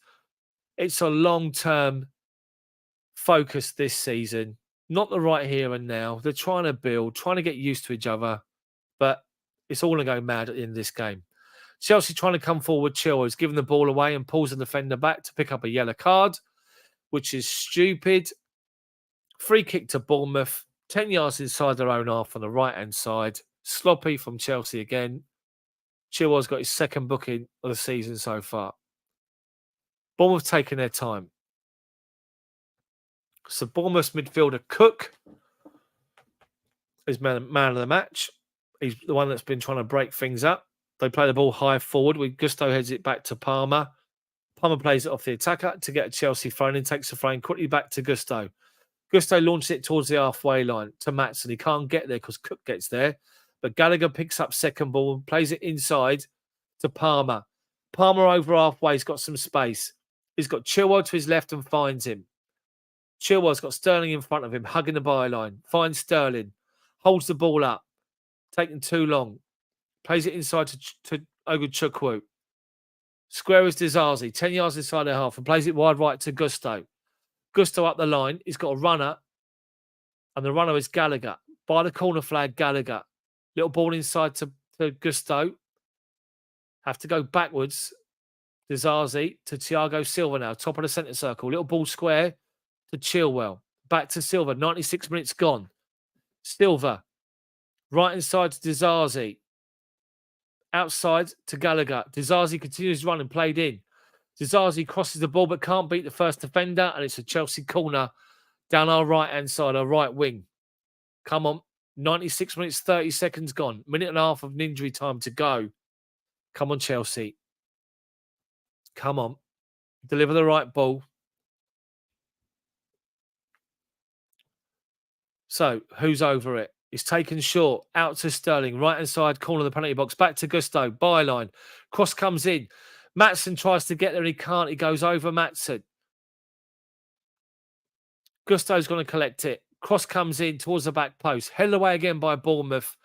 It's a long-term focus this season. Not the right here and now. They're trying to build, trying to get used to each other. But it's all going to go mad at the end of this game. Chelsea trying to come forward. Chilwell is giving the ball away and pulls the defender back to pick up a yellow card, which is stupid. Free kick to Bournemouth. 10 yards inside their own half on the right-hand side. Sloppy from Chelsea again. Chilwell's got his second booking of the season so far. Bournemouth taking their time. So Bournemouth's midfielder Cook is man of the match. He's the one that's been trying to break things up. They play the ball high forward. Gusto heads it back to Palmer. Palmer plays it off the attacker to get a Chelsea thrown in. Takes the throw in quickly back to Gusto. Gusto launches it towards the halfway line to Matson. He can't get there because Cook gets there. But Gallagher picks up second ball and plays it inside to Palmer. Palmer over halfway. He's got some space. He's got Chilwell to his left and finds him. Chilwell's got Sterling in front of him, hugging the byline. Finds Sterling. Holds the ball up. taking too long. Plays it inside to Oguchukwu. Square is Dizazi, 10 yards inside their half, and plays it wide right to Gusto. Gusto up the line. He's got a runner, and the runner is Gallagher. By the corner flag, Gallagher. Little ball inside to Gusto. Have to go backwards. Dizazi to Thiago Silva now, top of the centre circle. Little ball square to Chilwell. Back to Silva. 96 minutes gone. Silva. Right inside to Dizazi. Outside to Gallagher. Dizazi continues running, played in. Dizazi crosses the ball but can't beat the first defender, and it's a Chelsea corner down our right-hand side, our right wing. Come on. 96 minutes, 30 seconds gone. Minute and a half of injury time to go. Come on, Chelsea. Come on. Deliver the right ball. So, who's over it? It's taken short. Out to Sterling. Right-hand side corner of the penalty box. Back to Gusto. Byline. Cross comes in. Maatsen tries to get there and he can't. He goes over Maatsen. Gusto's going to collect it. Cross comes in towards the back post. Held away again by Bournemouth.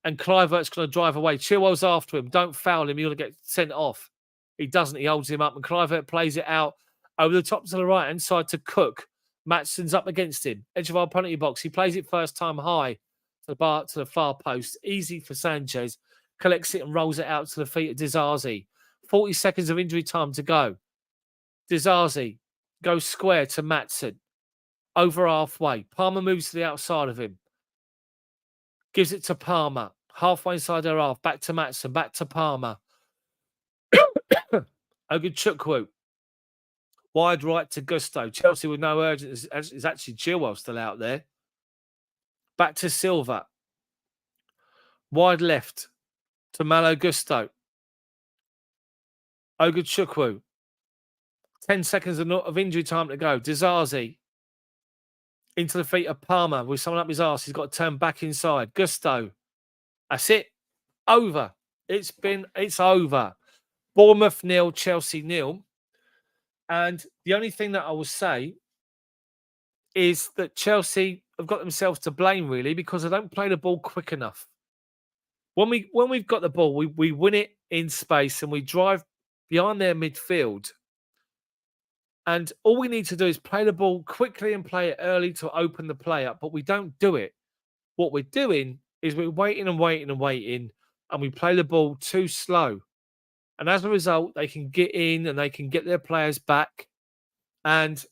And Kluivert's going to drive away. Chilwell's after him. Don't foul him. You're going to get sent off. He doesn't. He holds him up. And Kluivert plays it out over the top to the right-hand side to Cook. Maatsen's up against him. Edge of our penalty box. He plays it first time high to the far post. Easy for Sanchez. Collects it and rolls it out to the feet of Dizazi. 40 seconds of injury time to go. Dizazi goes square to Maatsen. Over halfway. Palmer moves to the outside of him. Gives it to Palmer. Halfway inside their half. Back to Maatsen. Back to Palmer. Oguchukwu. Wide right to Gusto. Chelsea with no urgency. It's actually Chilwell still out there. Back to Silva. Wide left to Malo Gusto. Oguchukwu. 10 seconds of injury time to go. Dizazi. Into the feet of Palmer with someone up his arse. He's got to turn back inside. Gusto. That's it. Over. It's over. Bournemouth 0, Chelsea 0. And the only thing that I will say is that Chelsea have got themselves to blame, really, because they don't play the ball quick enough. When we've got the ball, we win it in space and we drive behind their midfield. And all we need to do is play the ball quickly and play it early to open the play up, but we don't do it. What we're doing is we're waiting and waiting and waiting, and we play the ball too slow. And as a result, they can get in and they can get their players back. And,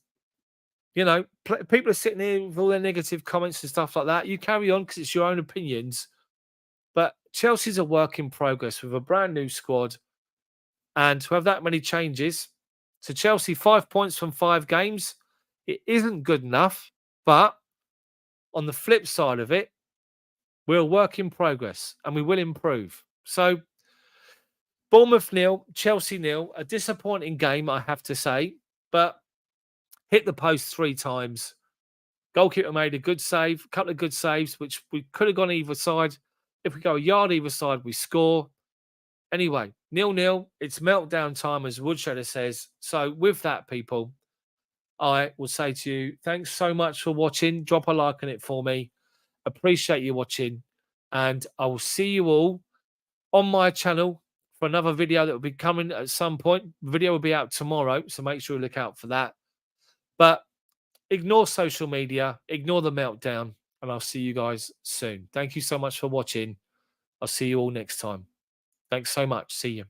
you know, people are sitting here with all their negative comments and stuff like that. You carry on because it's your own opinions. But Chelsea's a work in progress with a brand new squad. And to have that many changes, so Chelsea 5 points from 5 games, it isn't good enough. But on the flip side of it, we're a work in progress and we will improve. So Bournemouth 0, Chelsea 0, a disappointing game, I have to say, but hit the post 3 times. Goalkeeper made a good save, a couple of good saves, which we could have gone either side. If we go a yard either side, we score. Anyway, 0-0. It's meltdown time, as Woodshedder says. So with that, people, I will say to you, thanks so much for watching. Drop a like on it for me. Appreciate you watching. And I will see you all on my channel for another video that will be coming at some point. The video will be out tomorrow, so make sure you look out for that. But ignore social media, ignore the meltdown, and I'll see you guys soon. Thank you so much for watching. I'll see you all next time. Thanks so much. See you.